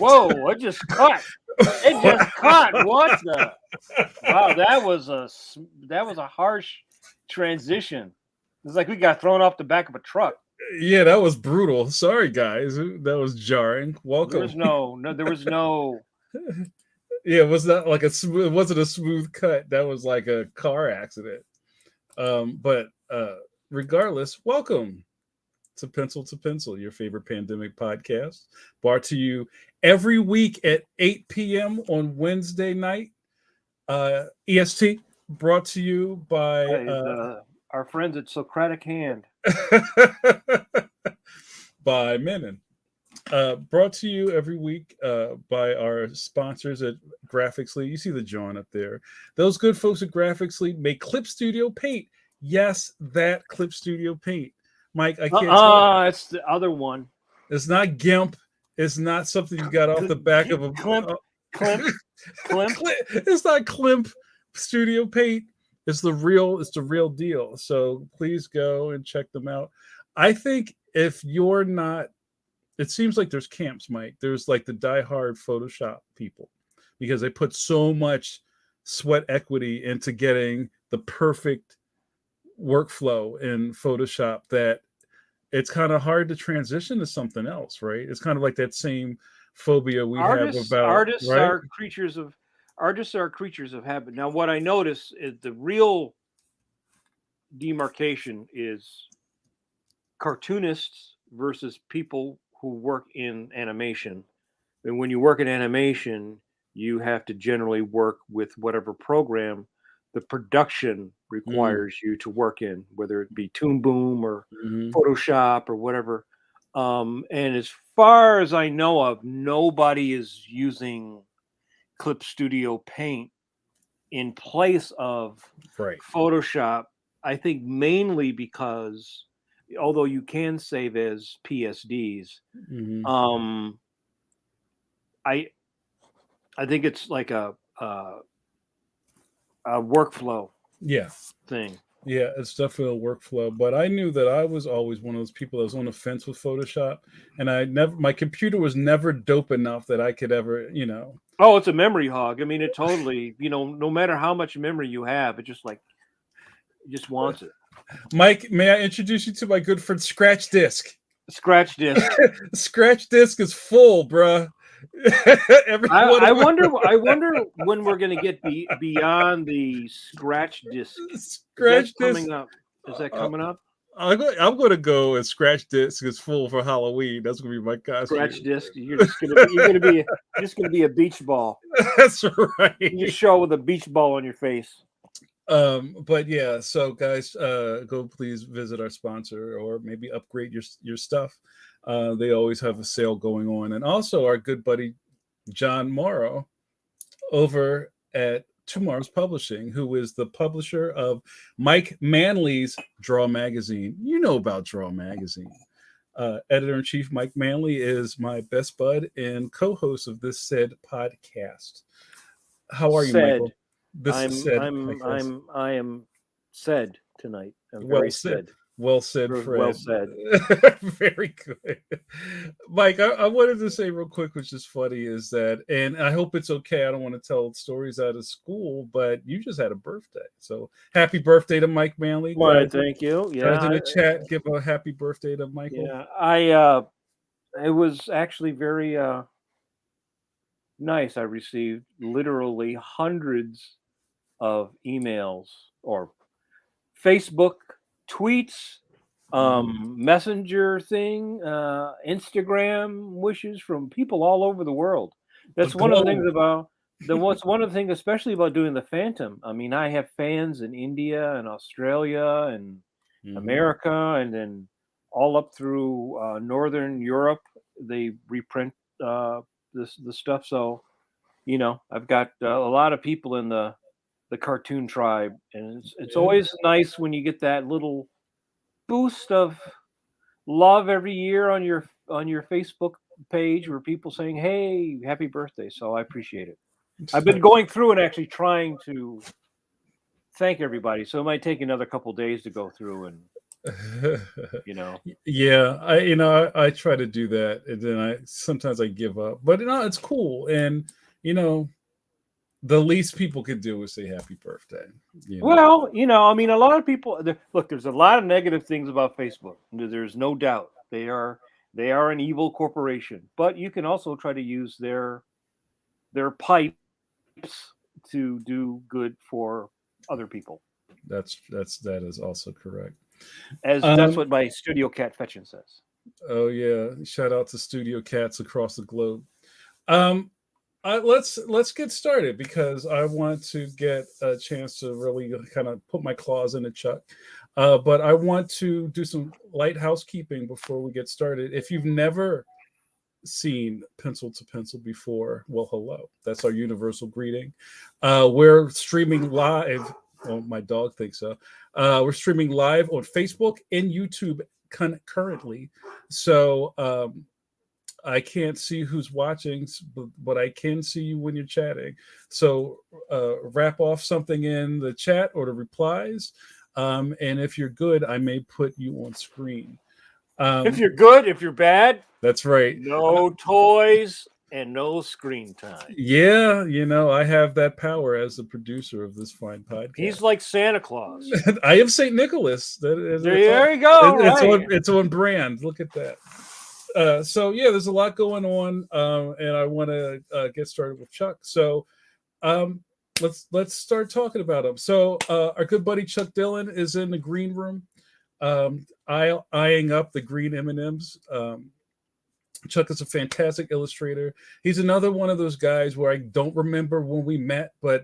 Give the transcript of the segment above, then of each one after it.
Whoa! It just cut. It just cut. What the? Wow, that was a harsh transition. It's like we got thrown off the back of a truck. Yeah, that was brutal. Sorry, guys. That was jarring. There Welcome. was no. There was no. Yeah, it was not like a smooth. It wasn't a smooth cut. That was like a car accident. But regardless, welcome to Pencil, your favorite pandemic podcast, brought to you every week at 8 p.m. on Wednesday night. EST, brought to you by our friends at Socratic Hand. by Menon. Brought to you every week by our sponsors at Graphics League. You see the John up there. Those good folks at Graphics League make Clip Studio Paint. Yes, that Clip Studio Paint. Mike, I can't tell. It's the other one. It's not GIMP. It's not something you got off the back of a Climp. It's not Climp Studio Paint. It's the real deal. So please go and check them out. I think if you're not, it seems like there's camps, Mike. There's like the diehard Photoshop people because they put so much sweat equity into getting the perfect workflow in Photoshop that it's kind of hard to transition to something else, right? It's kind of like that same phobia we have about artists right? are creatures of habit. Now, what I notice is the real demarcation is cartoonists versus people who work in animation. And when you work in animation, you have to generally work with whatever program the production requires you to work in, whether it be Toon Boom or Photoshop or whatever. And as far as I know of, nobody is using Clip Studio Paint in place of Photoshop. I think mainly because, although you can save as PSDs, I think it's like a workflow thing. Yeah, it's definitely a workflow. But I knew that I was always one of those people that was on the fence with Photoshop, and my computer was never dope enough that I could ever, Oh, it's a memory hog. I mean, it totally, no matter how much memory you have, it just wants it. Mike, may I introduce you to my good friend Scratch Disk? Scratch Disk. Scratch Disk is full, bruh. I wonder when we're going to get beyond the Scratch Disk. Scratch Disk coming up. Is that coming up? I'm going to go and Scratch Disk is full for Halloween. That's going to be my costume. Scratch Disk. You're just going to be a beach ball. That's right. You show with a beach ball on your face. But yeah, so guys, go please visit our sponsor or maybe upgrade your stuff. They always have a sale going on. And also our good buddy John Morrow over at Tomorrow's Publishing, who is the publisher of Mike Manley's Draw Magazine. You know about Draw Magazine. Editor-in-Chief Mike Manley is my best bud and co-host of this said podcast. How are you, Michael? I am said tonight. I'm well very said. Well said, Fred. Well said. Very good. Mike, I wanted to say real quick, which is funny, is that, and I hope it's okay, I don't want to tell stories out of school, but you just had a birthday. So happy birthday to Mike Manley. Well, thank you. Yeah. Guys in the chat, give a happy birthday to Michael. Yeah, it was actually very nice. I received literally hundreds of emails or Facebook tweets, messenger thing, Instagram wishes from people all over the world. That's one of the things about one of the things, especially about doing the Phantom. I mean, I have fans in India and Australia and America, and then all up through Northern Europe. They reprint the stuff. So, I've got a lot of people in the cartoon tribe, and it's always nice when you get that little boost of love every year on your Facebook page where people saying, "Hey, happy birthday." So I appreciate it. I've been going through and actually trying to thank everybody, so it might take another couple days to go through and You know. Yeah, I try to do that, and then sometimes I give up. But it's cool, and the least people could do is say happy birthday. Well, I mean, a lot of people look. There's a lot of negative things about Facebook. There's no doubt they are an evil corporation, but you can also try to use their pipes to do good for other people. That is also correct. As that's Um, what my studio cat fetching says. oh yeah, shout out to studio cats across the globe. Um, let's get started because I want to get a chance to really kind of put my claws into Chuck. But I want to do some light housekeeping before we get started. If you've never seen Pencil to Pencil before, well, hello. That's our universal greeting. We're streaming live. Well, my dog thinks so. We're streaming live on Facebook and YouTube currently. So I can't see who's watching, but I can see you when you're chatting. So wrap off something in the chat or the replies. And if you're good, I may put you on screen. If you're good, if you're bad, that's right. No toys and no screen time. Yeah, I have that power as the producer of this fine podcast. He's like Santa Claus. I am Saint Nicholas. There you go. It's on brand. Look at that. So yeah, there's a lot going on, and I want to get started with Chuck. So let's start talking about him. So our good buddy Chuck Dillon is in the green room, eyeing up the green M&Ms. Chuck is a fantastic illustrator. He's another one of those guys where I don't remember when we met, but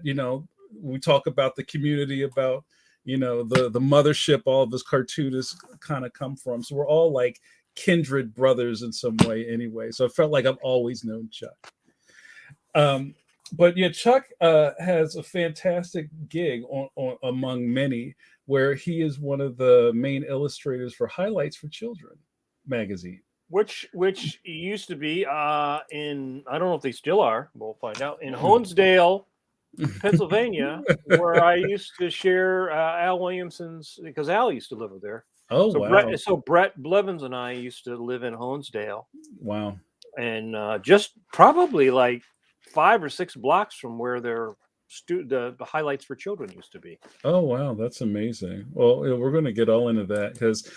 we talk about the community, about the mothership all of us cartoonists kind of come from. So we're all like kindred brothers in some way anyway. So I felt like I've always known Chuck. But yeah, Chuck has a fantastic gig on among many, where he is one of the main illustrators for Highlights for Children magazine. Which used to be in, I don't know if they still are, we'll find out, in Honesdale, Pennsylvania, where I used to share Al Williamson's, because Al used to live over there. Oh, so wow. Brett Blevins and I used to live in Honesdale. Wow. And just probably like 5 or 6 blocks from where the Highlights for Children used to be. Oh, wow. That's amazing. Well, we're going to get all into that because,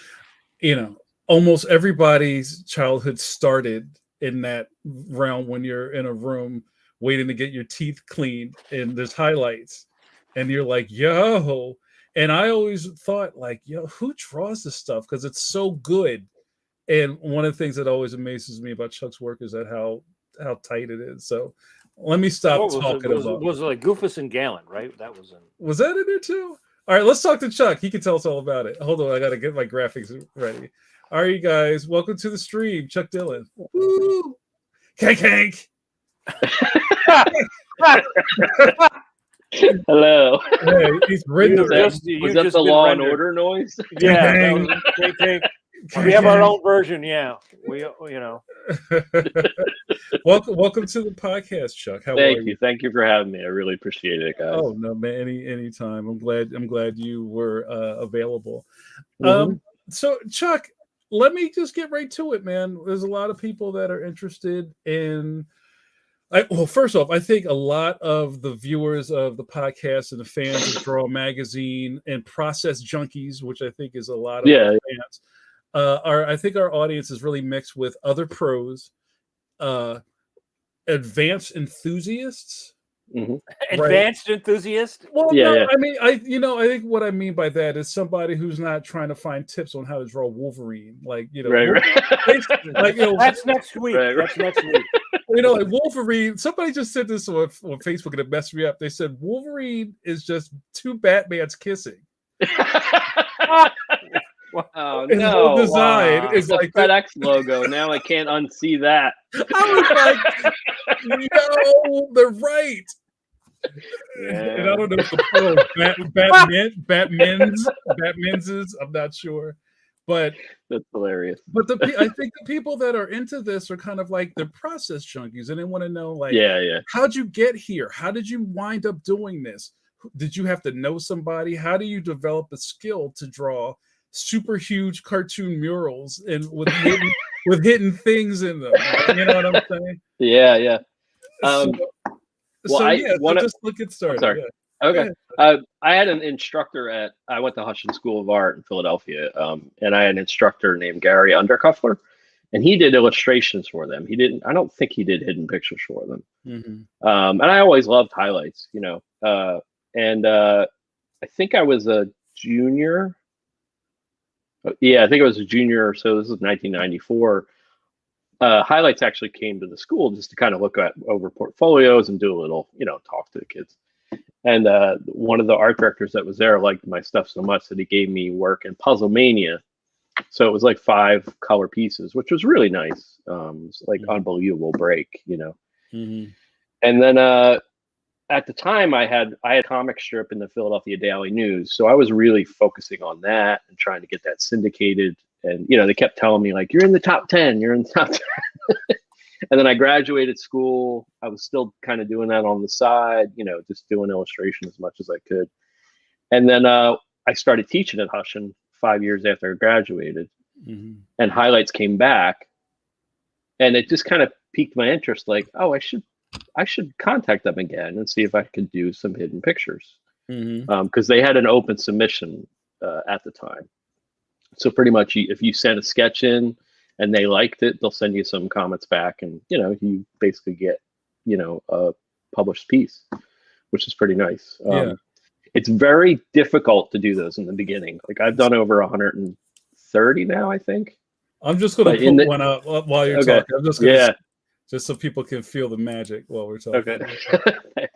almost everybody's childhood started in that realm when you're in a room waiting to get your teeth cleaned and there's Highlights and you're like, yo. And I always thought like, yo, who draws this stuff? Because it's so good. And one of the things that always amazes me about Chuck's work is that how tight it is. So let me stop talking about. Was it like Goofus and Gallant, right? That was in. Was that in there too? All right, let's talk to Chuck. He can tell us all about it. Hold on, I got to get my graphics ready. All right, you guys, welcome to the stream, Chuck Dillon. Woo! Kank. Hello. Hey, he's written. Was that the Law and Order noise? Yeah. We have our own version. Yeah, Welcome to the podcast, Chuck. How are you? Thank you for having me. I really appreciate it, guys. Oh no, man, anytime. I'm glad you were available. Mm-hmm. So Chuck, let me just get right to it, man. There's a lot of people that are interested in. Well, first off, I think a lot of the viewers of the podcast and the fans of Draw Magazine and Process Junkies, which I think is a lot of fans, I think our audience is really mixed with other pros, advanced enthusiasts. Mm-hmm. Advanced enthuist. Well, I mean, I think what I mean by that is somebody who's not trying to find tips on how to draw Wolverine, like right. Like that's next week. Right. That's next week. Like Wolverine. Somebody just said this on Facebook and it messed me up. They said Wolverine is just 2 Batmans kissing. Oh his no! Design is the like FedEx logo. Now I can't unsee that. I was like, no, they're right. Yeah. And I don't know if the Batman's is. I'm not sure, but that's hilarious. But I think the people that are into this are kind of like they're process junkies, and they want to know, like, how'd you get here? How did you wind up doing this? Did you have to know somebody? How do you develop a skill to draw super huge cartoon murals and with hidden things in them. You know what I'm saying? Yeah, yeah. So, Well, so just look at started. sorry. Yeah. Okay. I had an instructor I went to Hutchin School of Art in Philadelphia, and I had an instructor named Gary Undercuffler, and he did illustrations for them. I don't think he did hidden pictures for them. Mm-hmm. And I always loved highlights, you know. I think I was a junior. Yeah, I think I was a junior. So this is 1994. Highlights actually came to the school just to kind of look over portfolios and do a little, you know, talk to the kids. And one of the art directors that was there liked my stuff so much that he gave me work in Puzzle Mania. So it was like 5 color pieces, which was really nice. It's like unbelievable break, you know. Mm-hmm. And then at the time I had a comic strip in the Philadelphia Daily News. So I was really focusing on that and trying to get that syndicated. And, you know, they kept telling me like, you're in the top 10, you're in the top 10. And then I graduated school. I was still kind of doing that on the side, you know, just doing illustration as much as I could. And then I started teaching at Hutchin 5 years after I graduated, and highlights came back, and it just kind of piqued my interest. Like, oh, I should contact them again and see if I could do some hidden pictures, because they had an open submission at the time. So pretty much, if you send a sketch in and they liked it, they'll send you some comments back, and you know, you basically get, you know, a published piece, which is pretty nice. It's very difficult to do those in the beginning. Like I've done over 130 now, I think. I'm just going to put one up while you're talking. I'm just going to, just so people can feel the magic while we're talking. Okay.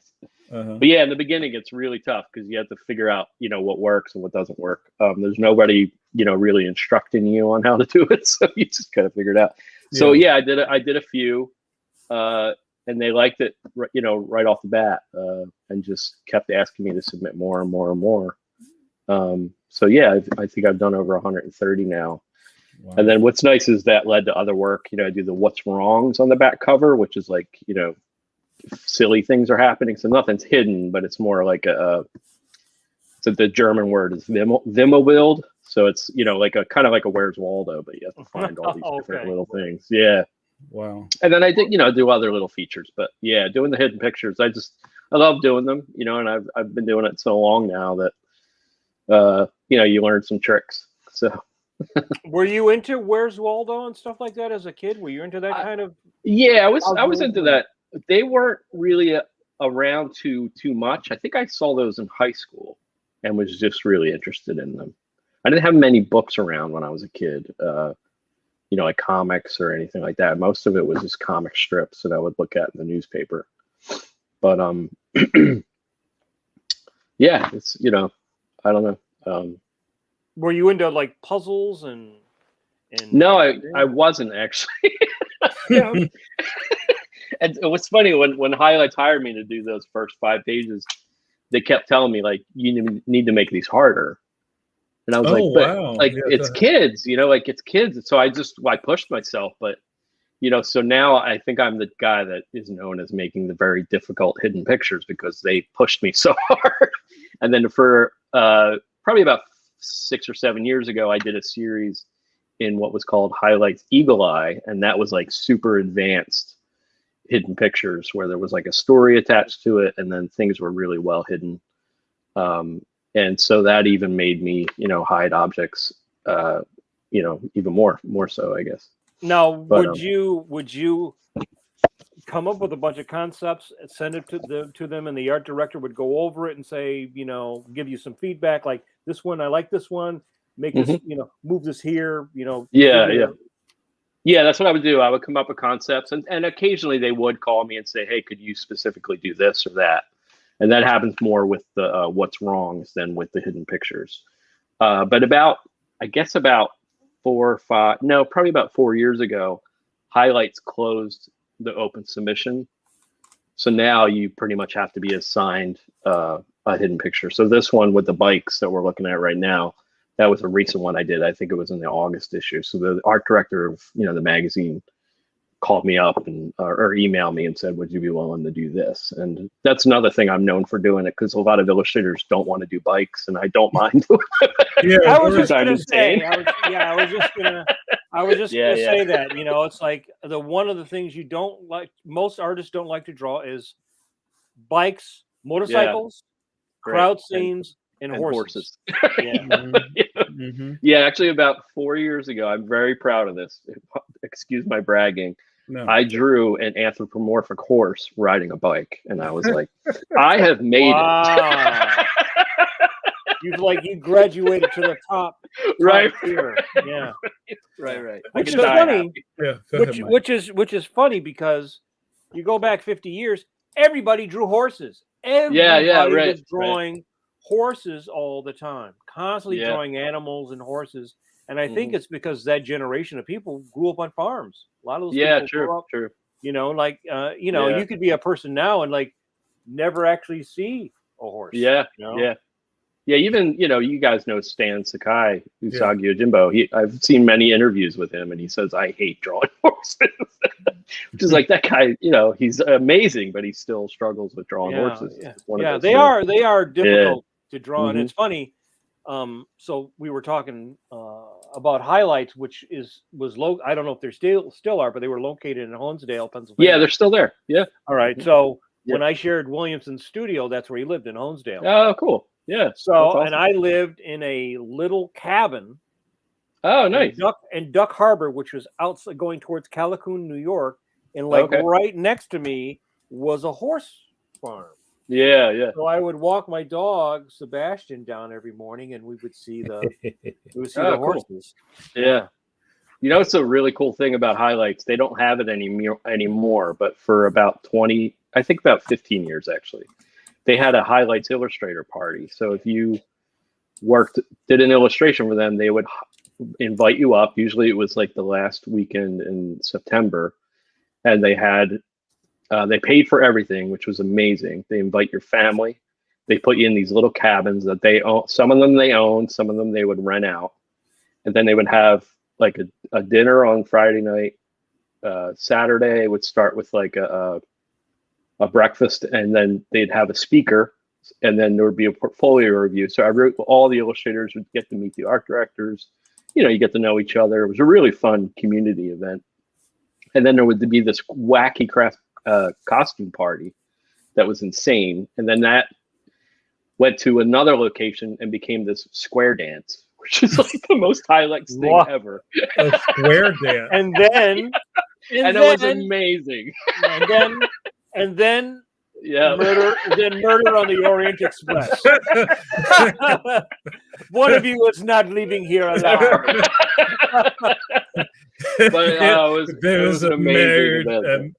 But yeah, in the beginning, it's really tough because you have to figure out, you know, what works and what doesn't work. There's nobody, you know, really instructing you on how to do it, so you just gotta figure it out. So yeah, I did a few, and they liked it, you know, right off the bat, and just kept asking me to submit more and more and more. So yeah, I think I've done over 130 now. Wow. And then what's nice is that led to other work. You know, I do the what's wrongs on the back cover, which is like, you know, silly things are happening, so nothing's hidden, but it's more like so the German word is Wimmelbild, so it's, you know, like a kind of like a Where's Waldo, but you have to find all these different little things. Yeah. Wow. And then I did, you know, do other little features, but yeah, doing the hidden pictures, I love doing them, you know, and I've been doing it so long now that you know, you learn some tricks. So were you into Where's Waldo and stuff like that as a kid? Were you into that kind of? Yeah, I was into that. They weren't really around too much. I think I saw those in high school and was just really interested in them. I didn't have many books around when I was a kid, you know, like comics or anything like that. Most of it was just comic strips that I would look at in the newspaper. But yeah, it's, you know, I don't know. Were you into like puzzles and? No, I wasn't actually. Yeah. And it was funny when Highlights hired me to do those first 5 pages, they kept telling me like, you need to make these harder. And I was wow. Like it's kids, you know, like it's kids. So I pushed myself, but you know, so now I think I'm the guy that is known as making the very difficult hidden pictures because they pushed me so hard. And then for probably about 6 or 7 years ago, I did a series in what was called Highlights Eagle Eye, and that was like super advanced hidden pictures where there was like a story attached to it, and then things were really well hidden. And so that even made me, you know, hide objects, you know, even more so, I guess. Now, would you come up with a bunch of concepts, send it to them, and the art director would go over it and say, you know, give you some feedback, like this one, I like this one, make this, you know, move this here, you know. Yeah, that's what I would do. I would come up with concepts, and occasionally they would call me and say, hey, could you specifically do this or that? And that happens more with the what's wrongs than with the hidden pictures. But I guess about 4 years ago, Highlights closed the open submission. So now you pretty much have to be assigned a hidden picture. So this one with the bikes that we're looking at right now, that was a recent one I did. I think it was in the August issue. So the art director of, you know, the magazine called me up and or emailed me and said, "Would you be willing to do this?" And that's another thing I'm known for doing it, because a lot of illustrators don't want to do bikes, and I don't mind doing it. Yeah, I was just I'm gonna say, insane. I was just gonna say that. You know, it's like one of the things you don't like. Most artists don't like to draw is bikes, motorcycles, crowd scenes, and horses. Yeah. Yeah, actually, about 4 years ago, I'm very proud of this. Excuse my bragging. No. I drew an anthropomorphic horse riding a bike, and I was like, I have made it. You graduated to the top Right tier. Yeah. Right. Which is funny. Yeah, Which is funny because you go back 50 years, everybody drew horses. Everybody was drawing horses all the time, constantly drawing animals and horses. And I think it's because that generation of people grew up on farms. A lot of those people grew up, you know, like you could be a person now and like never actually see a horse. Yeah. Even you guys know Stan Sakai, Usagi Yojimbo. I've seen many interviews with him, and he says, "I hate drawing horses," which is like, that guy. He's amazing, but he still struggles with drawing horses. They are difficult to draw, and it's funny. So we were talking about highlights, which was low. I don't know if they're still are, but they were located in Honesdale, Pennsylvania. Yeah, they're still there. Yeah. All right. So when I shared Williamson's studio, that's where he lived, in Honesdale. Oh, cool. Yeah. So awesome. And I lived in a little cabin. Oh, nice. In Duck Harbor, which was outside going towards Callicoon, New York, and right next to me was a horse farm. Yeah. So I would walk my dog Sebastian down every morning, and we would see the horses. Cool. Yeah. It's a really cool thing about highlights. They don't have it anymore, but for about 15 years actually, they had a highlights illustrator party. So if you did an illustration for them, they would invite you up. Usually it was like the last weekend in September, and they paid for everything, which was amazing. They invite your family. They put you in these little cabins that they own. Some of them they own, some of them they would rent out. And then they would have like a dinner on Friday night. Saturday would start with like a breakfast, and then they'd have a speaker, and then there would be a portfolio review. So all the illustrators would get to meet the art directors. You get to know each other. It was a really fun community event. And then there would be this wacky costume party that was insane. And then that went to another location and became this square dance, which is like the most highlights thing ever. A square dance. And then it was amazing. And then murder on the Orient Express. One of you is not leaving here alive. But there was a amazing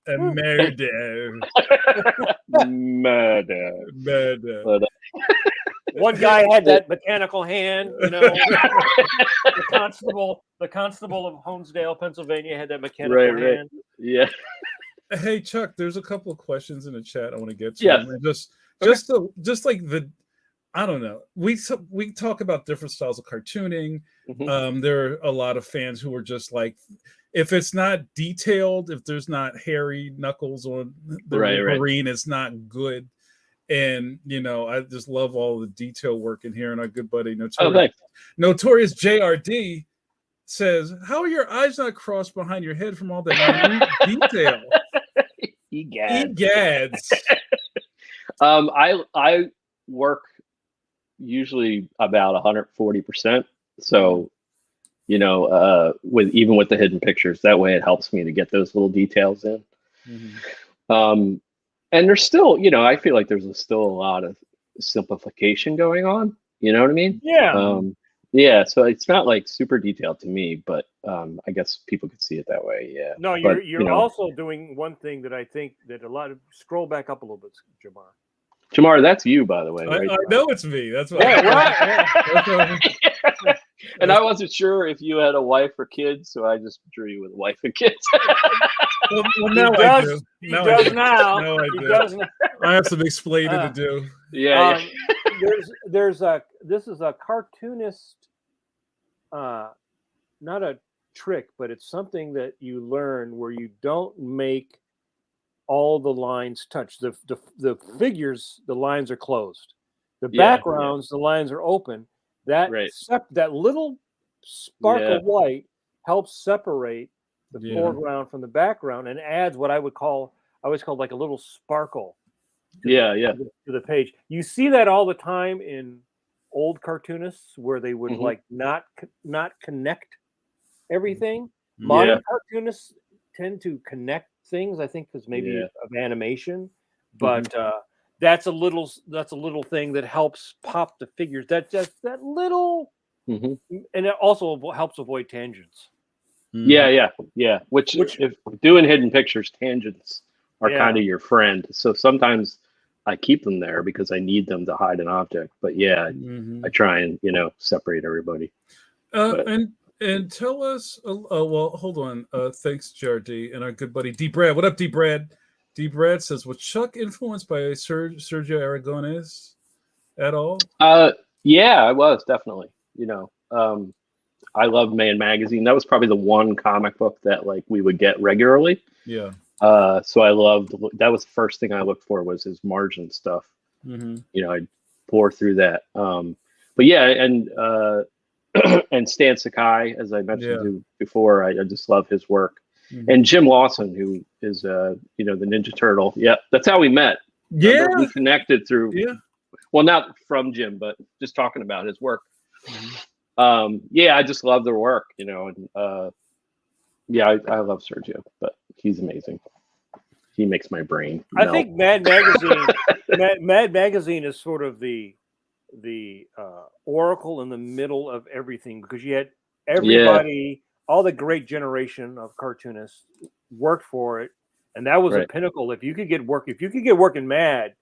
murder. But, one guy had that mechanical hand, the constable of Honesdale, Pennsylvania, had that mechanical hand. Yeah. Hey Chuck, there's a couple of questions in the chat I want to get to. Yeah. Just like I don't know. We talk about different styles of cartooning. There are a lot of fans who are just like, if it's not detailed, if there's not hairy knuckles on the marine, it's not good. And I just love all the detail work in here. And our good buddy Notorious JRD says, "How are your eyes not crossed behind your head from all that detail?" Egads. I work usually about 140%. So, with the hidden pictures, that way it helps me to get those little details in. And there's still, I feel like there's still a lot of simplification going on. You know what I mean? Yeah. So it's not like super detailed to me, but I guess people could see it that way. Yeah. No, you're also doing one thing that I think that a lot of scroll back up a little bit, Jamar. Jamar, that's you, by the way. Right? I know it's me. That's why. And I wasn't sure if you had a wife or kids, so I just drew you with a wife and kids. well, now I do. He does now. No, I do. I have some explaining to do. Yeah. This is a cartoonist, not a trick, but it's something that you learn where you don't make all the lines touch. The figures, the lines are closed. The backgrounds, the lines are open. That that little spark of light helps separate the foreground from the background and adds what I always call like a little sparkle to the page. You see that all the time in old cartoonists where they would like not connect everything. Modern cartoonists tend to connect things, I think, because maybe of animation, but that's a little thing that helps pop the figures. That little, and it also helps avoid tangents. Yeah. Which if doing hidden pictures, tangents are kind of your friend. So sometimes I keep them there because I need them to hide an object. But I try and separate everybody. And tell us. Well, hold on. Thanks, JRD, and our good buddy D Brad. What up, D Brad? D Brad says, "Was Chuck influenced by Sergio Aragonés at all?" Yeah, I was definitely. I love Man Magazine. That was probably the one comic book that like we would get regularly. Yeah. So I loved that. Was the first thing I looked for was his margin stuff. I'd pour through that. But yeah, and Stan Sakai, as I mentioned before, I just love his work. And Jim Lawson, who is the Ninja Turtle. Yeah, that's how we met. Yeah, we connected through. Yeah. Well, not from Jim, but just talking about his work. I just love their work, and I love Sergio, but he's amazing. He makes my brain melt. I think Mad Magazine, Mad Magazine is sort of the oracle in the middle of everything, because you had everybody, all the great generation of cartoonists worked for it, and that was a pinnacle. If you could get work in Mad,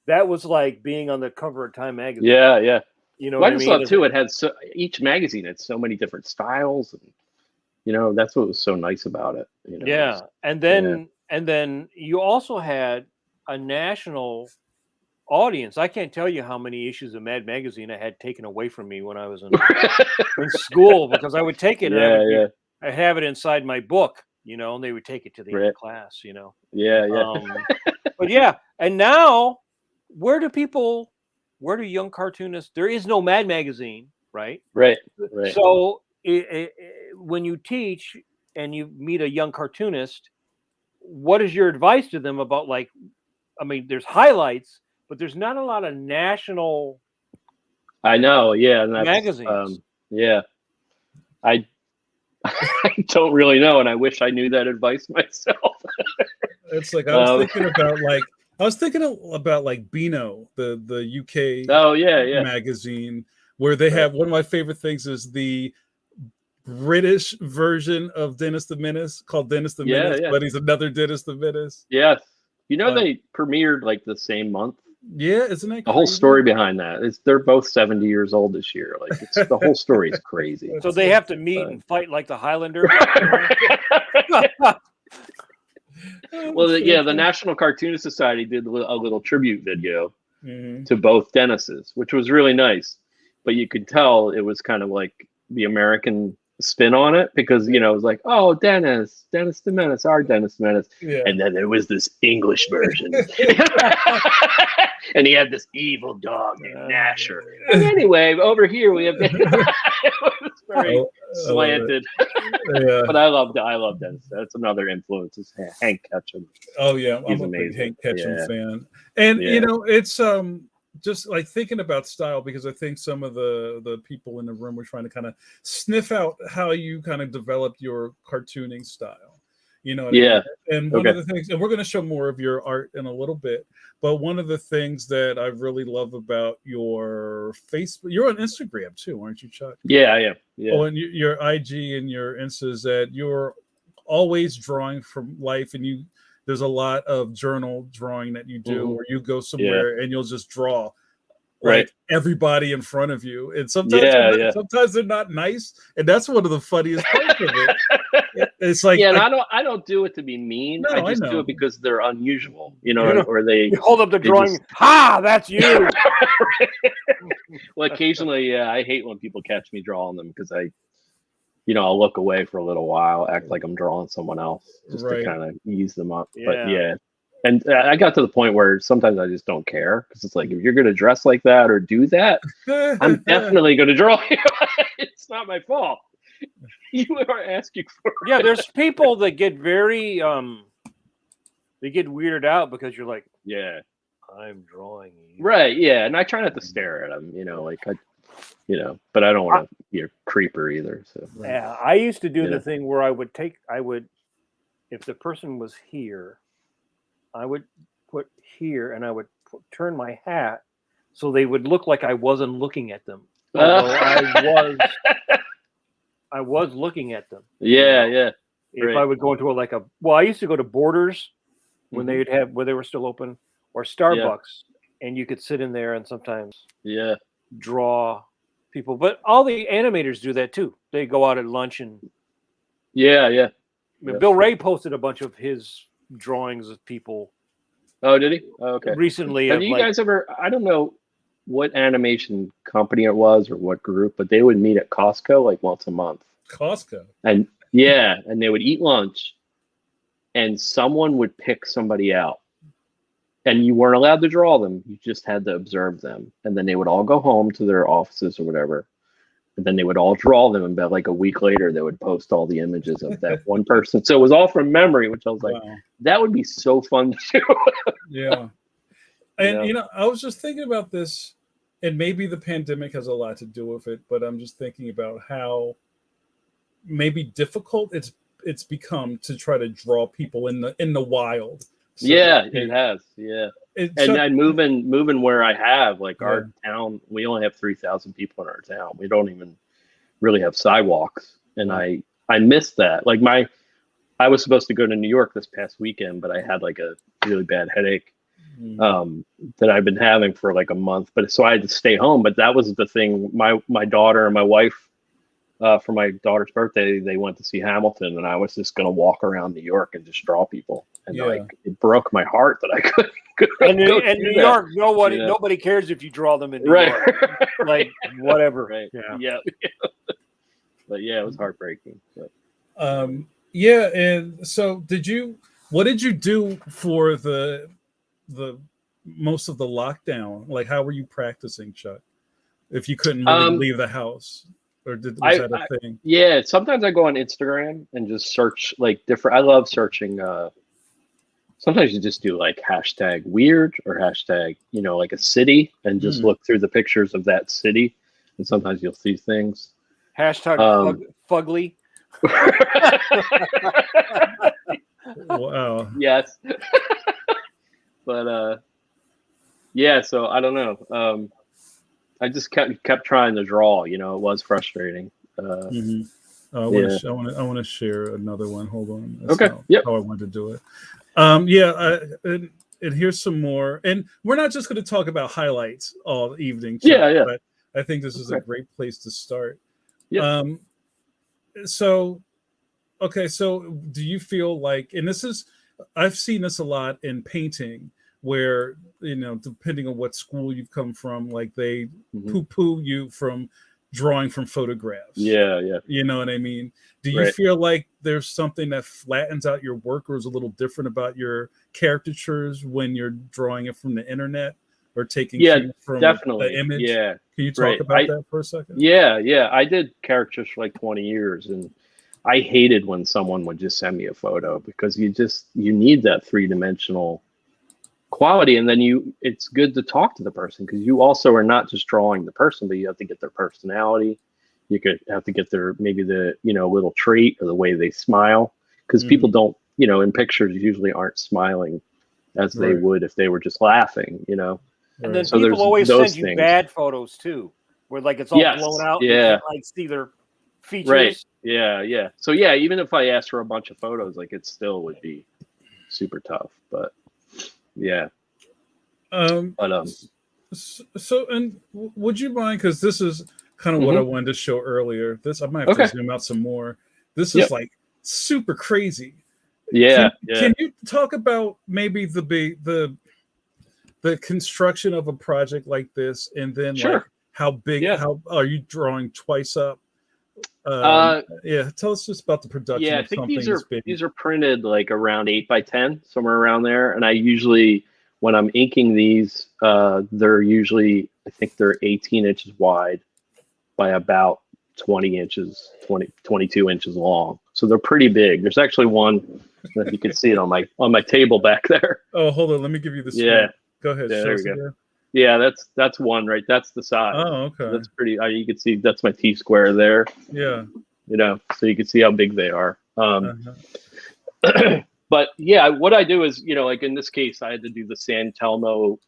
that was like being on the cover of Time magazine. Yeah. I just love too. It had each magazine had so many different styles, and that's what was so nice about it. And then you also had a national audience. I can't tell you how many issues of Mad Magazine I had taken away from me when I was in school, because I would take it and I have it inside my book, and they would take it to the end of class, But and now where do young cartoonists? There is no Mad Magazine, right? Right. So when you teach and you meet a young cartoonist, what is your advice to them about, like, I mean, there's highlights, but there's not a lot of national. I know, and that's, magazines. I don't really know, and I wish I knew that advice myself. It's like I was thinking about like Beano, the UK magazine, where they have one of my favorite things is the British version of Dennis the Menace called Dennis the Menace, but he's another Dennis the Menace. Yes. They premiered like the same month. Yeah, isn't it? The whole story behind that? They're both 70 years old this year. Like the whole story is crazy. So they have to meet and fight like the Highlanders. Well, the National Cartoonist Society did a little tribute video to both Dennises, which was really nice. But you could tell it was kind of like the American spin on it, because it was like, oh, Dennis the Menace, our Dennis the Menace, and then there was this English version, and he had this evil dog named Gnasher. And anyway, over here we have it was very slanted, but I love Dennis. That's another influence is Hank Ketchum. Oh yeah, he's I'm amazing. A big Hank Ketchum fan, and it's just like thinking about style, because I think some of the people in the room were trying to kind of sniff out how you kind of developed your cartooning style, what I mean? And one of the things, and we're going to show more of your art in a little bit, but one of the things that I really love about your Facebook, you're on Instagram too, aren't you, Chuck? Yeah, I am. Oh, and your IG and your Insta is that you're always drawing from life, and there's a lot of journal drawing that you do, where you go somewhere and you'll just draw like everybody in front of you. And sometimes, sometimes they're not nice. And that's one of the funniest parts of it. It's like, and I don't do it to be mean. No, I just do it because they're unusual, or they you hold up the drawing. That's you. Well, occasionally, I hate when people catch me drawing them, because I I'll look away for a little while, act like I'm drawing someone else just Right. to kind of ease them up. Yeah. But yeah. And I got to the point where sometimes I just don't care, because it's like, if you're going to dress like that or do that, I'm definitely going to draw you. It's not my fault. You are asking for it. Yeah, there's people that get very they get weirded out because you're like, Yeah. I'm drawing you. Right. Yeah. And I try not to stare at them, but I don't want to be a creeper either. So Yeah, I used to do Yeah. the thing where I would, if the person was here, I would put here, and I would turn my hat so they would look like I wasn't looking at them. Although I was looking at them. Yeah. Yeah. If Right. I would go into I used to go to Borders when they would have, where they were still open, or Starbucks, and you could sit in there and sometimes Yeah. draw people. But all the animators do that too. They go out at lunch and Yeah. Yeah. Bill Ray posted a bunch of his drawings of people Oh, did he? Oh, okay. recently. Have you guys ever, I don't know what animation company it was or what group, but they would meet at Costco like once a month. Costco. And and they would eat lunch, and someone would pick somebody out. And you weren't allowed to draw them. You just had to observe them. And then they would all go home to their offices or whatever. And then they would all draw them. And about like a week later, they would post all the images of that one person. So it was all from memory, which I was like, Wow. that would be so fun to do. Yeah. And, Yeah. I was just thinking about this, and maybe the pandemic has a lot to do with it, but I'm just thinking about how maybe difficult it's become to try to draw people in the wild. So Yeah, it has. Yeah. And moving where I have, like our town, we only have 3,000 people in our town. We don't even really have sidewalks. And I miss that. Like I was supposed to go to New York this past weekend, but I had like a really bad headache that I've been having for like a month. But so I had to stay home. But that was the thing. My daughter and my wife, for my daughter's birthday, they went to see Hamilton, and I was just going to walk around New York and just draw people. And like, it broke my heart that I couldn't. And New York, nobody cares if you draw them in New York. Like, whatever. Right. Yeah. But yeah, it was heartbreaking. But. And so what did you do for the most of the lockdown? Like, how were you practicing, Chuck? If you couldn't really leave the house, or was that a thing? Yeah, sometimes I go on Instagram and just search like different. I love searching. Sometimes you just do like hashtag weird or hashtag, like a city, and just look through the pictures of that city, and sometimes you'll see things. Hashtag fugly. Wow. Yes. But so I don't know. I just kept trying to draw. It was frustrating. I want to share another one. Hold on. That's okay. Yep. How I wanted to do it. And here's some more. And we're not just going to talk about highlights all evening, Chuck, Yeah. but I think this is a great place to start. Yeah. So do you feel like, and I've seen this a lot in painting, where, depending on what school you've come from, like they poo-poo you from drawing from photographs. Yeah. You know what I mean? Do you feel like there's something that flattens out your work, or is a little different about your caricatures when you're drawing it from the internet, or taking cues from definitely. the image? Yeah. Can you talk about that for a second? Yeah. I did caricatures for like 20 years, and I hated when someone would just send me a photo, because you need that three-dimensional quality. And then it's good to talk to the person, because you also are not just drawing the person, but you have to get their personality. You could have to get their, maybe the, little trait or the way they smile, because people don't, in pictures usually aren't smiling as they would if they were just laughing, And then so people always send you things. bad photos too, where like it's all blown out. Yeah. You can't like see their features. Right. Yeah. So yeah, even if I asked for a bunch of photos, like it still would be super tough. But yeah. So, and would you mind, because this is kind of what I wanted to show earlier. I might have to zoom out some more. This is like super crazy. Yeah. Can you talk about maybe the construction of a project like this, and then like how big? How are you drawing twice up? Yeah, tell us just about the production Yeah, I of think something this big. these are printed like around 8x10, somewhere around there. And I usually, when I'm inking these, they're usually, I think they're 18 inches wide by about 20 inches, 22 inches long. So they're pretty big. There's actually one, if you can see it on my table back there. Oh, hold on, let me give you the screen. Yeah. Go ahead. Yeah, Show there us we go. again. Yeah, that's one, right? That's the size. Oh, okay. So that's pretty. You can see that's my T-square there. Yeah. You know, so you can see how big they are. Uh-huh. But yeah, what I do is, you know, like in this case, I had to do the San Telmo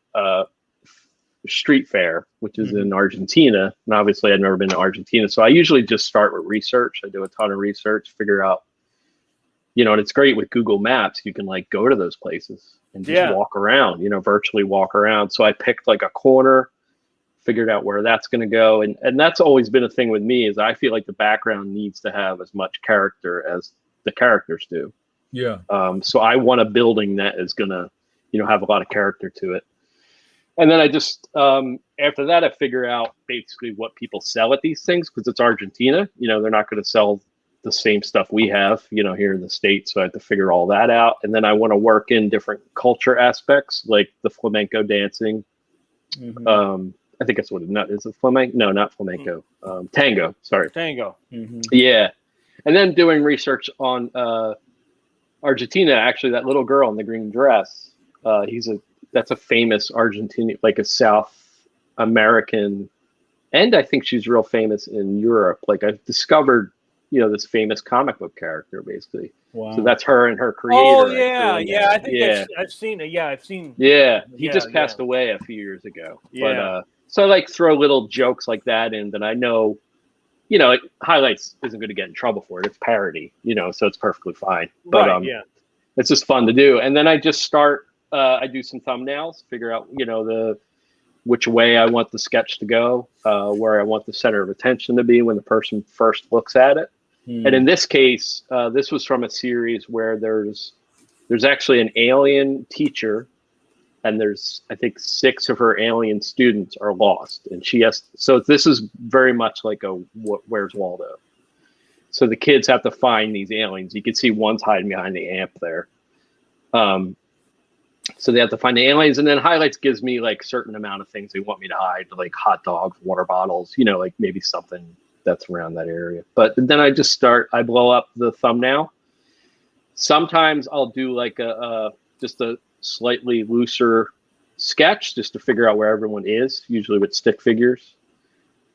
street fair, which is in Argentina. And obviously I've never been to Argentina. So I usually just start with research. I do a ton of research, figure out, you know, and it's great with Google Maps. You can like go to those places and just walk around, you know, virtually walk around. So I picked like a corner, figured out where that's going to go. And that's always been a thing with me, is I feel like the background needs to have as much character as the characters do. Yeah. So I want a building that is going to, you know, have a lot of character to it. And then I just, after that, I figure out basically what people sell at these things, because it's Argentina. You know, they're not going to sell the same stuff we have, you know, here in the States. So I have to figure all that out. And then I want to work in different culture aspects, like the flamenco dancing. I think that's what is it flamenco? No, not flamenco. Tango. Sorry. Tango. Yeah. And then doing research on Argentina. Actually, that little girl in the green dress, that's a famous Argentinian, like a South American, and I think she's real famous in Europe. Like I've discovered, you know, this famous comic book character basically. Wow. So that's her and her creator. Oh yeah, yeah. I think I've seen it. Yeah, I've seen. Yeah, he just passed away a few years ago. Yeah. But so I like throw little jokes like that in that I know, you know, like highlights isn't going to get in trouble for it. It's parody, you know, so it's perfectly fine. But it's just fun to do. And then I just start. I do some thumbnails, figure out, you know, which way I want the sketch to go, where I want the center of attention to be when the person first looks at it. And in this case, this was from a series where there's actually an alien teacher, and there's, I think, 6 of her alien students are lost, and so this is very much like a Where's Waldo. So the kids have to find these aliens. You can see one's hiding behind the amp there. So they have to find the aliens, and then highlights gives me like certain amount of things they want me to hide, like hot dogs, water bottles, you know, like maybe something that's around that area. But then I blow up the thumbnail. Sometimes I'll do like just a slightly looser sketch just to figure out where everyone is, usually with stick figures.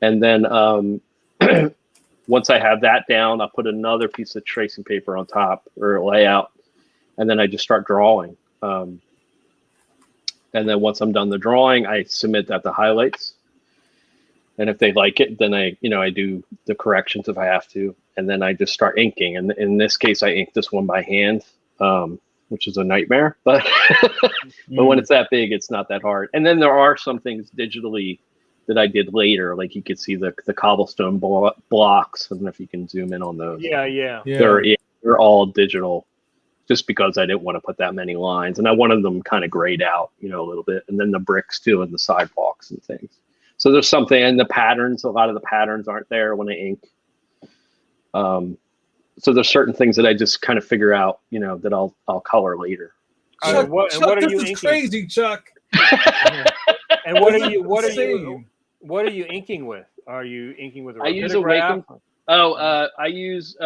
And then once I have that down, I'll put another piece of tracing paper on top, or a layout, and then I just start drawing. And then once I'm done the drawing, I submit that to highlights. And if they like it, then I do the corrections if I have to. And then I just start inking. And in this case, I ink this one by hand, which is a nightmare. But but when it's that big, it's not that hard. And then there are some things digitally that I did later. Like you could see the cobblestone blocks. I don't know if you can zoom in on those. Yeah. They're all digital, just because I didn't want to put that many lines, and I wanted them kind of grayed out, you know, a little bit, and then the bricks too, and the sidewalks and things. So there's something, and the patterns, a lot of the patterns aren't there when I ink. So there's certain things that I just kind of figure out, you know, that I'll color later. Chuck, What are this you is inking? crazy, Chuck. And what are you inking with? Are you inking with a I use rapidograph? I use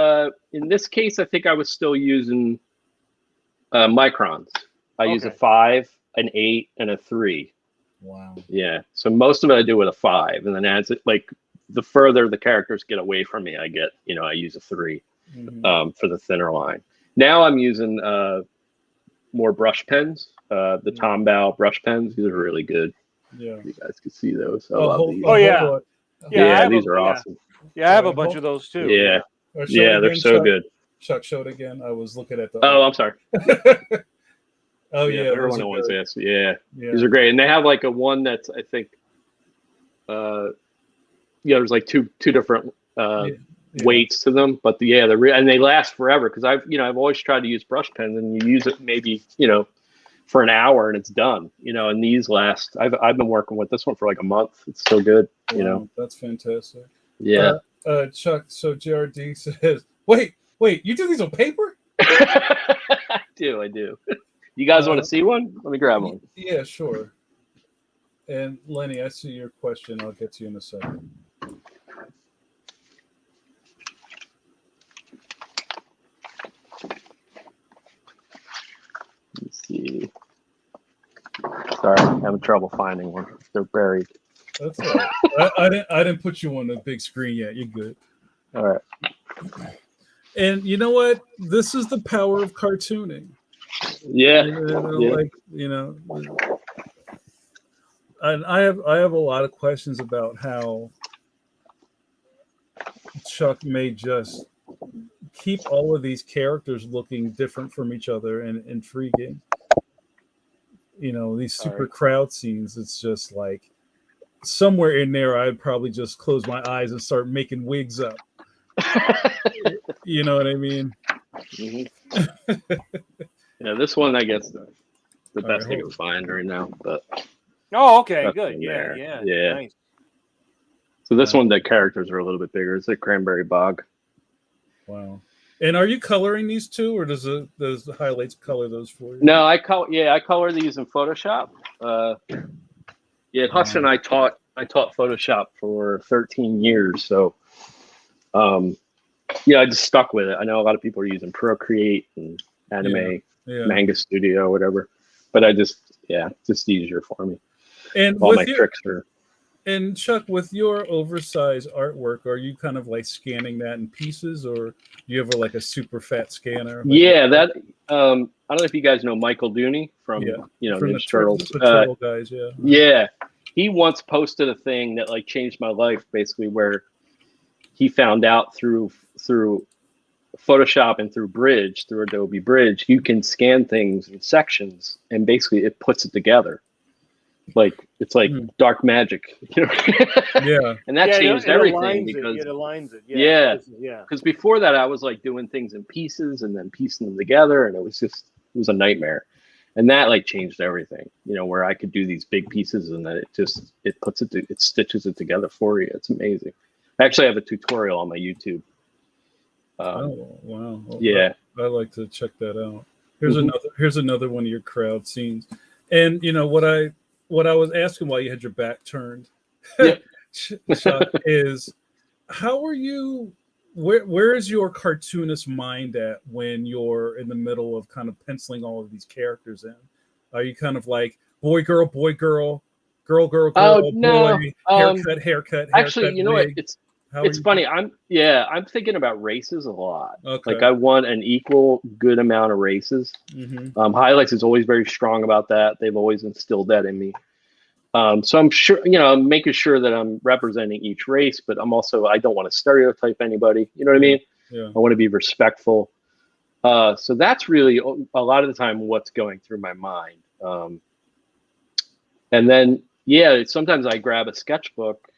in this case, I think I was still using microns. I use a 5, an 8, and a 3. Wow. Yeah. So most of it I do with a 5, and then as it, like, the further the characters get away from me, I use a 3 for the thinner line. Now I'm using more brush pens, the Tombow brush pens. These are really good. Yeah. You guys can see those. I love these. Yeah, these are awesome. Yeah, I have a bunch of those too. Yeah. They're so good. Chuck, show it again. I was looking at the. Oh, I'm sorry. Oh yeah, everyone always asks. Yeah, these are great, and they have like a one that's, I think, there's like two different weights to them, but and they last forever, because I've always tried to use brush pens, and you use it maybe for an hour and it's done, and these last. I've been working with this one for like a month. It's so good. Wow, that's fantastic. Yeah. Chuck, so JRD says, wait, you do these on paper? I do. You guys want to see one? Let me grab one. Yeah, sure. And Lenny, I see your question. I'll get to you in a second. Let's see. Sorry, I'm having trouble finding one. They're buried. That's all right. I didn't put you on the big screen yet. You're good. All right. And you know what? This is the power of cartooning. Yeah. Like, and I have a lot of questions about how Chuck may just keep all of these characters looking different from each other and intriguing. These super crowd scenes. It's just like somewhere in there, I'd probably just close my eyes and start making wigs up. You know what I mean? Mm-hmm. Yeah, this one, I guess, the best I can find right now. But okay, good. Yeah. Nice. So this one, the characters are a little bit bigger. It's a Cranberry Bog. Wow. And are you coloring these two, or does the highlights color those for you? No, I color these in Photoshop. Huss and I taught Photoshop for 13 years, so I just stuck with it. I know a lot of people are using Procreate and Anime, Manga Studio, whatever, but I just easier for me. And all my tricks are. And Chuck, with your oversized artwork, are you kind of like scanning that in pieces, or do you have like a super fat scanner? That I don't know if you guys know Michael Dooney from from Ninja Turtles. The Turtle guys, Yeah, he once posted a thing that like changed my life, basically, where he found out through Photoshop and through Adobe Bridge, you can scan things in sections, and basically it puts it together. Like it's like dark magic, Yeah. And that changed everything because it aligns it. Because before that, I was like doing things in pieces and then piecing them together, and it was a nightmare. And that like changed everything, where I could do these big pieces and then it stitches it together for you. It's amazing. I actually have a tutorial on my YouTube. Oh wow! Yeah, I'd like to check that out. Here's another one of your crowd scenes, and what I was asking while you had your back turned, Chuck, is how are you? Where is your cartoonist mind at when you're in the middle of kind of penciling all of these characters in? Are you kind of like boy, girl, girl, girl, oh, no. boy, haircut? Actually, you know wig. what? It's funny. I'm thinking about races a lot. Okay. Like I want an equal good amount of races. Mm-hmm. Highlights is always very strong about that. They've always instilled that in me. So I'm sure, I'm making sure that I'm representing each race, but I don't want to stereotype anybody. You know what I mean? Yeah. I want to be respectful. So that's really a lot of the time what's going through my mind. And then, sometimes I grab a sketchbook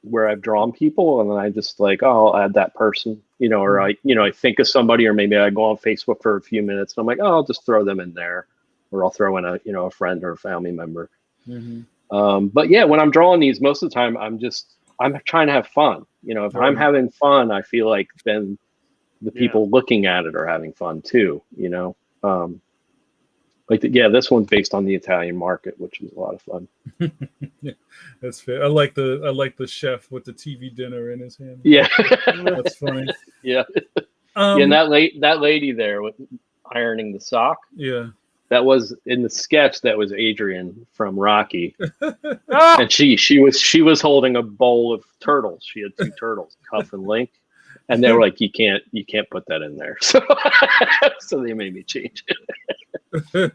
where I've drawn people, and then I just like, I'll add that person, or I think of somebody, or maybe I go on Facebook for a few minutes, and I'm like, I'll just throw them in there, or I'll throw in a friend or a family member. Mm-hmm. But when I'm drawing these, most of the time I'm trying to have fun. If I'm having fun, I feel like then the people looking at it are having fun too. This one's based on the Italian market, which is a lot of fun. Yeah, that's fair. I like the chef with the TV dinner in his hand. Yeah, that's funny. Yeah, and that lady there with ironing the sock. Yeah. That was in the sketch. That was Adrian from Rocky, and she was holding a bowl of turtles. She had 2 turtles, Cuff and Link, and they were like, "You can't put that in there." So, so they made me change it.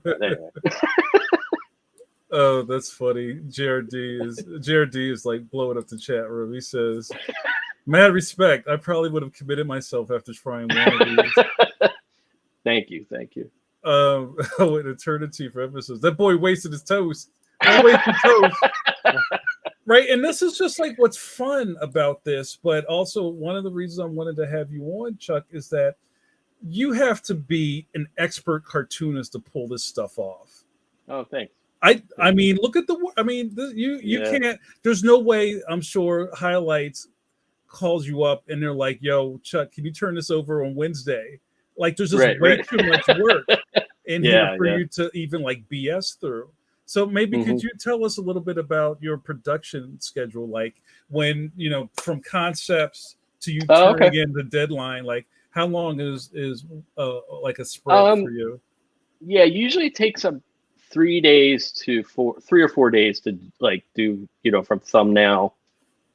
Anyway. Oh, that's funny. JRD is like blowing up the chat room. He says, "Mad respect. I probably would have committed myself after trying one of these." Thank you. An eternity for episodes. That boy wasted his toast. Right, and this is just like what's fun about this, but also one of the reasons I wanted to have you on, Chuck, is that you have to be an expert cartoonist to pull this stuff off. Oh, thanks. I mean, look at you can't. There's no way. I'm sure highlights calls you up and they're like, "Yo, Chuck, can you turn this over on Wednesday?" Like, there's just Right, way right. too much work in here Yeah, for yeah. you to even like BS through. So maybe could Mhm. you tell us a little bit about your production schedule, like when from concepts to you Oh, turning okay. in the deadline, like how long is like a spread for Um, you? yeah, usually it takes 3 days to 3 or 4 days to like do, from thumbnail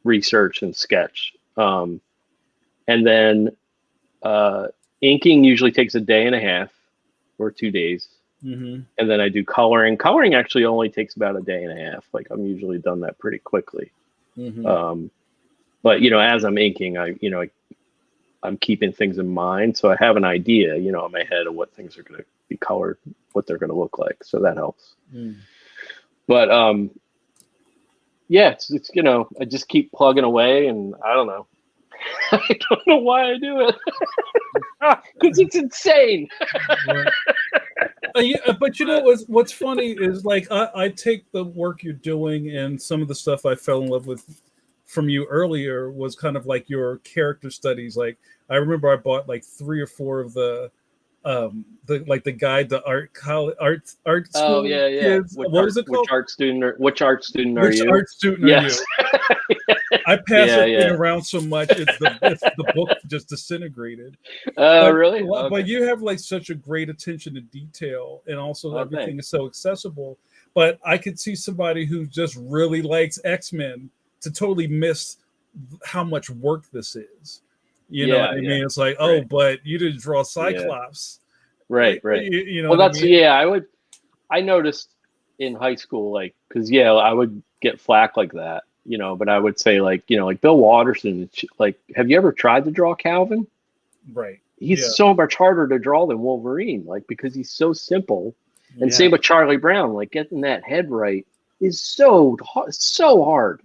research and sketch. And then inking usually takes a day and a half or 2 days. Mm-hmm. And then I do coloring. Coloring actually only takes about a day and a half. Like I'm usually done that pretty quickly. Mm-hmm. But as I'm inking, I'm keeping things in mind, so I have an idea, in my head of what things are going to be colored, what they're going to look like. So that helps. Mm. But yeah, it's I just keep plugging away, and I don't know. I don't know why I do it because it's insane. Right. Yeah, but what's funny is like I take the work you're doing and some of the stuff I fell in love with from you earlier was kind of like your character studies. Like I remember I bought like 3 or 4 of the guide to art Oh school yeah, yeah. kids. What was it called? Which art student are Which you? art student are Yes. you? I pass Yeah, that thing yeah. around so much, the book just disintegrated. Oh, But really? but Okay. you have like such a great attention to detail, and also Oh, everything thanks. is so accessible. But I could see somebody who just really likes X-Men to totally miss how much work this is. You know what Yeah, I yeah. mean? It's like, oh, Right. but you didn't draw Yeah. Cyclops. Right, right. You know Well, what I that's mean? I noticed in high school, like, because I would get flack like that, but I would say like, like Bill Watterson, like, have you ever tried to draw Calvin? Right. He's Yeah. so much harder to draw than Wolverine, like because he's so simple. And Yeah. same with Charlie Brown, like getting that head right is so hard.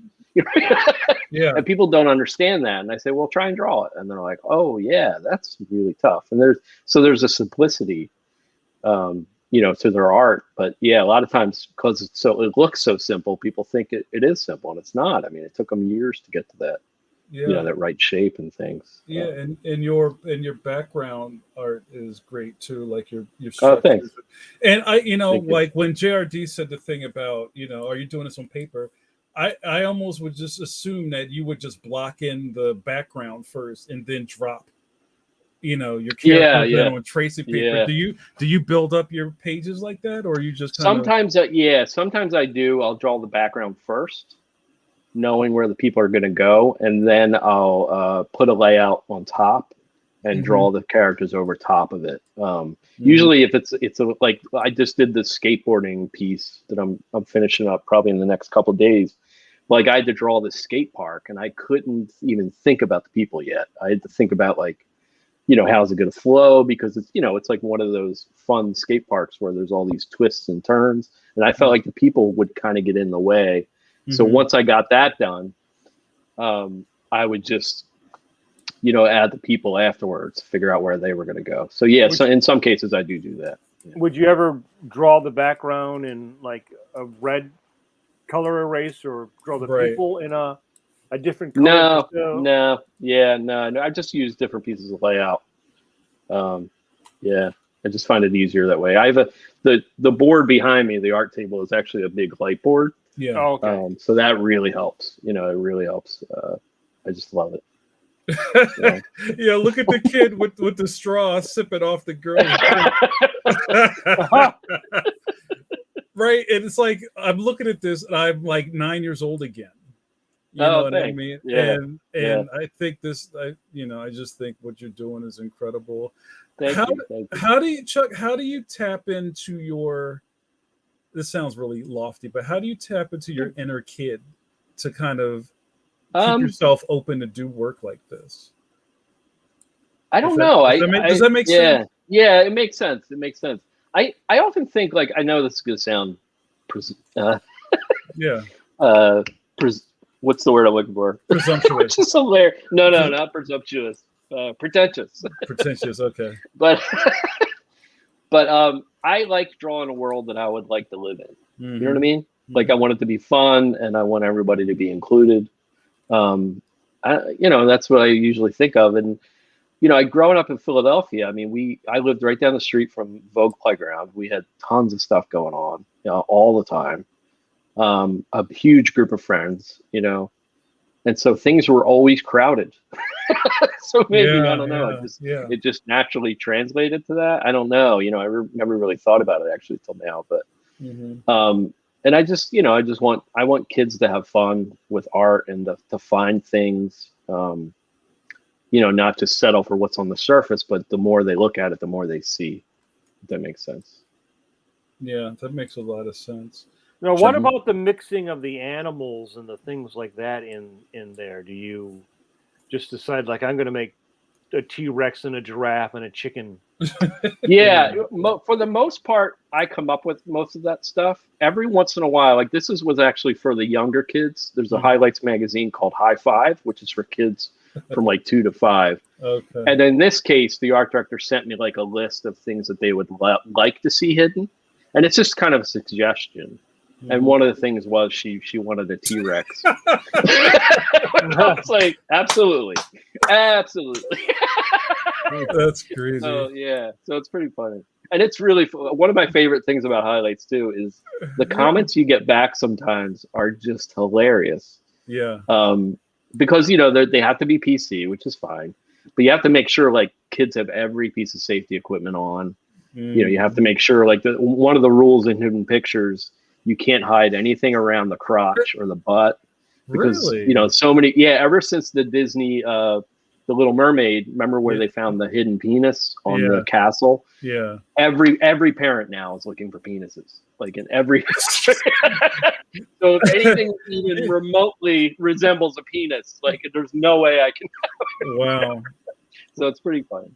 Yeah. And people don't understand that. And I say, well, try and draw it. And they're like, oh yeah, that's really tough. And there's a simplicity, to their art. But yeah, a lot of times because it looks so simple, people think it is simple, and it's not. I mean, it took them years to get to that, Yeah. that right shape and things. Yeah, and your background art is great too, like your Oh, structures. thanks. And I, Thank you. like when JRD said the thing about, are you doing this on paper? I almost would just assume that you would just block in the background first and then drop, your Yeah, characters in on tracing paper. yeah. Do you build up your pages like that, or you just kind of? Sometimes I do. I'll draw the background first, knowing where the people are going to go, and then I'll put a layout on top and draw the characters over top of it. Usually, if it's like I just did the skateboarding piece that I'm finishing up probably in the next couple of days. Like I had to draw the skate park, and I couldn't even think about the people yet. I had to think about like, how's it going to flow, because it's like one of those fun skate parks where there's all these twists and turns, and I felt like the people would kind of get in the way. So once I got that done, I would just, add the people afterwards, figure out where they were going to go. So yeah, so in some cases I do that. Yeah. Would you ever draw the background in like a red color erase, or draw the people in a different color? No. I just use different pieces of layout. Yeah, I just find it easier that way. I have the board behind me, the art table, is actually a big light board. Yeah. Oh, okay. So that really helps. It really helps. I just love it. Yeah, look at the kid with the straw sipping off the girl. Right, and it's like I'm looking at this, and I'm like 9 years old again. You know what I mean? Yeah. And I think I just think what you're doing is incredible. Thank you. How do you, Chuck? How do you tap into your? This sounds really lofty, but how do you tap into your inner kid to kind of keep yourself open to do work like this? I don't know. Does that make sense? Yeah, it makes sense. I often think, like, I know this is gonna sound, what's the word I'm looking for? Presumptuous. Just hilarious. No, not presumptuous. Pretentious. Pretentious. Okay. But I like drawing a world that I would like to live in. You know what I mean? Like I want it to be fun, and I want everybody to be included. that's what I usually think of. And I growing up in Philadelphia, I mean, I lived right down the street from Vogue Playground. We had tons of stuff going on, all the time. A huge group of friends, and so things were always crowded. So maybe, I don't know, it just naturally translated to that. I don't know, I never really thought about it actually till now, but and I just I want kids to have fun with art and to find things, not just settle for what's on the surface, but the more they look at it, the more they see. If that makes sense. Yeah, that makes a lot of sense. Now, what about the mixing of the animals and the things like that in there? Do you just decide, like, I'm going to make a T-Rex and a giraffe and a chicken? Yeah, for the most part, I come up with most of that stuff. Every once in a while, like this was actually for the younger kids. There's a highlights magazine called High Five, which is for kids from like 2 to 5. Okay. And in this case, the art director sent me like a list of things that they would like to see hidden, and it's just kind of a suggestion. And one of the things was she wanted a T-Rex. I was like, absolutely. That's crazy. So yeah, so it's pretty funny, and it's really one of my favorite things about highlights too is the comments you get back sometimes are just hilarious. Yeah. Because they have to be PC, which is fine, but you have to make sure like kids have every piece of safety equipment on. You have to make sure like one of the rules in hidden pictures. You can't hide anything around the crotch or the butt because, really? So many, ever since the Disney, The Little Mermaid, remember where they found the hidden penis on the castle? Yeah. Every parent now is looking for penises, like in every, so if anything even remotely resembles a penis, like there's no way I can. Wow. So it's pretty fun.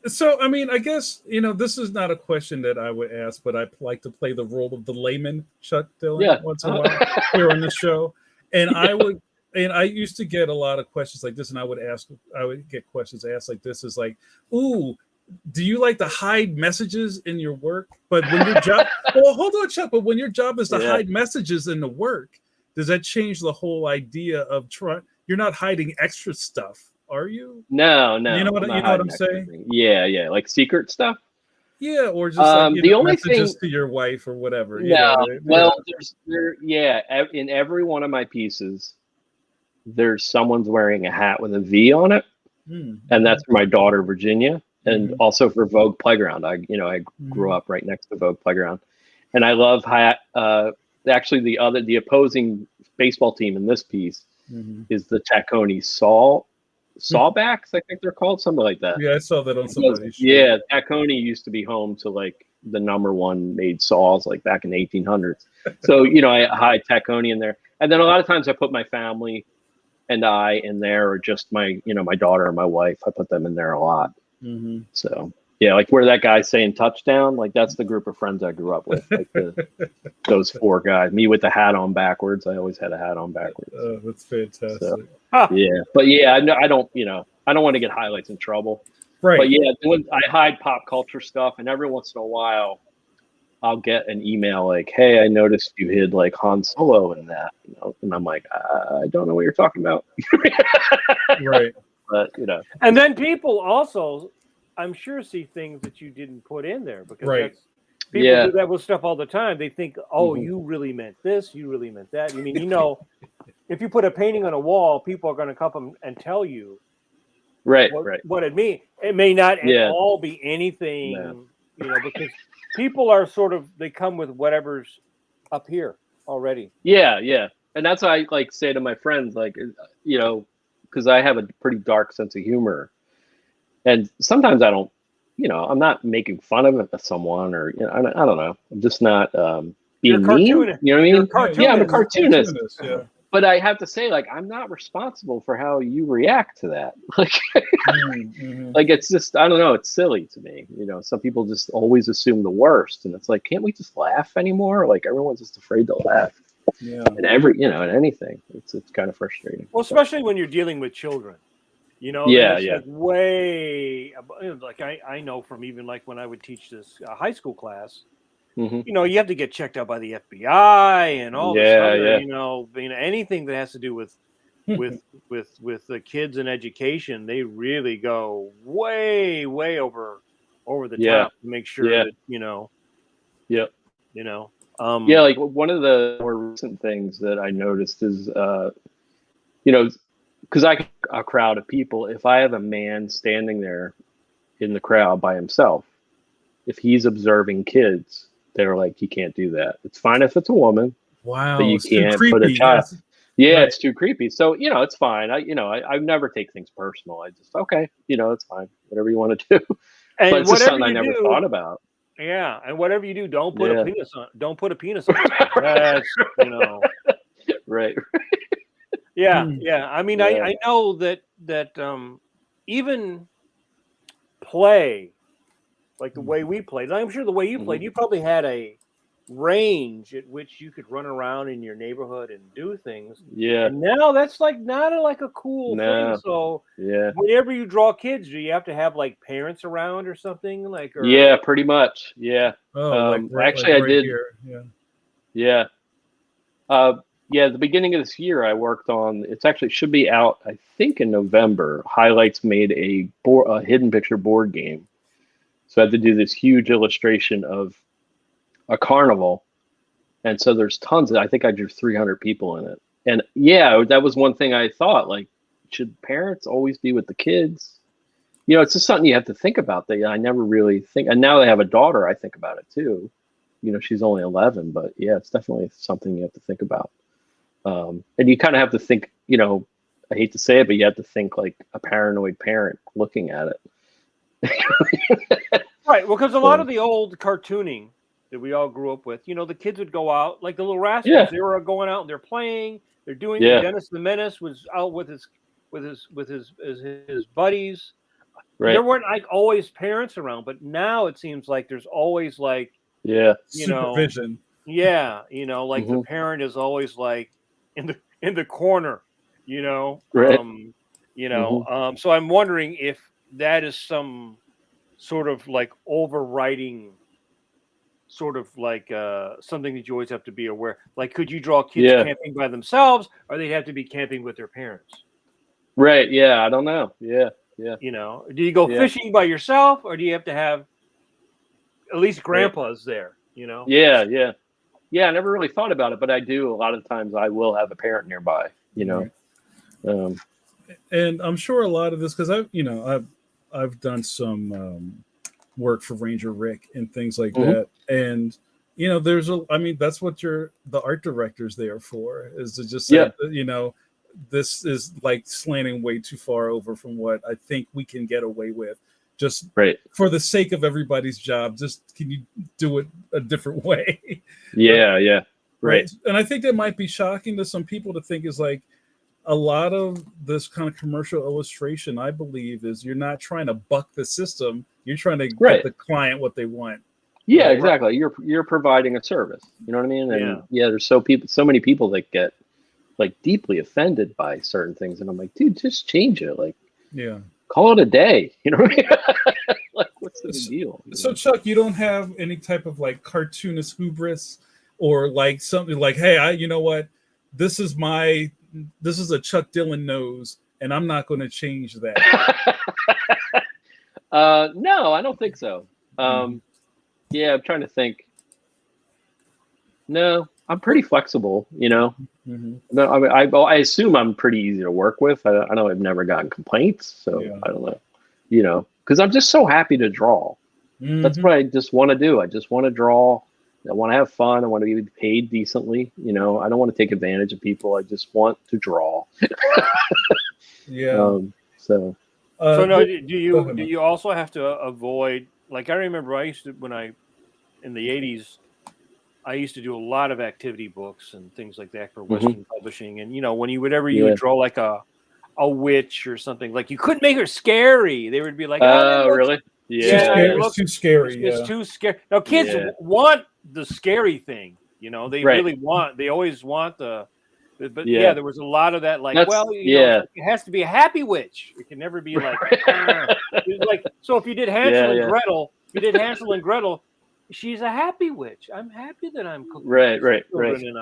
So, I mean, I guess, this is not a question that I would ask, but I like to play the role of the layman, Chuck Dillon, once in a while here on the show. And I used to get a lot of questions like this, and I would get questions asked like this is like, ooh, do you like to hide messages in your work? But when your job, well, hold on, Chuck, but when your job is to hide messages in the work, does that change the whole idea of you're not hiding extra stuff? Are you? No. You know what I'm saying? Yeah, like secret stuff. Yeah, or just like, the only messages thing to your wife or whatever. Well, in every one of my pieces, there's someone's wearing a hat with a V on it, and that's for my daughter Virginia, and also for Vogue Playground. I grew up right next to Vogue Playground, and I love actually the opposing baseball team in this piece is the Taccone Sawbacks, I think they're called, something like that. Yeah, I saw that on somebody's show. Yeah, Taccone used to be home to like the #1 made saws like back in the 1800s. So, I hide Taccone in there. And then a lot of times I put my family and I in there, or just my daughter and my wife. I put them in there a lot. So, yeah, like where that guy's saying touchdown, like that's the group of friends I grew up with. Like those 4 guys. Me with the hat on backwards. I always had a hat on backwards. Oh, that's fantastic. So, yeah, but yeah, I don't want to get highlights in trouble. Right. But yeah, I hide pop culture stuff, and every once in a while, I'll get an email like, "Hey, I noticed you hid like Han Solo in that," and I'm like, I don't know what you're talking about. Right. But and then people also, I'm sure, see things that you didn't put in there because people do that with stuff all the time. They think, "Oh, you really meant this. You really meant that." I mean, if you put a painting on a wall, people are going to come and tell you, what it means. It may not at all be anything, because people are they come with whatever's up here already. Yeah, and that's why I like say to my friends, like, because I have a pretty dark sense of humor, and sometimes I don't, I'm not making fun of someone, or I don't know, I'm just not being mean. You know what I mean? Yeah, I'm a cartoonist. Yeah. But I have to say, like, I'm not responsible for how you react to that. Like, like it's just, I don't know, it's silly to me. Some people just always assume the worst, and it's like, can't we just laugh anymore? Like, everyone's just afraid to laugh. Yeah. And at anything, it's kind of frustrating. Well, especially when you're dealing with children. Like way, like I know from even like when I would teach this high school class. You have to get checked out by the FBI and all this other, anything that has to do with, with the kids and education, they really go way over the Yeah. top to make sure Yeah. that Yeah. yeah, like one of the more recent things that I noticed is because a crowd of people, if I have a man standing there in the crowd by himself, if he's observing kids, they're like, you can't do that. It's fine if it's a woman, Wow, but you it's too can't put a creepy. child. Yes. Yeah, Right. it's too creepy. So, it's fine. I never take things personal. I just, okay, it's fine. Whatever you want to do. and But it's just whatever something I you never do, thought about. yeah, and whatever you do, don't put Yeah. a penis on. Don't put a penis on. That's Right. Yeah, Hmm. yeah. I mean, Yeah. I know that even play, like the way we played. I'm sure the way you played, Mhm. you probably had a range at which you could run around in your neighborhood and do things. Yeah. And now that's like not like a cool thing. No. So Yeah. whenever you draw kids, do you have to have like parents around or something? Like, or Yeah, pretty much. Yeah. Oh, like Actually, I right did. here. Yeah. Yeah. At the beginning of this year, I worked on. It's actually should be out, I think, in November. Highlights made a hidden picture board game. So I had to do this huge illustration of a carnival, and so there's tons of. I think I drew 300 people in it, and yeah, that was one thing I thought. Like, should parents always be with the kids? It's just something you have to think about. That I never really think. And now they have a daughter. I think about it too. She's only 11, but yeah, it's definitely something you have to think about. And you kind of have to think, I hate to say it, but you have to think like a paranoid parent looking at it. right. Well, because a lot of the old cartooning that we all grew up with, the kids would go out, like the Little Rascals. Yeah. They were going out and they're playing. They're doing. Yeah. Dennis the Menace was out with his buddies. Right. There weren't like always parents around, but now it seems like there's always like Supervision. Yeah, like the Mhm. parent is always like in the corner, Right. So I'm wondering if that is some sort of like overriding sort of like something that you always have to be aware. Like, could you draw kids Yeah. camping by themselves, or they have to be camping with their parents? Right. Yeah. I don't know. Yeah. Yeah. Do you go Yeah. fishing by yourself, or do you have to have at least grandpa's there? Yeah. Yeah. Yeah. I never really thought about it, but I do. A lot of times I will have a parent nearby, Right. And I'm sure a lot of this, because I've done some work for Ranger Rick and things like Mhm. that, and that's what the art director's there for, is to just say, this is like slanting way too far over from what I think we can get away with. Just Right. for the sake of everybody's job, just can you do it a different way? Yeah. Yeah. Right. And I think that might be shocking to some people to think is like a lot of this kind of commercial illustration, I believe, is you're not trying to buck the system. You're trying to get the client what they want. Yeah, exactly. You're providing a service. You know what I mean? And there's so many people that get like deeply offended by certain things, and I'm like, dude, just change it. Like, call it a day. You know what I mean? Like, what's the big deal? So Chuck, you don't have any type of like cartoonist hubris, or like something like, hey, you know what? This is a Chuck Dillon nose, and I'm not going to change that. No, I don't think so. Yeah, I'm trying to think. No, I'm pretty flexible, Mm-hmm. No, I mean, I assume I'm pretty easy to work with. I know I've never gotten complaints, so I don't know, because I'm just so happy to draw. Mm-hmm. That's what I just want to do. I just want to draw. I want to have fun. I want to be paid decently. I don't want to take advantage of people. I just want to draw. So no, do you also have to avoid, like, I remember I used to, in the 80s, I used to do a lot of activity books and things like that for Western Publishing. And, when you would draw like a witch or something, like you couldn't make her scary. They would be like, oh, really? Yeah. It's too scary. It's too scary. Now, kids want the scary thing. They really they always want but there was a lot of that, like, it has to be a happy witch. It can never be like, like, so if you did Hansel and Gretel, she's a happy witch. I'm happy that I'm cooking. Right. In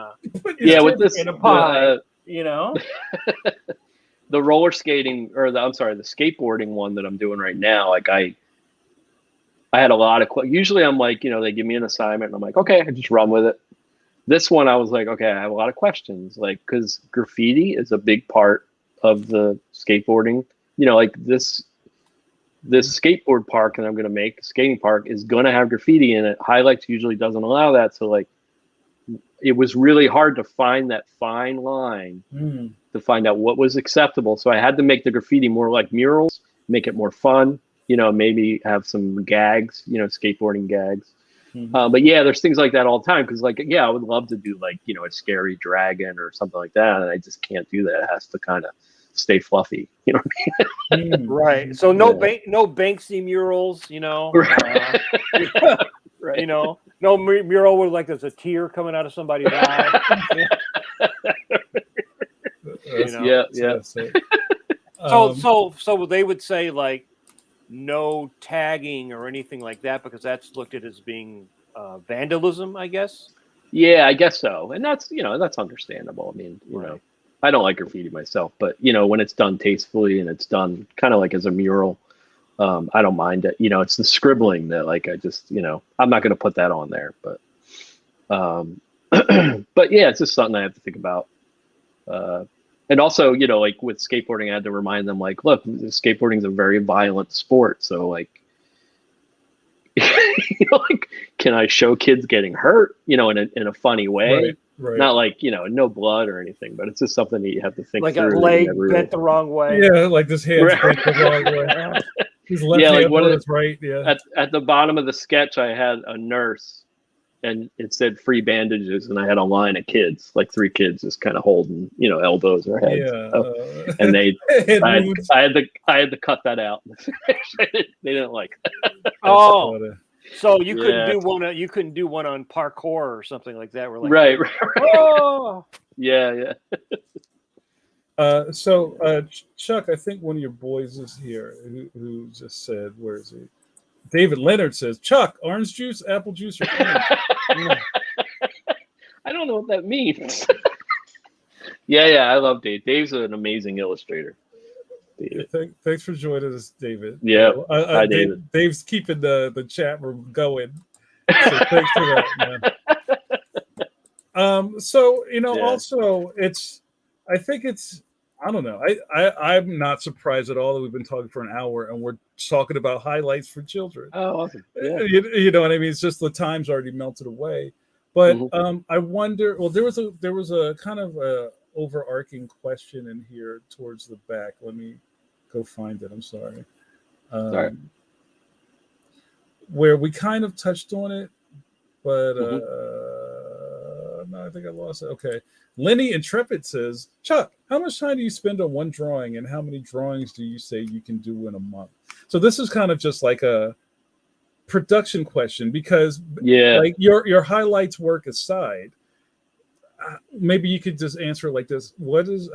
Yeah, with in a pie. you know. The roller skating, or the skateboarding one that I'm doing right now, like I had a lot of usually I'm like, they give me an assignment and I'm like, okay, I just run with it. This one I was like, okay, I have a lot of questions, like, because graffiti is a big part of the skateboarding. Like this skateboard park that I'm going to make, skating park, is going to have graffiti in it. Highlights usually doesn't allow that, so like it was really hard to find that fine line to find out what was acceptable. So I had to make the graffiti more like murals, make it more fun, maybe have some gags, skateboarding gags. But yeah, there's things like that all the time. Cause like, yeah, I would love to do like, a scary dragon or something like that. And I just can't do that. It has to kind of stay fluffy. You know what I mean? Right. So no Banksy murals, Right. Right. No mural with like there's a tear coming out of somebody's eye. Yeah. So they would say like no tagging or anything like that because that's looked at as being vandalism, I guess. Yeah, I guess so, and that's that's understandable. I mean, I don't like graffiti myself, but when it's done tastefully and it's done kind of like as a mural, I don't mind it. It's the scribbling that like I just I'm not going to put that on there, but but yeah, it's just something I have to think about. And also, like with skateboarding, I had to remind them, like, look, skateboarding is a very violent sport. So, like, like, can I show kids getting hurt, in a funny way? Right. Not like, no blood or anything, but it's just something that you have to think like through. Like a leg bent the wrong way. Yeah, like this hand's bent the wrong way. His left hand on his right. Yeah. At the bottom of the sketch, I had a nurse. And it said free bandages, and I had a line of kids, like 3 kids, just kind of holding, elbows or heads. Yeah, and I had to cut that out. They didn't like that. Oh, so you couldn't do one. You couldn't do one on parkour or something like that. We're like, right. Oh, yeah. So Chuck, I think one of your boys is here who just said, where is he? David Leonard says, Chuck, orange juice, apple juice, or orange? I don't know what that means. yeah, I love Dave. Dave's an amazing illustrator. Thanks for joining us, David. Yeah, hi, David. Dave's keeping the chat room going. So thanks for that, man. So also I think it's. I don't know. I'm not surprised at all that we've been talking for an hour and we're talking about highlights for children. Oh, awesome. Yeah. You know what I mean? It's just the time's already melted away. But I wonder, well, there was a kind of a overarching question in here towards the back. Let me go find it. I'm sorry. Sorry. Where we kind of touched on it, but no, I think I lost it. Okay. Lenny Intrepid says, Chuck, how much time do you spend on one drawing and how many drawings do you say you can do in a month? So this is kind of just like a production question because like your highlights work aside, maybe you could just answer like this.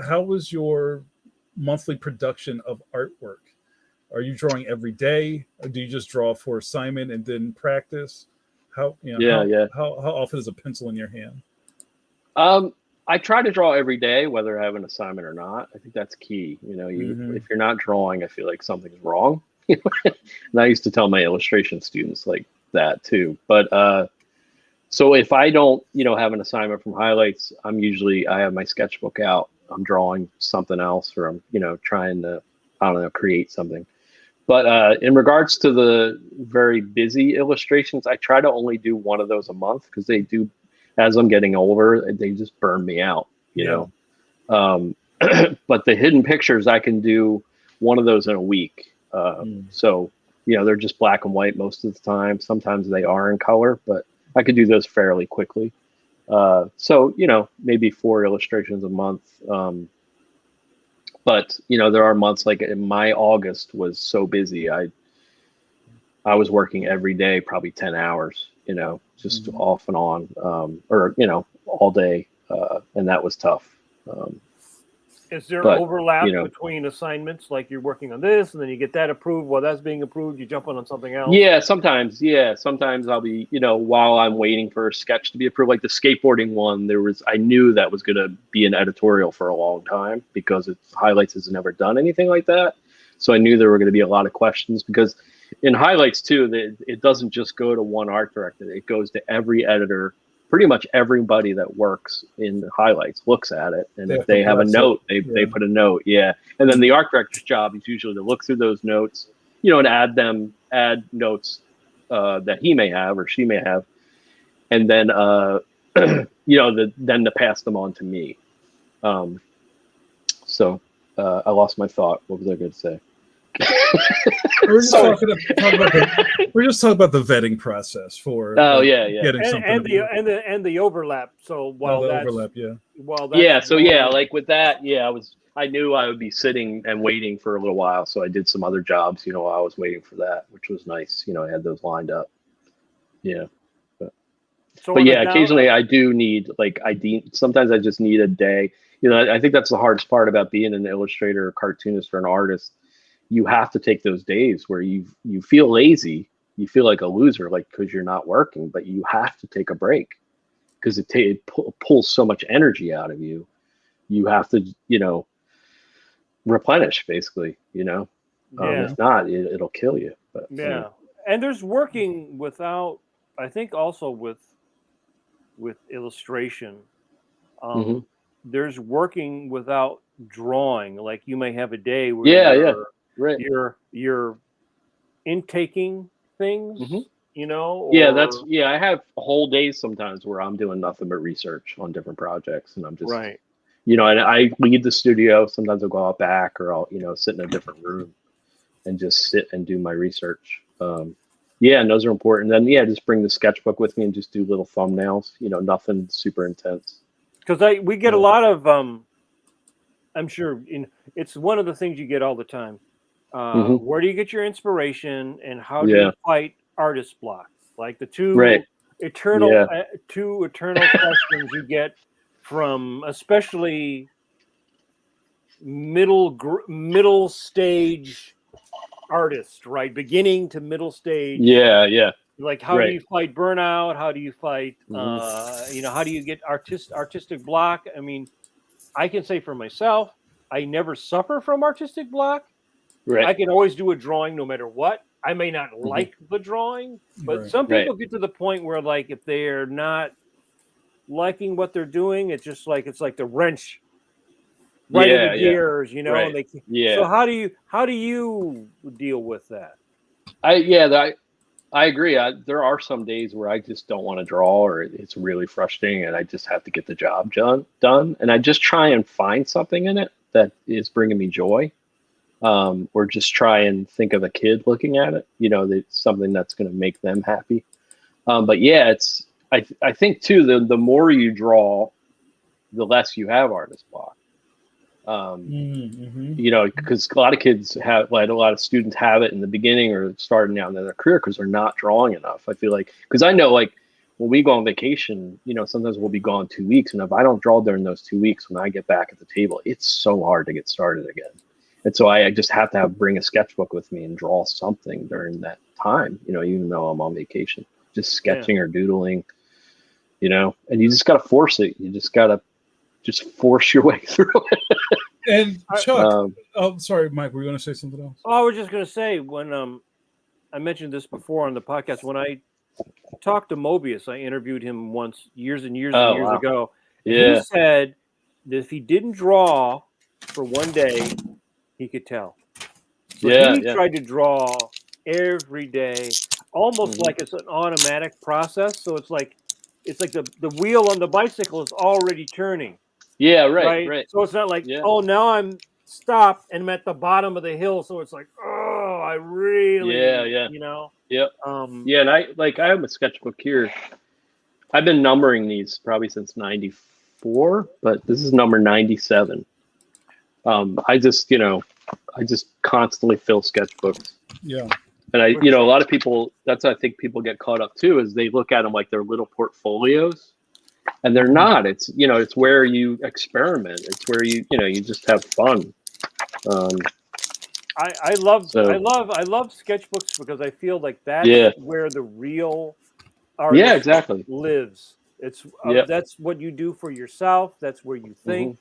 How was your monthly production of artwork? Are you drawing every day? Or do you just draw for assignment and then practice? How often is a pencil in your hand? I try to draw every day, whether I have an assignment or not. I think that's key. If you're not drawing, I feel like something's wrong. And I used to tell my illustration students like that too. But so if I don't, have an assignment from highlights, I have my sketchbook out. I'm drawing something else, or I'm, trying to, create something. But in regards to the very busy illustrations, I try to only do one of those a month because they do. As I'm getting older, they just burn me out, you know. But the hidden pictures, I can do one of those in a week. So, they're just black and white most of the time. Sometimes they are in color, but I could do those fairly quickly. So, maybe 4 illustrations a month. But, there are months like my August was so busy. I was working every day, probably 10 hours. Just off and on, or all day, and that was tough. Is there But, overlap you know, between assignments? Like you're working on this, and then you get that approved. While that's being approved, you jump on something else. yeah, sometimes. Yeah, sometimes I'll be, you know, while I'm waiting for a sketch to be approved, like the skateboarding one, I knew that was going to be an editorial for a long time because Highlights has never done anything like that. So I knew there were going to be a lot of questions because in Highlights too, it doesn't just go to one art director. It goes to every editor. Pretty much everybody that works in Highlights looks at it, and if they have a note, they put a note. Yeah, and then the art director's job is usually to look through those notes, you know, and add notes that he may have or she may have, and then you know, then to pass them on to me. So I lost my thought. What was I going to say? We're just talking about the vetting process for getting something and the overlap. So while that's overlap, like with that, I knew I would be sitting and waiting for a little while, so I did some other jobs, you know, while I was waiting for that, which was nice. You know, I had those lined up. Yeah, but yeah, occasionally I do need sometimes I just need a day. You know, I think that's the hardest part about being an illustrator, or cartoonist, or an artist. You have to take those days where you feel lazy, you feel like a loser, like because you're not working, but you have to take a break because it pulls so much energy out of you. You have to, you know, replenish basically, you know. If not, it'll kill you. But yeah, you know. And there's working without. I think also with illustration, there's working without drawing. Like you may have a day where you're intaking things, you know. I have whole days sometimes where I'm doing nothing but research on different projects, and I'm just you know, and I leave the studio. Sometimes I'll go out back, or I'll, you know, sit in a different room and just sit and do my research. And those are important. And then just bring the sketchbook with me and just do little thumbnails. You know, nothing super intense. Because we get a lot of I'm sure it's one of the things you get all the time. Where do you get your inspiration, and how do you fight artist block? Like the two eternal questions you get from especially middle stage artists, right? Beginning to middle stage. Like how do you fight burnout? How do you fight you know, how do you get artistic block? I mean, I can say for myself, I never suffer from artistic block. I can always do a drawing no matter what. I may not like the drawing, but some people get to the point where, like, if they're not liking what they're doing, it's just like the wrench in the gears, you know. And so how do you deal with that? I agree. There are some days where I just don't want to draw, or it's really frustrating, and I just have to get the job done. And I just try and find something in it that is bringing me joy, or just try and think of a kid looking at it. You know, that's something that's going to make them happy. But I think too, the more you draw, the less you have artist block. You know, because a lot of kids have, like a lot of students have it in the beginning or starting out in their career because they're not drawing enough. I feel like, because I know, like, when we go on vacation, you know, sometimes we'll be gone 2 weeks, and if I don't draw during those 2 weeks, when I get back at the table, it's so hard to get started again. And so I just have to bring a sketchbook with me and draw something during that time, you know, even though I'm on vacation, just sketching or doodling, you know. And you just got to force it. You just got to force your way through it. And Chuck, sorry, Mike, were you going to say something else? Oh, I was just going to say, when I mentioned this before on the podcast, when I talked to Mobius, I interviewed him once years and years ago. And he said that if he didn't draw for one day, he could tell. So he tried to draw every day, almost like it's an automatic process. So it's like the wheel on the bicycle is already turning. Right. So it's not like, oh, now I'm stopped and I'm at the bottom of the hill. So it's like, oh, I really, you know. And I have a sketchbook here. I've been numbering these probably since '94, but this is number 97. I just constantly fill sketchbooks. And a lot of people, I think people get caught up too, is they look at them like they're little portfolios. and they're not. It's, you know, it's where you experiment. It's where you know, you just have fun. I love So I love sketchbooks because I feel like that's yeah, where the real yeah, artist exactly. lives. It's Yep. that's what you do for yourself. That's where you think,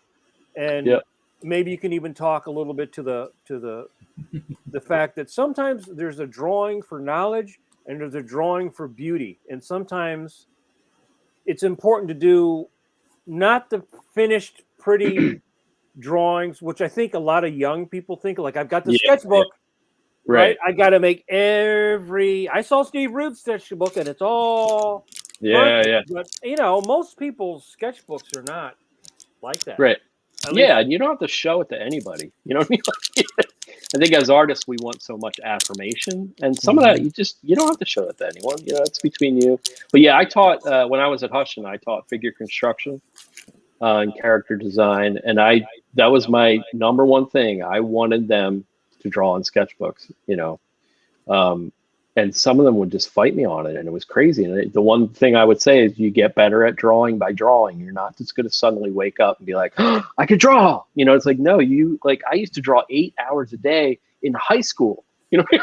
and Yep. maybe you can even talk a little bit to the fact that sometimes there's a drawing for knowledge and there's a drawing for beauty, and sometimes it's important to do not the finished pretty drawings, which I think a lot of young people think like I've got the Yeah, yeah, sketchbook. Right, right. I got to make every. I saw Steve Ruth's sketchbook, and it's all Yeah, perfect. yeah, But you know, most people's sketchbooks are not like that. right. At least, Yeah, and you don't have to show it to anybody. You know what I mean? I think as artists, we want so much affirmation, and some of that you don't have to show it to anyone. You know, it's between you. But yeah, I taught when I was at Hushin, I taught figure construction and character design, and that was my number one thing. I wanted them to draw in sketchbooks. You know, and some of them would just fight me on it, and it was crazy. And the one thing I would say is you get better at drawing by drawing. You're not just going to suddenly wake up and be like, oh, I could draw. You know, it's like, no, like I used to draw 8 hours a day in high school. You know, and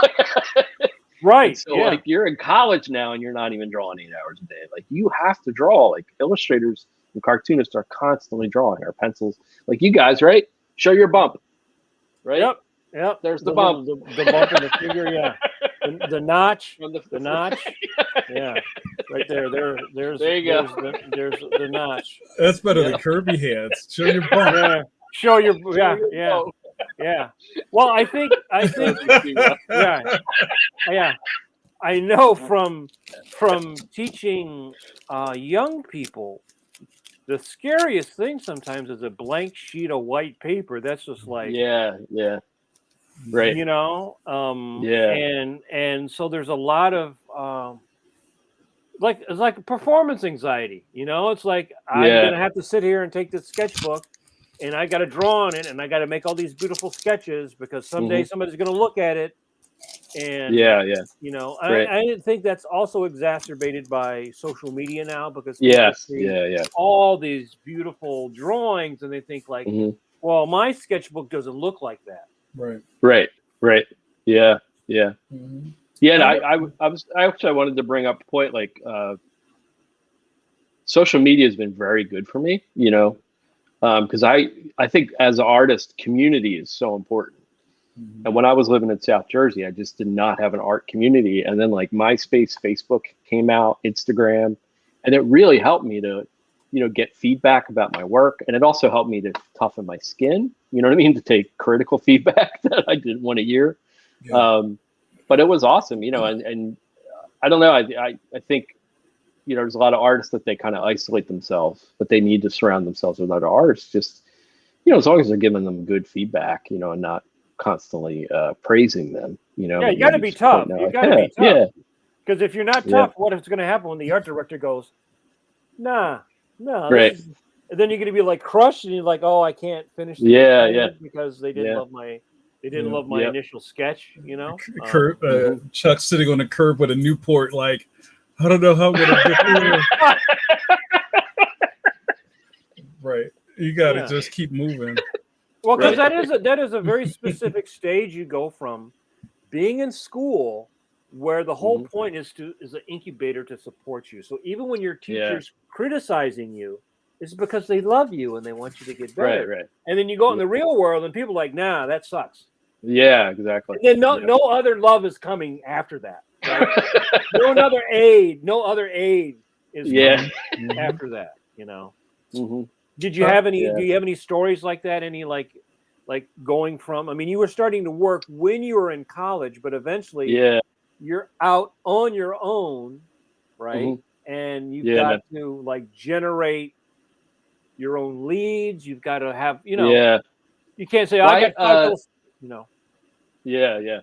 right? so Yeah, like you're in college now and you're not even drawing 8 hours a day. Like you have to draw. Like illustrators and cartoonists are constantly drawing. Our pencils, like you guys, right? Show your bump, right? yep, yep. There's the bump. The bump in the finger. Yeah, the notch, From the notch. Yeah, right there. There's There you go. there's the notch. That's better Yeah. than Kirby hands. Show your bump. Yeah, show your yeah. bump. Yeah. Well, I think yeah. I know from teaching young people, the scariest thing sometimes is a blank sheet of white paper. That's just like Yeah, yeah. Right. you know, Yeah. and so there's a lot of like it's like performance anxiety. You know, it's like I'm Yeah. gonna have to sit here and take this sketchbook. And I got to draw on it, and I got to make all these beautiful sketches because someday somebody's going to look at it. And Yeah, yeah. you know, Right. I think that's also exacerbated by social media now because people Yes. see Yeah, yeah. all these beautiful drawings, and they think like, well, my sketchbook doesn't look like that. Right. Right. Right. Yeah. Yeah. Mhm. Yeah. And I wanted to bring up a point like social media has been very good for me, you know, because I think as an artist, community is so important. And when I was living in South Jersey, I just did not have an art community. And then like MySpace, Facebook came out, Instagram, and it really helped me to, you know, get feedback about my work. And it also helped me to toughen my skin, you know what I mean? To take critical feedback that I didn't want to hear. Yeah. But it was awesome, you know, and I don't know. I think, you know, there's a lot of artists that they kind of isolate themselves, but they need to surround themselves with other artists. Just, you know, as long as they're giving them good feedback, you know, and not constantly praising them, you know. Yeah, you got to be tough. You got to be tough. Yeah. Because if you're not tough, what is going to happen when the art director goes, nah, Right. and then you're going to be like crushed, and you're like, oh, I can't finish. Because they didn't love my. They didn't love my initial sketch, you know. Chuck's sitting on the curb with a Newport, like, I don't know how I'm gonna get through. Right, you got to just keep moving. Well, because that is a very specific stage you go from being in school, where the whole point is an incubator to support you. So even when your teacher's criticizing you, it's because they love you and they want you to get better. Right. And then you go in the real world, and people are like, nah, that sucks. Yeah, exactly. And then no other love is coming after that. Right? no other aid is coming after that. You know. Did you have any? Do you have any stories like that? Any like going from? I mean, you were starting to work when you were in college, but eventually, you're out on your own, right? And you've got to like generate your own leads. You've got to have, you know, you can't say, I got 5 you know. Yeah.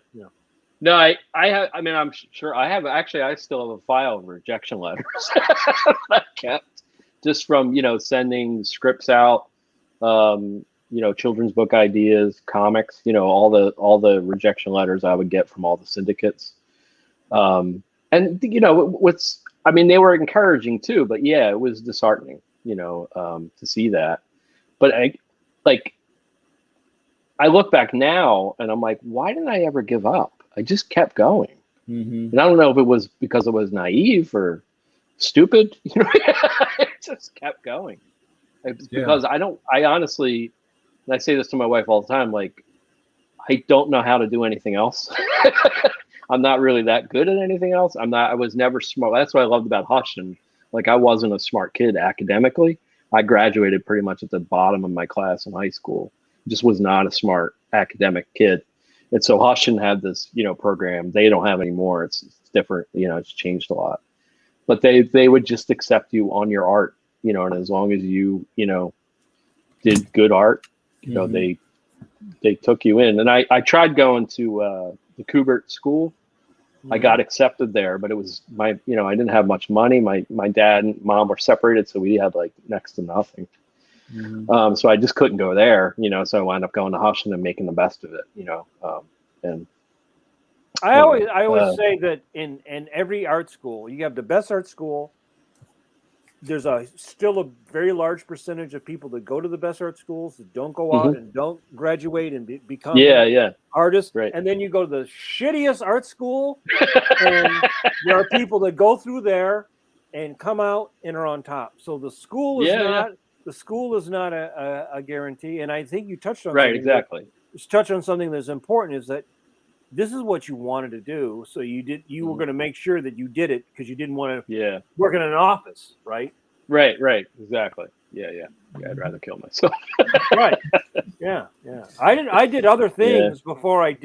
No, I have. I mean, I'm sure I have. Actually, I still have a file of rejection letters I kept just from, you know, sending scripts out, you know, children's book ideas, comics, you know, all the rejection letters I would get from all the syndicates. And you know, I mean, they were encouraging too, but yeah, it was disheartening. to see that. But I look back now and I'm like, why didn't I ever give up? I just kept going. Mm-hmm. And I don't know if it was because I was naive or stupid. I just kept going. It's because I honestly, and I say this to my wife all the time, like, I don't know how to do anything else. I'm not really that good at anything else. I was never smart. That's what I loved about Hush. And like, I wasn't a smart kid academically. I graduated pretty much at the bottom of my class in high school. Just was not a smart academic kid. And so Hushin had this, program they don't have anymore. It's different, it's changed a lot. But they would just accept you on your art, and as long as you, did good art, they took you in. And I tried going to the Kubert school. I got accepted there, but it was I didn't have much money. My dad and mom were separated, so we had like next to nothing. So I just couldn't go there, so I wound up going to Hushin and making the best of it, and I always say that in every art school, you have the best art school. There's still a very large percentage of people that go to the best art schools that don't go out and don't graduate and become artists. Right. And then you go to the shittiest art school, and there are people that go through there and come out and are on top. So the school is not a guarantee. And I think you touched on right, exactly. Touch on something that's important, is that this is what you wanted to do. So you were going to make sure that you did it because you didn't want to work in an office, right? Right, exactly. Yeah, I'd rather kill myself. Right. Yeah. I did other things before I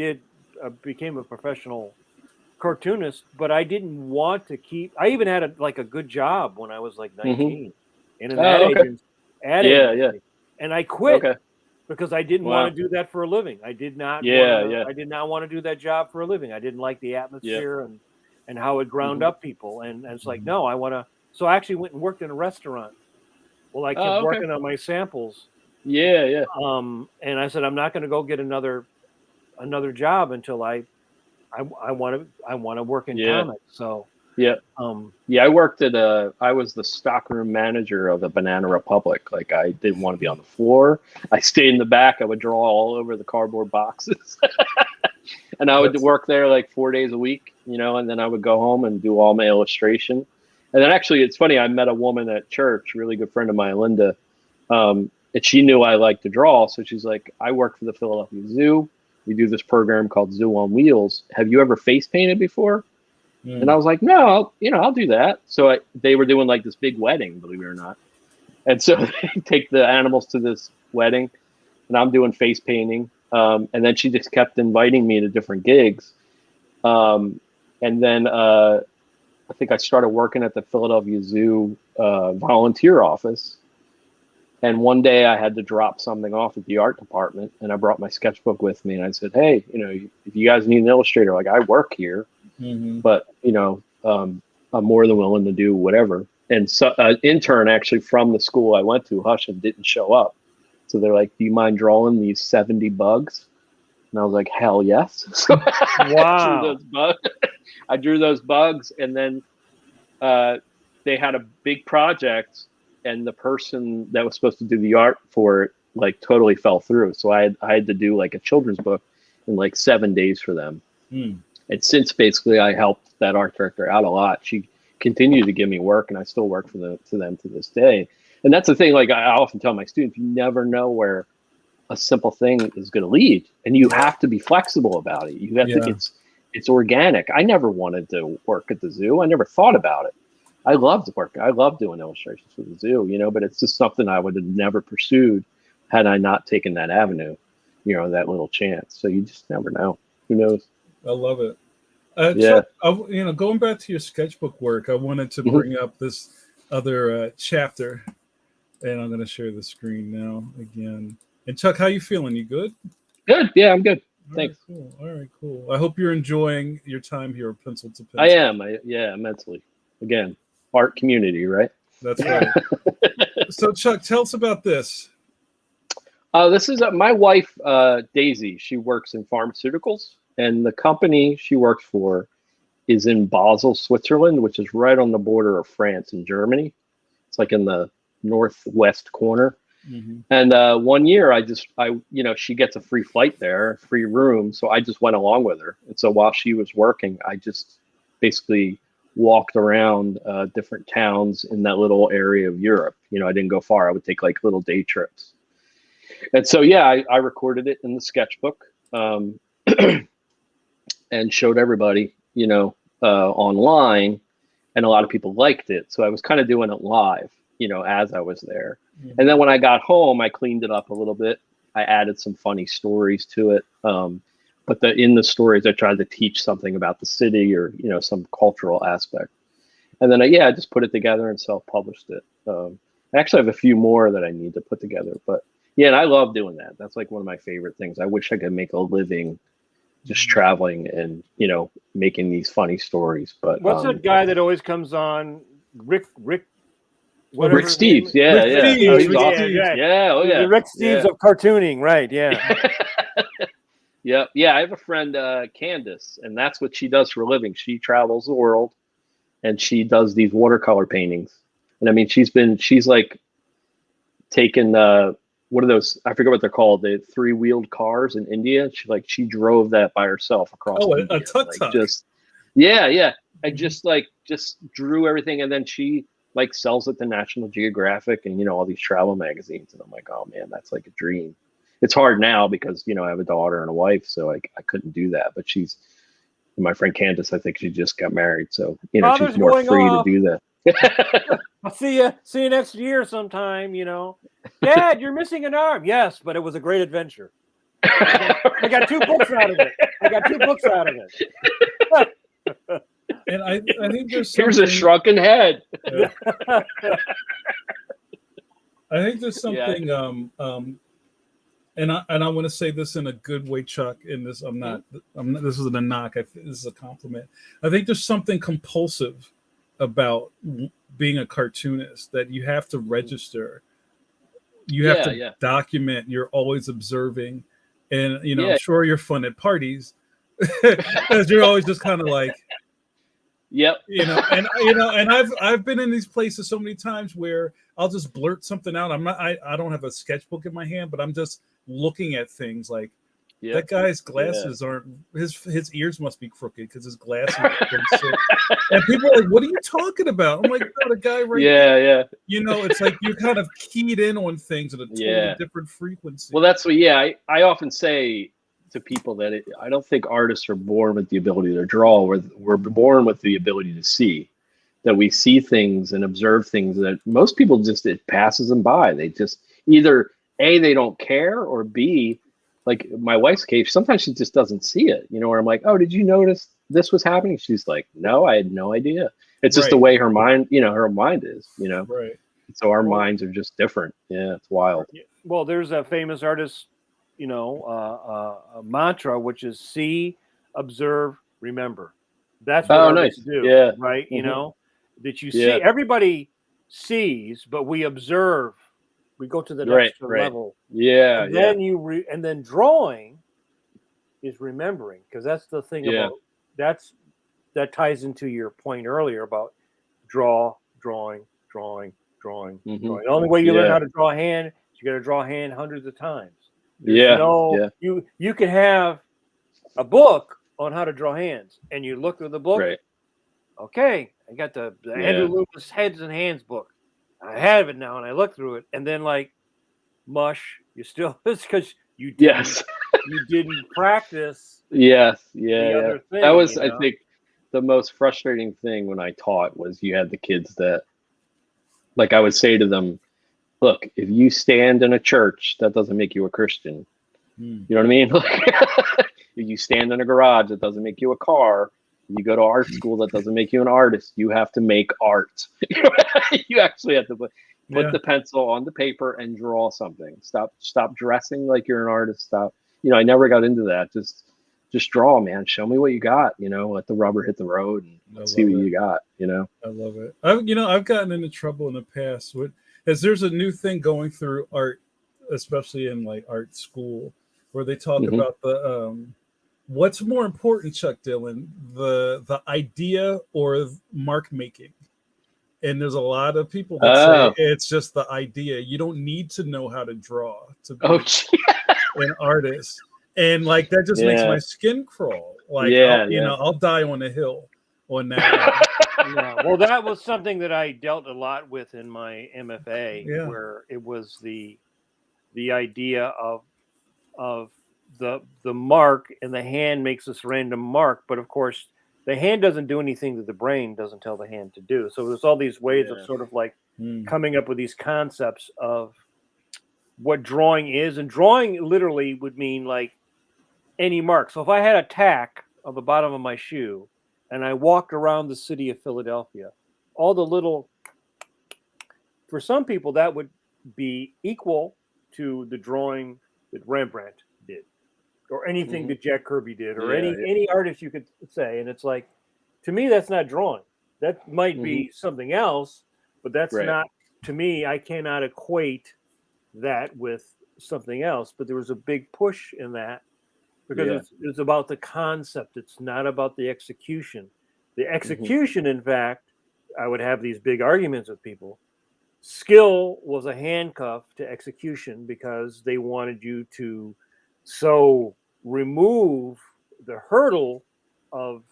became a professional cartoonist, but I didn't want to keep. I even had a good job when I was like 19 in an ad agency, and I quit. Because I didn't want to do that for a living. I did not. I did not want to do that job for a living. I didn't like the atmosphere and how it ground up people. And it's like, no, I want to. So I actually went and worked in a restaurant. Well, I kept working on my samples. Yeah. And I said, I'm not going to go get another job until I want to work in comics. So I worked I was the stockroom manager of the Banana Republic. Like, I didn't want to be on the floor. I stayed in the back. I would draw all over the cardboard boxes. And I would work there like 4 days a week, and then I would go home and do all my illustration. And then actually, it's funny, I met a woman at church, a really good friend of mine, Linda, and she knew I liked to draw. So she's like, I work for the Philadelphia Zoo. We do this program called Zoo on Wheels. Have you ever face painted before? And I was like, no, I'll do that. So they were doing like this big wedding, believe it or not. And so they take the animals to this wedding, and I'm doing face painting. And then she just kept inviting me to different gigs. And then I think I started working at the Philadelphia Zoo volunteer office. And one day I had to drop something off at the art department, and I brought my sketchbook with me. And I said, hey, if you guys need an illustrator, like, I work here. But I'm more than willing to do whatever. And so an intern actually from the school I went to, Hushin, didn't show up. So they're like, do you mind drawing these 70 bugs? And I was like, hell yes. So wow. I drew those bugs, and then they had a big project, and the person that was supposed to do the art for it like totally fell through. So I had to do like a children's book in like 7 days for them. And since basically I helped that art director out a lot, she continued to give me work, and I still work for them to this day. And that's the thing, like, I often tell my students, you never know where a simple thing is going to lead, and you have to be flexible about it. You have to, it's organic. I never wanted to work at the zoo. I never thought about it. I loved working. I loved doing illustrations for the zoo, but it's just something I would have never pursued had I not taken that avenue, that little chance. So you just never know. Who knows? I love it. Chuck, going back to your sketchbook work, I wanted to bring up this other chapter, and I'm going to share the screen now again. And Chuck, how you feeling? You good? Good. Yeah, I'm good. Thanks. All right, cool. I hope you're enjoying your time here at Pencil to Pencil. I am. Immensely. Again, art community, right? That's right. So, Chuck, tell us about this. This is my wife, Daisy. She works in pharmaceuticals, and the company she works for is in Basel, Switzerland, which is right on the border of France and Germany. It's like in the northwest corner. Mhm. And one year, she gets a free flight there, free room. So I just went along with her. And so while she was working, I just basically walked around different towns in that little area of Europe. I didn't go far. I would take like little day trips. And so, yeah, I recorded it in the sketchbook and showed everybody, online. And a lot of people liked it. So I was kind of doing it live, as I was there. And then when I got home, I cleaned it up a little bit. I added some funny stories to it. But in the stories, I tried to teach something about the city or, some cultural aspect. And then, I just put it together and self-published it. I actually have a few more that I need to put together. But yeah, and I love doing that. That's like one of my favorite things. I wish I could make a living just traveling and, making these funny stories. But what's that guy that always comes on? Rick, whatever. Rick Steves. Yeah, Rick yeah. Steves, Oh, he's Rick awesome. Steves. Yeah, oh yeah. The Rick Steves of cartooning, right? Yeah. Yeah. I have a friend, Candace, and that's what she does for a living. She travels the world, and she does these watercolor paintings. And I mean, she's like taken what are those? I forget what they're called. The 3-wheeled cars in India. She drove that by herself across. Oh, India. a tuk-tuk. Yeah. I just drew everything, and then she sells it to National Geographic and all these travel magazines. And I'm like, oh man, that's like a dream. It's hard now because I have a daughter and a wife, so I couldn't do that. But my friend Candace, I think she just got married, so Father's she's more going free off. to do that. I'll see you next year sometime. Dad, you're missing an arm. Yes, but it was a great adventure. I got 2 books out of it. And I think there's Here's a shrunken head. Yeah. I think there's something and I want to say this in a good way, Chuck. In this, I'm not. This isn't a knock. This is a compliment. I think there's something compulsive about being a cartoonist that you have to register. You have to document. You're always observing, and I'm sure you're fun at parties because you're always just kind of like. Yep. And I've been in these places so many times where I'll just blurt something out. I don't have a sketchbook in my hand, but I'm just looking at things like that guy's glasses aren't his ears must be crooked because his glasses are and people are like, what are you talking about? I'm like, oh, the guy right there. Yeah. It's like you're kind of keyed in on things at a totally different frequency. Well, that's what I often say to people that I don't think artists are born with the ability to draw. We're born with the ability to see, that we see things and observe things that most people it passes them by. They just either A, they don't care, or B, like my wife's case, sometimes she just doesn't see it, where I'm like, oh, did you notice this was happening? She's like, no, I had no idea. It's just the way her mind, her mind is, Right. So our minds are just different. Yeah, it's wild. Well, there's a famous artist, a mantra, which is see, observe, remember. That's what artists do, right? That you see. Everybody sees, but we observe. We go to the next level. Yeah, and then and then drawing is remembering, because that's the thing about that ties into your point earlier about drawing. The only way you learn how to draw a hand is you got to draw a hand hundreds of times. You can have a book on how to draw hands, and you look through the book. Right. Okay, I got the Andrew Loomis Heads and Hands book. I have it now, and I look through it, and then mush. You still it's because you didn't you didn't practice. Yes, Other thing, that was I think the most frustrating thing when I taught was you had the kids that, like, I would say to them, look, if you stand in a church, that doesn't make you a Christian. You know what I mean? If you stand in a garage, that doesn't make you a car. If you go to art school, that doesn't make you an artist. You have to make art. You actually have to put the pencil on the paper and draw something. Stop dressing like you're an artist. Stop. I never got into that. Just draw, man. Show me what you got. Let the rubber hit the road and see what you got. I love it. I've gotten into trouble in the past as there's a new thing going through art, especially in like art school, where they talk about the what's more important, Chuck Dillon, the idea or mark making? And there's a lot of people that Oh. say it's just the idea. You don't need to know how to draw to be Oh, gee. an artist. And like that just makes Yeah. my skin crawl. Like Yeah, I'll die on a hill on that. Yeah, well, that was something that I dealt a lot with in my MFA, Yeah. where it was the idea of the mark, and the hand makes this random mark, but of course the hand doesn't do anything that the brain doesn't tell the hand to do. So there's all these ways of Yeah. sort of like Mm. coming up with these concepts of what drawing is, and drawing literally would mean like any mark. So if I had a tack on the bottom of my shoe and I walked around the city of Philadelphia, all the little, for some people that would be equal to the drawing that Rembrandt did, or anything that Jack Kirby did, or Yeah, any artist you could say. And it's like, to me, that's not drawing. That might be something else, but that's Right. not, to me, I cannot equate that with something else. But there was a big push in that, because it's about the concept. It's not about the execution. The execution, in fact, I would have these big arguments with people. Skill was a handcuff to execution, because they wanted you to so remove the hurdle of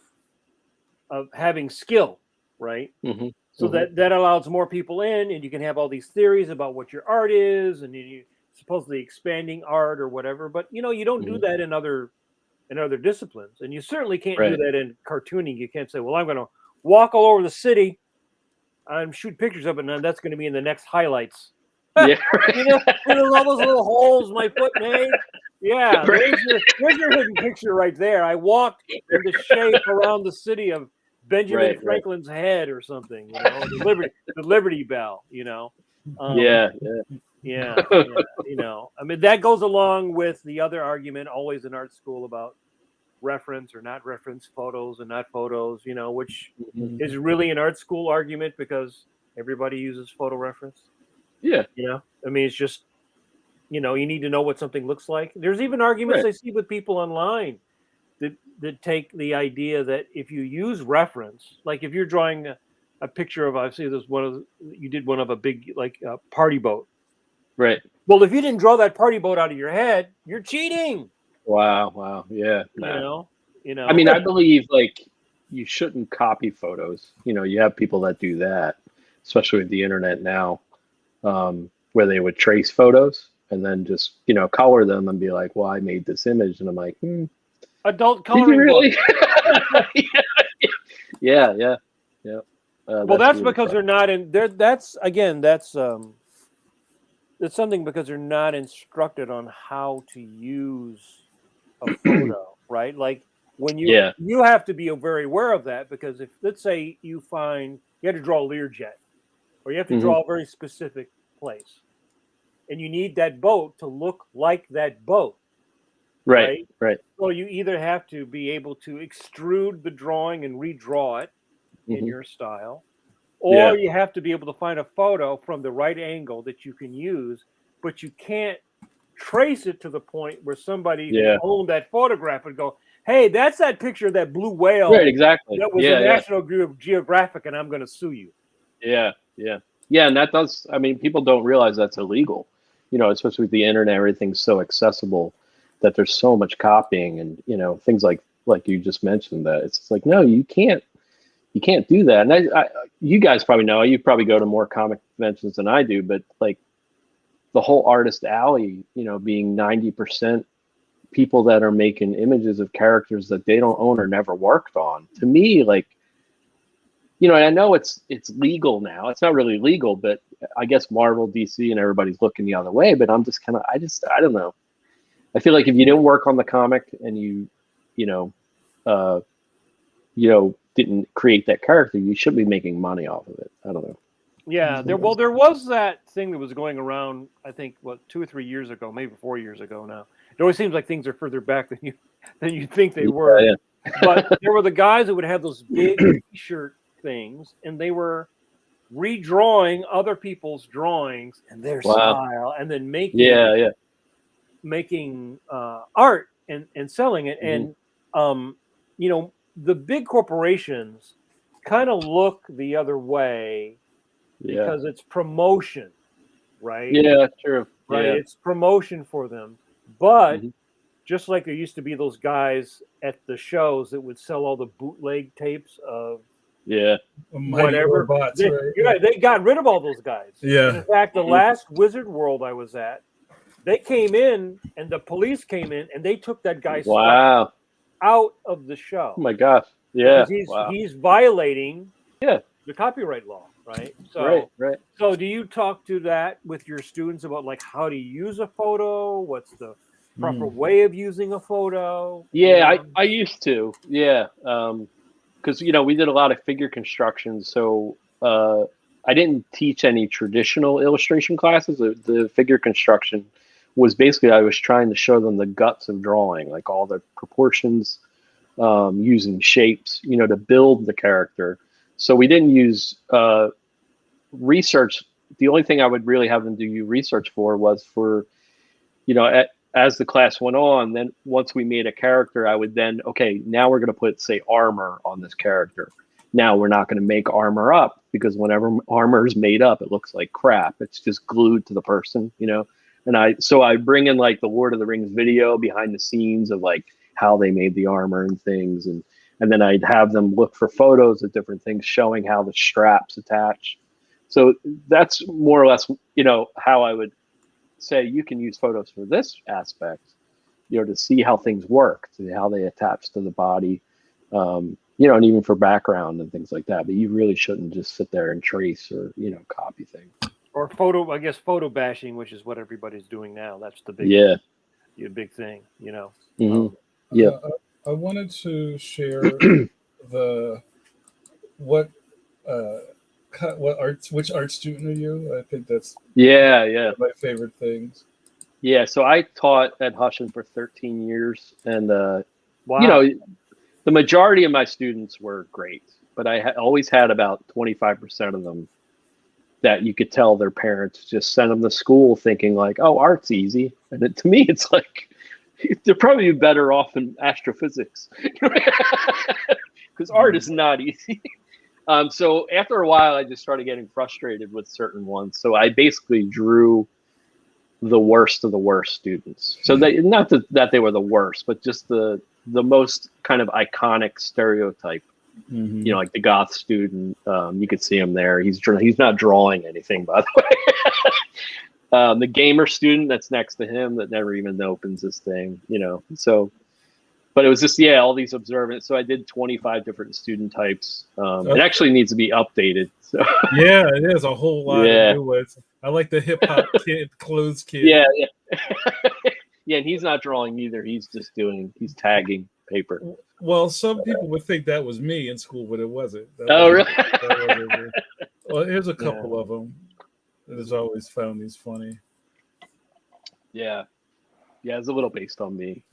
having skill, right? So that allows more people in, and you can have all these theories about what your art is, and you supposedly expanding art or whatever. But you don't do that in other disciplines, and you certainly can't do Right. that in cartooning. You can't say, well, I'm going to walk all over the city and shoot pictures of it, and that's going to be in the next highlights. Yeah. All those little holes my foot made. Yeah, there's your hidden picture right there. I walked in the shape around the city of Benjamin Franklin's head or something. The Liberty Bell. Yeah. I mean, that goes along with the other argument always in art school about reference or not reference, photos and not photos, which is really an art school argument, because everybody uses photo reference. Yeah. I mean, it's just, you need to know what something looks like. There's even arguments I see with people online that take the idea that if you use reference, like if you're drawing a picture of, I see there's you did one of a big, like a party boat. Right. Well, if you didn't draw that party boat out of your head, you're cheating. Wow. Yeah. I I mean, I believe like you shouldn't copy photos. You have people that do that, especially with the internet now, where they would trace photos and then just, color them and be like, well, I made this image. And I'm like, adult coloring really? book. Yeah. Well, that's because they're not in there. That's something, because they're not instructed on how to use a photo, right? Like when you have to be very aware of that, because if, let's say, you have to draw a Learjet, or you have to draw a very specific place, and you need that boat to look like that boat, right? So you either have to be able to extrude the drawing and redraw it in your style, or you have to be able to find a photo from the right angle that you can use, but you can't trace it to the point where somebody who owned that photograph would go, hey, that's that picture of that blue whale that was in National Geographic, and I'm going to sue you. Yeah. And that does, I mean, people don't realize that's illegal, especially with the internet. Everything's so accessible that there's so much copying, and, things like you just mentioned, that it's like, no, you can't do that. And you guys probably know, you probably go to more comic conventions than I do, but like the whole artist alley, being 90% people that are making images of characters that they don't own or never worked on. To me, like, and I know it's legal now. It's not really legal, but I guess Marvel, DC, and everybody's looking the other way. But I'm just kind of, I don't know. I feel like if you didn't work on the comic and you didn't create that character, you should be making money off of it. I don't know. Yeah, there was that thing that was going around, I think, 2 or 3 years ago, maybe 4 years ago now. It always seems like things are further back than you think they were. Yeah. But there were the guys that would have those big T-shirt things, and they were redrawing other people's drawings and their style, and then making art and selling it. And the big corporations kind of look the other way because it's promotion, right? Yeah, true. Right. Yeah. It's promotion for them. But Mhm. just like there used to be those guys at the shows that would sell all the bootleg tapes of Yeah. Mighty whatever. robots, They, right? yeah, they got rid of all those guys. Yeah. And in fact, the Mhm. last Wizard World I was at, they came in and the police came in and they took that guy's stuff Wow. out of the show. Oh my gosh. Yeah. Because Wow. he's violating Yeah. the copyright law, right? So Right. so do you talk to that with your students about like how to use a photo? What's the proper way of using a photo? Yeah, You know? I used to. Yeah. Because we did a lot of figure construction, so I didn't teach any traditional illustration classes. The figure construction was basically I was trying to show them the guts of drawing, like all the proportions, using shapes, to build the character. So we didn't use research. The only thing I would really have them do research for was for, as the class went on, then once we made a character, I would then, okay, now we're going to put, say, armor on this character. Now we're not going to make armor up because whenever armor is made up, it looks like crap. It's just glued to the person, And I bring in like the Lord of the Rings video behind the scenes of like how they made the armor and things, and then I'd have them look for photos of different things showing how the straps attach. So that's more or less, how I would say you can use photos for this aspect, to see how things work, to how they attach to the body, and even for background and things like that. But you really shouldn't just sit there and trace or, copy things. Or photo bashing, which is what everybody's doing now. That's the big big thing, Mm-hmm. I wanted to share which art student are you? I think that's my favorite things. Yeah, so I taught at Hushin for 13 years, and wow. The majority of my students were great, but I always had about 25% of them that you could tell their parents just sent them to school thinking like, oh, art's easy. And to me, it's like, they're probably better off in astrophysics because art is not easy. So after a while, I just started getting frustrated with certain ones. So I basically drew the worst of the worst students. So not that they were the worst, but just the most kind of iconic stereotype. Like the goth student. You could see him there. He's not drawing anything, by the way. The gamer student that's next to him that never even opens his thing. So. But it was just, all these observant. So I did 25 different student types. It actually needs to be updated. So. Yeah, it is a whole lot of new ones. I like the hip hop kid, clothes kid. Yeah. Yeah, and he's not drawing either. He's tagging paper. Well, some people would think that was me in school, but it wasn't. Really? Well, here's a couple of them. I've always found these funny. Yeah, it's a little based on me,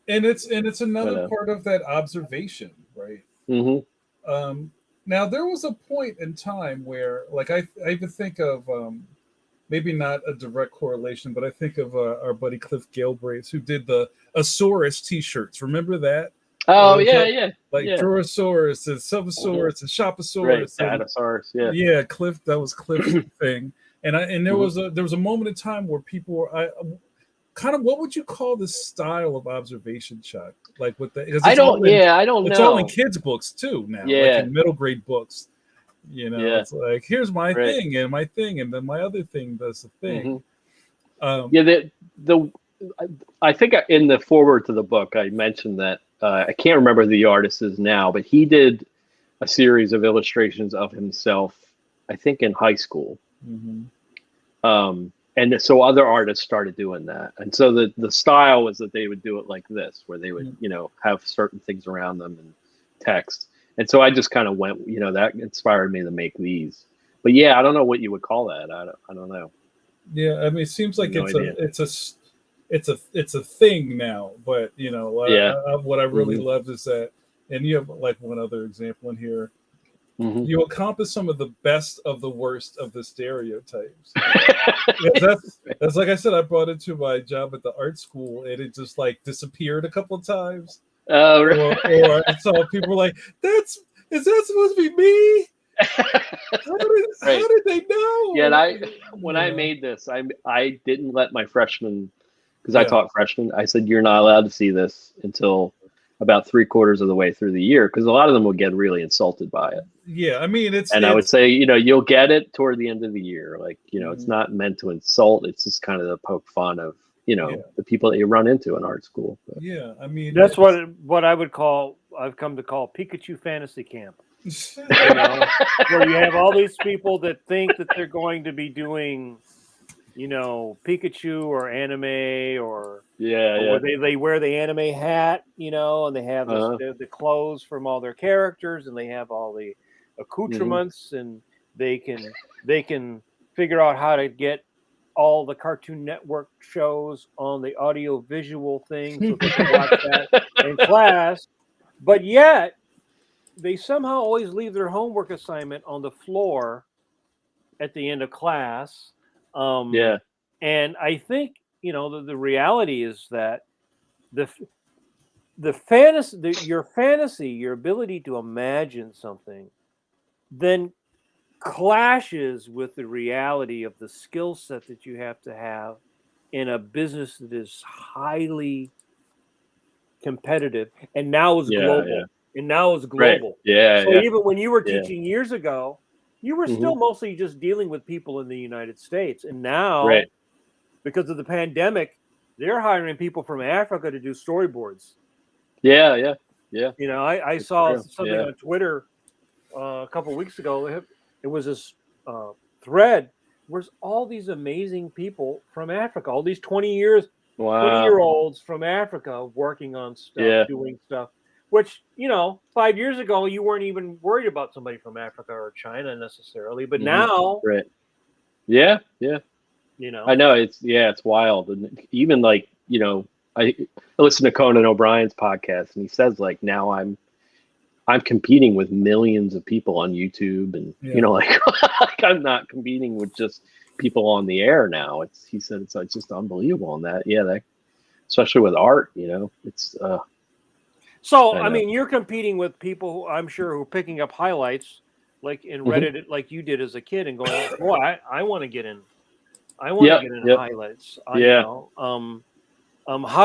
And it's another part of that observation, right? Mm-hmm. Now there was a point in time where, like, I even think of maybe not a direct correlation, but I think of our buddy Cliff Galbraith, who did the Asaurus T-shirts. Remember that? Oh yeah. Like Drosaurus and Subosaurus and Shoposaurus. Right, Dinosaurus. Yeah. Yeah, Cliff. That was Cliff's thing. And there was a moment in time where people were kind of, what would you call this style of observation, Chuck? Like with the I don't know. It's all in kids' books too now. Yeah. Like in middle grade books. It's like, here's my thing and my thing, and then my other thing does the thing. I think in the foreword to the book I mentioned that I can't remember who the artist is now, but he did a series of illustrations of himself, I think in high school. And so other artists started doing that. And so the style was that they would do it like this, where they would, have certain things around them and text. And so I just kind of went, that inspired me to make these. But I don't know what you would call that. I don't know. Yeah, I mean, it seems like it's a thing now. But what I really loved is that, and you have like one other example in here. You accomplish some of the best of the worst of the stereotypes. That's like I said, I brought it to my job at the art school, and it just like disappeared a couple of times. Oh, right. Or I saw people like, is that supposed to be me? How did they know? Yeah, and when I made this, I didn't let my freshmen, because I taught freshmen, I said, you're not allowed to see this until about 3/4 of the way through the year, because a lot of them would get really insulted by it. Yeah, I mean, I would say, you'll get it toward the end of the year. Like, it's not meant to insult. It's just kind of to poke fun of, the people that you run into in art school. But. Yeah, I mean, that's what I've come to call Pikachu Fantasy Camp. Where you have all these people that think that they're going to be doing, Pikachu or anime or they wear the anime hat, and they have the clothes from all their characters, and they have all the accoutrements, and they can figure out how to get all the Cartoon Network shows on the audio visual thing, so they can watch that in class, but yet they somehow always leave their homework assignment on the floor at the end of class. And I think, the reality is that the fantasy, your ability to imagine something then clashes with the reality of the skill set that you have to have in a business that is highly competitive and now is global. And now it's global. Right. So even when you were teaching years ago, you were still mostly just dealing with people in the United States. And now, because of the pandemic, they're hiring people from Africa to do storyboards. Yeah. I saw something on Twitter a couple of weeks ago. It was this thread where all these amazing people from Africa, all these 20-year-olds from Africa working on stuff, doing stuff. Which, 5 years ago, you weren't even worried about somebody from Africa or China necessarily. But now. Right. Yeah. I know. It's wild. And even like, I listen to Conan O'Brien's podcast, and he says, like, now I'm competing with millions of people on YouTube. And, like I'm not competing with just people on the air now. He said it's just unbelievable on that. Yeah. Especially with art, it's. So, I mean, you're competing with people who I'm sure who are picking up highlights like in Reddit, like you did as a kid, and going, "Boy, I want to get in. I want to get in highlights." How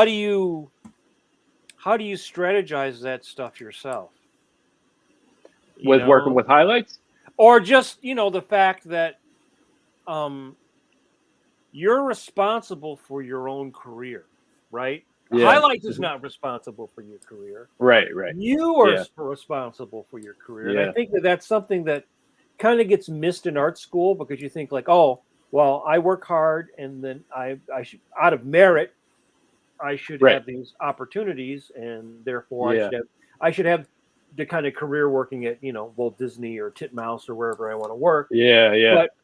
do you strategize that stuff yourself? With working with highlights, or just the fact that you're responsible for your own career, right? Highlights is not responsible for your career. Right. You are responsible for your career. And I think that's something that kind of gets missed in art school, because you think like, oh, well, I work hard, and then I should, out of merit, I should have these opportunities, and therefore I should have the kind of career working at, Walt Disney or Titmouse or wherever I want to work.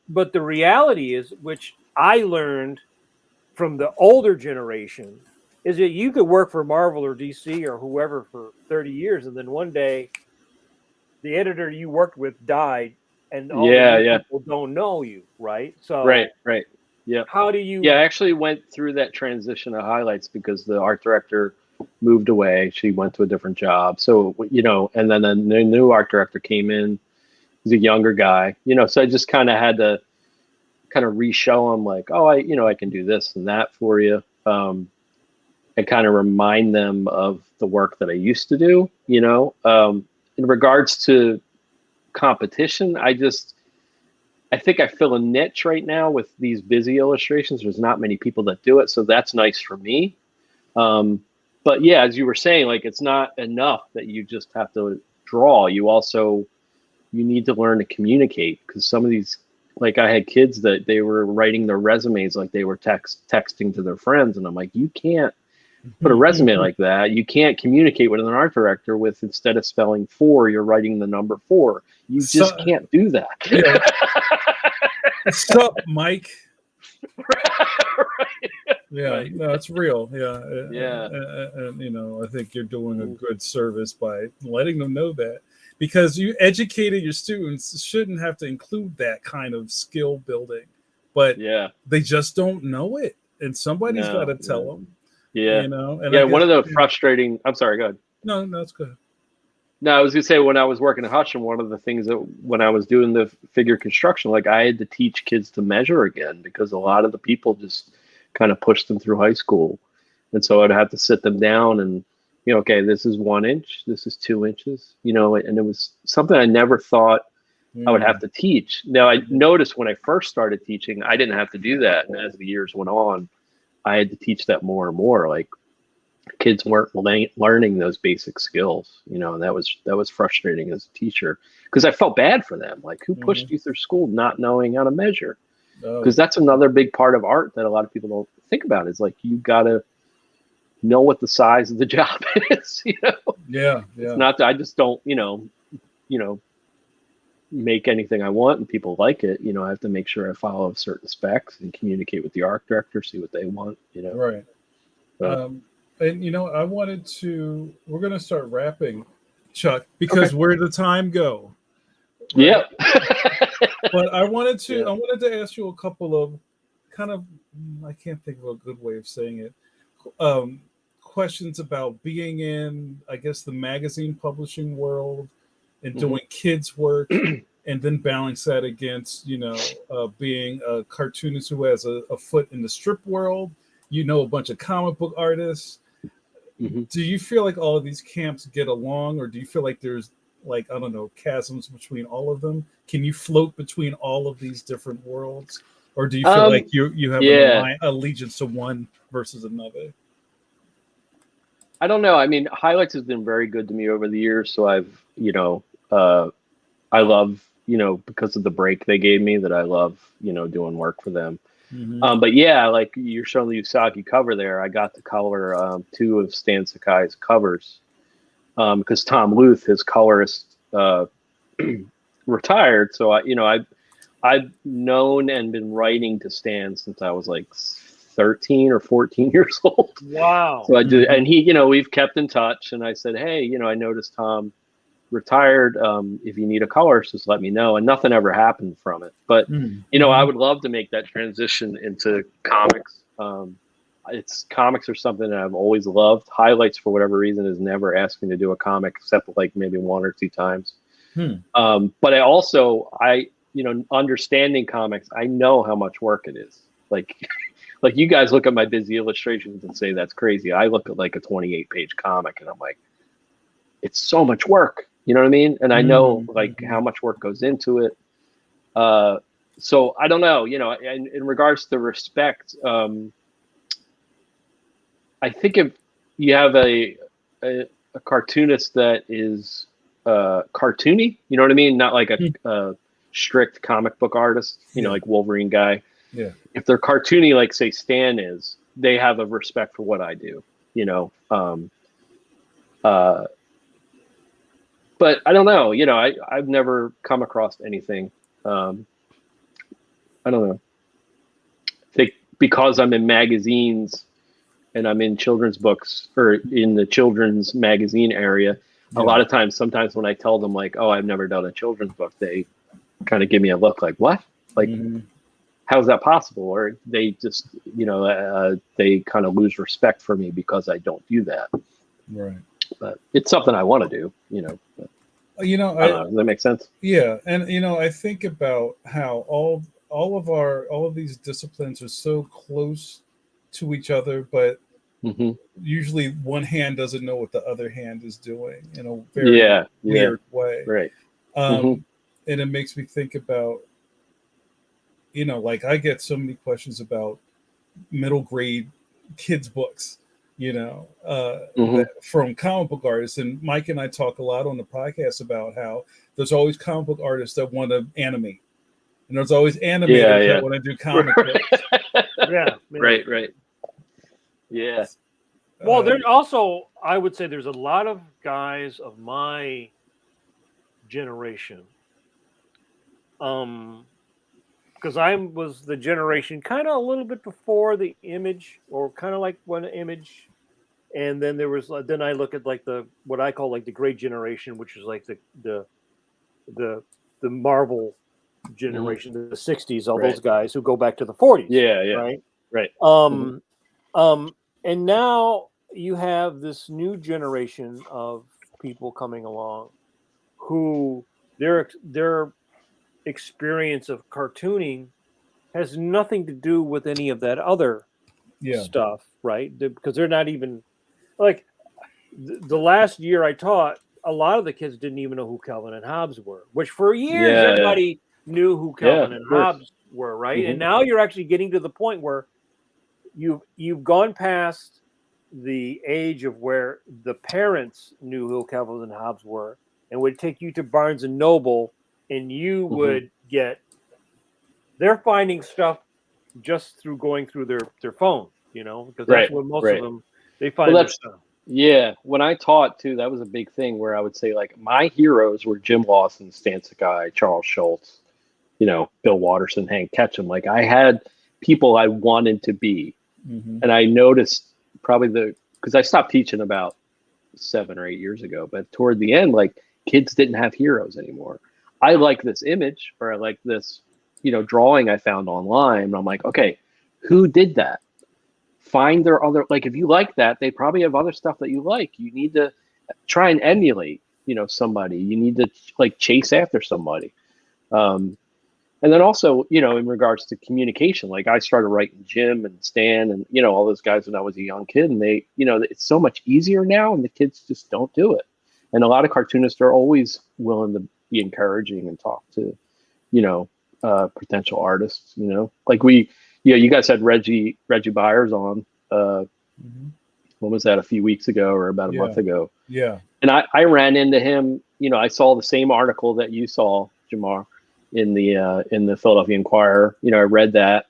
But the reality is, which I learned from the older generation, is that you could work for Marvel or DC or whoever for 30 years, and then one day the editor you worked with died, and all the people don't know you, right? So right. Yeah. How do you? Yeah, I actually went through that transition of highlights because the art director moved away. She went to a different job. So, and then the new art director came in. He's a younger guy, so I just kind of had to kind of re-show him like, oh, I can do this and that for you. And kind of remind them of the work that I used to do, in regards to competition. I think I fill a niche right now with these busy illustrations. There's not many people that do it. So that's nice for me. But yeah, as you were saying, like, it's not enough that you just have to draw. You need to learn to communicate, because some of these, like, I had kids that they were writing their resumes like they were texting to their friends. And I'm like, you can't put a resume like that. You can't communicate with an art director with, instead of spelling 4, you're writing the number 4. You just can't do that. What's up, Mike? Right. Yeah, no, it's real. Yeah. And I think you're doing a good service by letting them know that, because you educated your students shouldn't have to include that kind of skill building, but they just don't know it, and somebody's got to tell them. Yeah. And one of the frustrating. I'm sorry. Go ahead. No, it's good. No, I was gonna say when I was working at Hutch, and one of the things that when I was doing the figure construction, like I had to teach kids to measure again because a lot of the people just kind of pushed them through high school, and so I'd have to sit them down and okay, this is 1 inch, this is 2 inches, and it was something I never thought I would have to teach. Now I noticed when I first started teaching, I didn't have to do that, and as the years went on, I had to teach that more and more. Like kids weren't learning those basic skills, and that was frustrating as a teacher because I felt bad for them. Like, who pushed you through school not knowing how to measure? Because that's another big part of art that a lot of people don't think about is like you gotta know what the size of the job is. Yeah. It's not that I just don't make anything I want and people like it. I have to make sure I follow certain specs and communicate with the art director, see what they want. Right. But, And we're going to start wrapping, Chuck, because where did the time go? Right? yeah. But I wanted to ask you a couple of kind of, I can't think of a good way of saying it, questions about being in, I guess, the magazine publishing world and doing kids work, and then balance that against, being a cartoonist who has a foot in the strip world, a bunch of comic book artists. Do you feel like all of these camps get along, or do you feel like there's like, I don't know, chasms between all of them? Can you float between all of these different worlds, or do you feel like you have an allegiance to one versus another? I don't know. I mean, Highlights has been very good to me over the years. So I've, I love, because of the break they gave me, that I love, doing work for them. But yeah, like you're showing the Usagi cover there. I got to color 2 of Stan Sakai's covers because Tom Luth, his colorist, retired. So I've known and been writing to Stan since I was like 13 or 14 years old. Wow. So I did, and he, we've kept in touch. And I said, hey, I noticed Tom retired. If you need a colorist, just let me know. And nothing ever happened from it. But I would love to make that transition into comics. Comics are something that I've always loved. Highlights, for whatever reason, has never asked me to do a comic except like maybe 1 or 2 times. But I also, understanding comics, I know how much work it is. Like you guys look at my busy illustrations and say that's crazy. I look at like a 28-page comic and I'm like, it's so much work. You know what I mean? And I know like how much work goes into it. So I don't know, and in regards to respect, I think if you have a cartoonist that is cartoony, you know what I mean? Not like a strict comic book artist, like Wolverine guy. Yeah. If they're cartoony, like say Stan is, they have a respect for what I do, but I don't know, I've never come across anything. I don't know. I think because I'm in magazines and I'm in children's books or in the children's magazine area, a lot of times, sometimes when I tell them like, oh, I've never done a children's book, they kind of give me a look like, what? Like, how is that possible? Or they just, they kind of lose respect for me because I don't do that. Right. But it's something I want to do, But, I don't know. Does that make sense? Yeah. And, I think about how all of these disciplines are so close to each other, but usually one hand doesn't know what the other hand is doing in a very weird way. Right. And it makes me think about, like I get so many questions about middle grade kids books, from comic book artists. And Mike and I talk a lot on the podcast about how there's always comic book artists that want to animate. And there's always animators that want to do comic books. Yeah. Right. Yeah. Well, there's also, I would say there's a lot of guys of my generation. Because I was the generation kind of a little bit before the Image, or kind of like when Image, and then there was then I look at like what I call like the Great Generation, which is like the Marvel generation, the '60s, all those guys who go back to the '40s. Yeah. Right. And now you have this new generation of people coming along who their experience of cartooning has nothing to do with any of that other stuff, right? Because they're not even like the last year I taught, a lot of the kids didn't even know who Calvin and Hobbes were, which for years everybody knew who Calvin and Hobbes were, right? Mm-hmm. And now you're actually getting to the point where you've gone past the age of where the parents knew who Calvin and Hobbes were and would take you to Barnes and Noble, and you would get, they're finding stuff just through going through their phone, because that's what most of them, they find their stuff. Yeah, when I taught too, that was a big thing where I would say like my heroes were Jim Lawson, Stan Sakai, Charles Schultz, Bill Watterson, Hank Ketchum. Like I had people I wanted to be, and I noticed probably because I stopped teaching about 7 or 8 years ago, but toward the end, like kids didn't have heroes anymore. I like this image, or I like this, drawing I found online. And I'm like, okay, who did that? Find their other, like, if you like that, they probably have other stuff that you like. You need to try and emulate, somebody. You need to like chase after somebody. And then also, in regards to communication, like I started writing Jim and Stan and, all those guys when I was a young kid, and they, it's so much easier now and the kids just don't do it. And a lot of cartoonists are always willing to be encouraging and talk to, potential artists, like you guys had Reggie Byers on, when was that, a few weeks ago or about a month ago? Yeah. And I ran into him, I saw the same article that you saw, Jamar, in the Philadelphia Inquirer. I read that,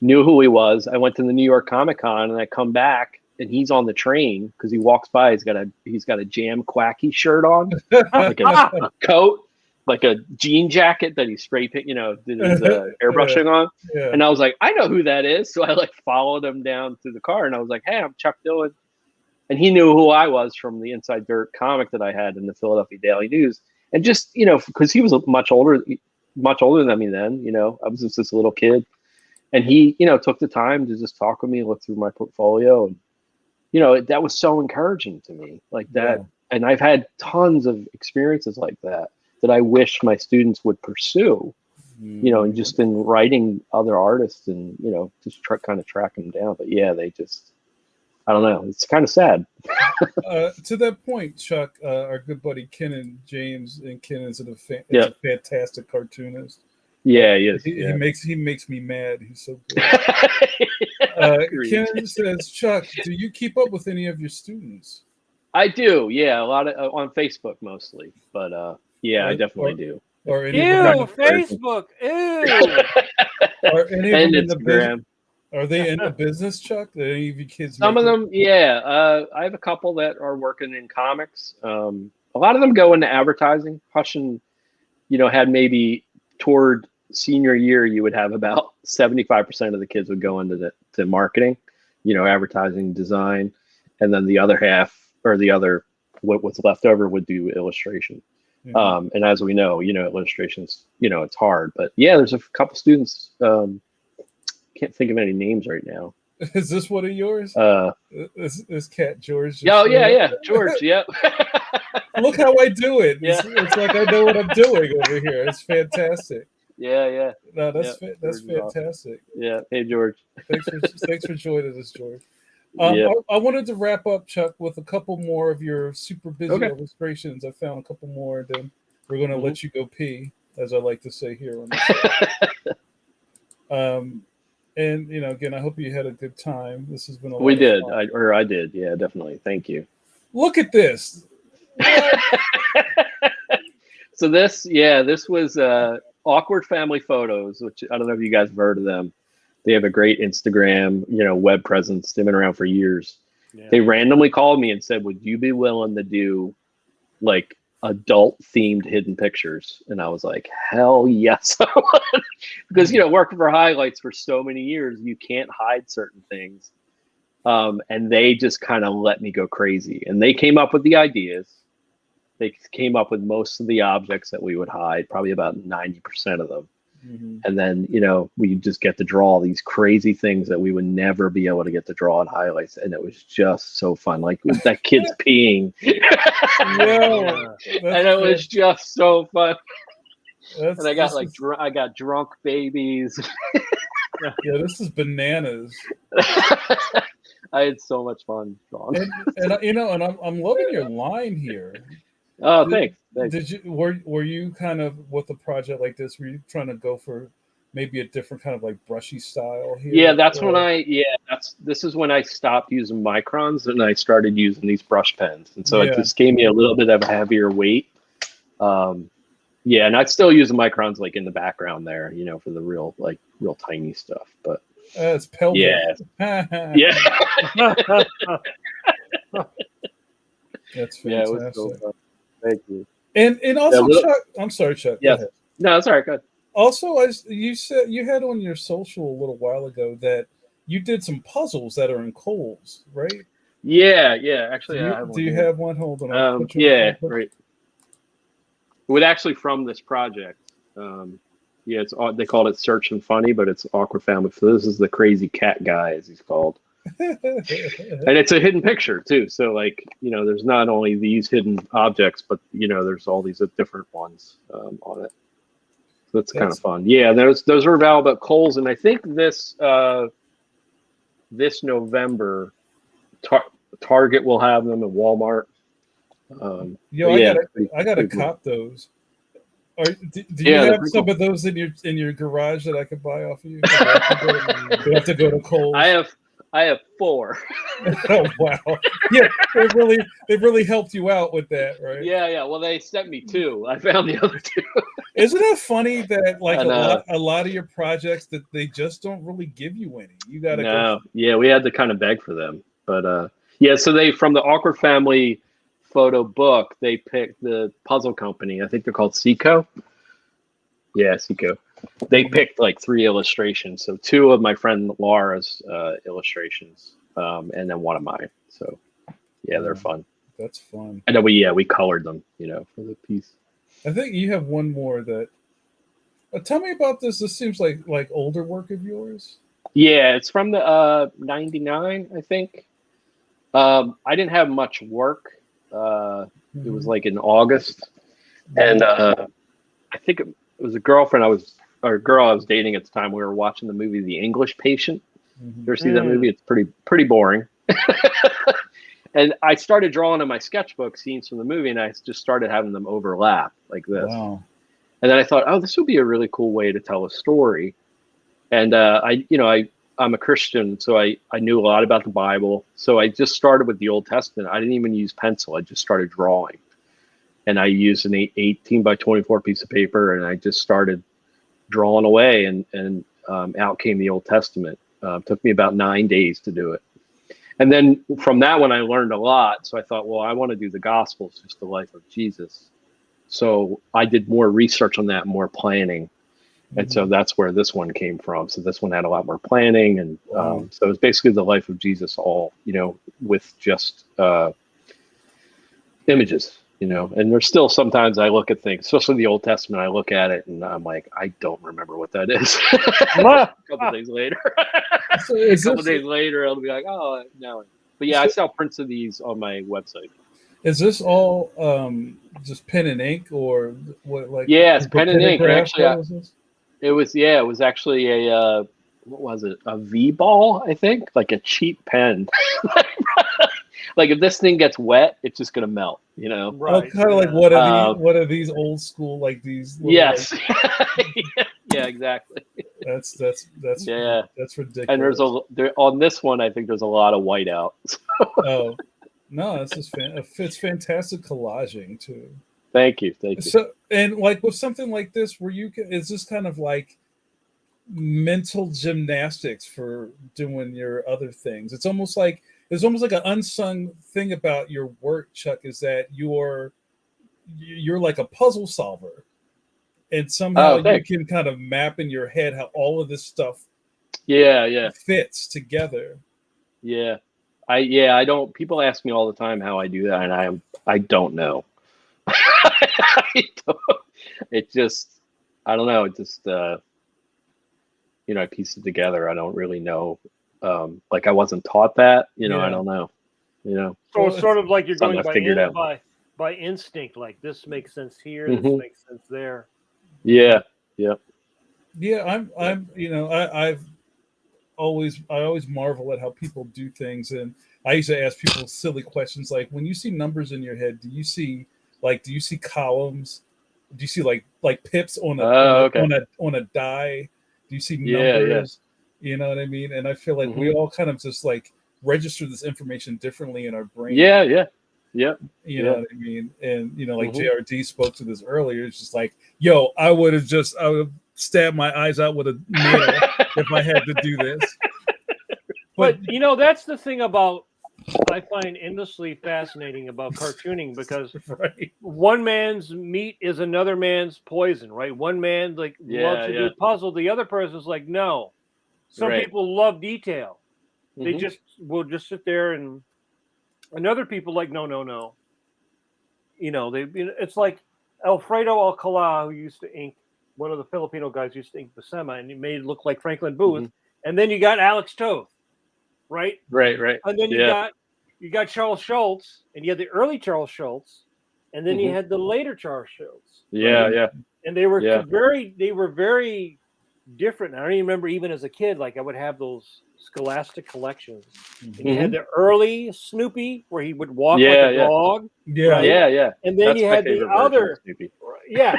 knew who he was. I went to the New York Comic Con and I come back and he's on the train because he walks by. He's got a Jam Quacky shirt on, like a coat, like a jean jacket that he spray paint, did his airbrushing on. Yeah. And I was like, I know who that is. So I like followed him down to the car and I was like, hey, I'm Chuck Dillon. And he knew who I was from the Inside Dirt comic that I had in the Philadelphia Daily News. And just, because he was much older than me then, I was just this little kid. And he, took the time to just talk with me, look through my portfolio. And, that was so encouraging to me, like that. Yeah. And I've had tons of experiences like that I wish my students would pursue, and just in writing other artists and, just kind of track them down. But yeah, they just, I don't know. It's kind of sad. To that point, Chuck, our good buddy Kenan James, and Kenan's a fantastic cartoonist. Yeah, he is. He makes me mad. He's so good. Kenan says, Chuck, do you keep up with any of your students? I do. Yeah, a lot of on Facebook mostly, but I definitely do. Or any Facebook. Ew. Are any of them in the business? Are they in the business, Chuck? Are any of you kids? Some of them, yeah. I have a couple that are working in comics. A lot of them go into advertising. Hushin, had maybe toward senior year, you would have about 75% of the kids would go into to marketing, advertising, design, and then the other half, or what was left over, would do illustration. Mm-hmm. And as we know, illustrations, it's hard. But yeah, there's a couple students. Can't think of any names right now. Is this one of yours? Is Cat George? Oh yeah, George. Yep. Look how I do it. It's like I know what I'm doing over here. It's fantastic. Yeah. No, that's fantastic. Awesome. Yeah. Hey, George. Thanks for joining us, George. I wanted to wrap up, Chuck, with a couple more of your super busy illustrations. I found a couple more, and then we're going to let you go pee, as I like to say here on the And again, I hope you had a good time. This has been a lot of fun. I did. Yeah, definitely. Thank you. Look at this. So this was Awkward Family Photos, which I don't know if you guys have heard of them. They have a great Instagram, web presence. They've been around for years. Yeah. They randomly called me and said, would you be willing to do like adult themed hidden pictures? And I was like, hell yes. Because working for highlights for so many years, you can't hide certain things, and they just kind of let me go crazy. And they came up with the ideas. They came up with most of the objects that we would hide, probably about 90% of them. And then, we just get to draw these crazy things that we would never be able to get to draw in highlights. And it was just so fun. Like that kid's peeing. Yo, And it was just so fun. That's, And I got I got drunk babies. Yeah, this is bananas. I had so much fun drawing. And I'm loving your line here. Oh, thanks. Did you were you kind of with a project like this? Were you trying to go for maybe a different kind of like brushy style here? Yeah, this is when I stopped using microns and I started using these brush pens, and so it just gave me a little bit of a heavier weight. Yeah, and I'd still use the microns like in the background there, for the real tiny stuff. But it's pelvic. Yeah, That's fantastic. Yeah, it was so fun. Thank you. And also, Chuck, I'm sorry, Chuck. Yes. No, that's all right. Go ahead. Also, as you said, you had on your social a little while ago that you did some puzzles that are in Kohl's, right? Yeah. Actually, do you have one? Hold on. Yeah, right. With actually from this project. Yeah, they called it Search and Funny, but it's Awkward Family. So this is the crazy cat guy, as he's called. And it's a hidden picture too. So there's not only these hidden objects, but there's all these different ones on it. So it's kind of fun. Yeah, those are available at Kohl's, and I think this November, Target will have them at Walmart. I gotta cop those. Do you have some of those in your garage that I could buy off of you? Do I have to go to Kohl's? I have 4. Oh wow! Yeah, they really helped you out with that, right? Yeah. Well, they sent me 2. I found the other 2. Isn't it funny that a lot of your projects that they just don't really give you any? You gotta go. Yeah, we had to kind of beg for them, but yeah. So they from the Awkward Family photo book, they picked the puzzle company. I think they're called Seco. Yeah, Seco. They picked like 3 illustrations. So 2 of my friend Laura's illustrations, and then 1 of mine. So yeah, they're fun. That's fun. And then we colored them, for the piece. I think you have one more that. Tell me about this. This seems like older work of yours. Yeah, it's from the 99, I think. I didn't have much work. It was like in August, and I think it was a girlfriend I was dating at the time. We were watching the movie The English Patient. You ever see that movie? It's pretty boring. And I started drawing in my sketchbook scenes from the movie, and I just started having them overlap like this. Wow. And then I thought, oh, this would be a really cool way to tell a story. And I'm a Christian, so I knew a lot about the Bible. So I just started with the Old Testament. I didn't even use pencil. I just started drawing. And I used an 18 by 24 piece of paper, and I just started drawing away, and out came the Old Testament. Took me about 9 days to do it. And then from that one, I learned a lot. So I thought, well, I want to do the Gospels, just the life of Jesus. So I did more research on that, more planning. And so that's where this one came from. So this one had a lot more planning. And so it's basically the life of Jesus, all, with just images, and there's still sometimes I look at things, especially the Old Testament, I look at it and I'm like, I don't remember what that is. A couple days later. Days later, I'll be like, oh, no. But yeah, I sell prints of these on my website. Is this all just pen and ink or what? Like, yeah, it's pen and ink. Actually, it was actually a what was it? A V-ball, I think, like a cheap pen. Like if this thing gets wet, it's just gonna melt, Right. Oh, kind of like what are these old school like these? Yes. Yeah, exactly. That's ridiculous. And there's on this one, I think there's a lot of whiteout. Oh no, this is it's fantastic collaging too. Thank you. So, and like with something like this, is this kind of like mental gymnastics for doing your other things? It's almost like an unsung thing about your work, Chuck, is that you're like a puzzle solver, and somehow you can kind of map in your head how all of this stuff fits together. Yeah. I don't. People ask me all the time how I do that, and I don't know. I don't know. It just, I don't know. It just I piece it together. I don't really know. Like I wasn't taught that, I Yeah. don't know. So it's sort of like you're Something going I figured out. by instinct. Like this makes sense here. This Mhm. makes sense there. Yeah. Yeah. Yeah, I'm I always marvel at how people do things, and I used to ask people silly questions like, when you see numbers in your head, do you see columns? Do you see like pips on Oh, okay. on a die? Do you see Yeah. Yeah. numbers? You know what I mean? And I feel like we Mhm. all kind of just like register this information differently in our brain. Yeah. Yeah. Yeah. You Yeah. know what I mean? And like Mhm. JRD spoke to this earlier. It's just like, yo, I would have stabbed my eyes out with a nail if I had to do this. But that's the thing about I find endlessly fascinating about cartooning, because right. one man's meat is another man's poison, right? One man loves to do puzzle, the other person's like, no. Some Right. people love detail. They Mhm. will just sit there, and other people like, no. It's like Alfredo Alcala, who used to ink, one of the Filipino guys used to ink Buscema, and he made it look like Franklin Booth. Mhm. And then you got Alex Toth, right? Right. Right. And then Yeah. you got Charles Schultz, and you had the early Charles Schultz, and then you Mhm. had the later Charles Schultz. Yeah. Right? Yeah. And they were Yeah. very different. I don't even remember, even as a kid, like I would have those Scholastic collections, and you had Mhm. the early Snoopy where he would walk Yeah, like a yeah. dog. Yeah. Right? Yeah. Yeah. And then That's you my had the favorite version of other, Snoopy.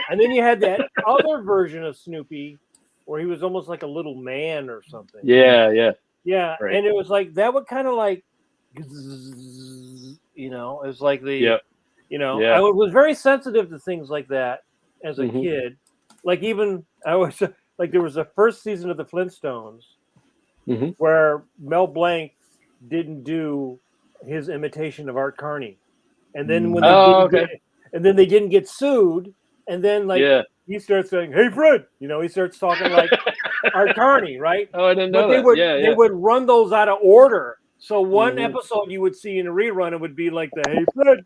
and then you had that other version of Snoopy where he was almost like a little man or something. Yeah. Yeah. Yeah, Right. and it was like that would kind of like, it's like the, Yep. Yeah. I was very sensitive to things like that as a Mhm. kid. Like even I was like, there was the first season of the Flintstones Mhm. where Mel Blanc didn't do his imitation of Art Carney, and then when they Oh, didn't okay. and then they didn't get sued, and then like Yeah. he starts saying, "Hey Fred," he starts talking like Art Carney, right? Oh, I didn't But know that. Yeah. they Yeah. would run those out of order. So one Mhm. episode you would see in a rerun, it would be like the "Hey Fred,"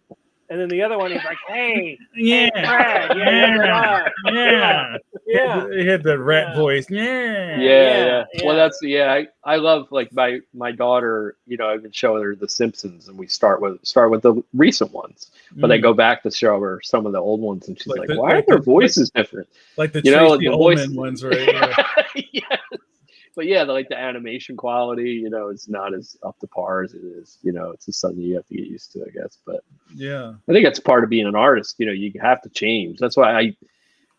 and then the other one is like, "Hey, Yeah. hey Fred," yeah, he had that Yeah. He had the rat yeah. voice. Yeah. Yeah. Well, yeah. that's I love like my daughter. I've been showing her The Simpsons, and we start with the recent ones, but I go back to show her some of the old ones, and she's like, "Why are their voices different?" Like the Tracy the Ullman voice ones, right? Yeah. But yeah, the animation quality, is not as up to par as it is. It's just something you have to get used to, I guess. But Yeah. I think that's part of being an artist. You have to change. That's why I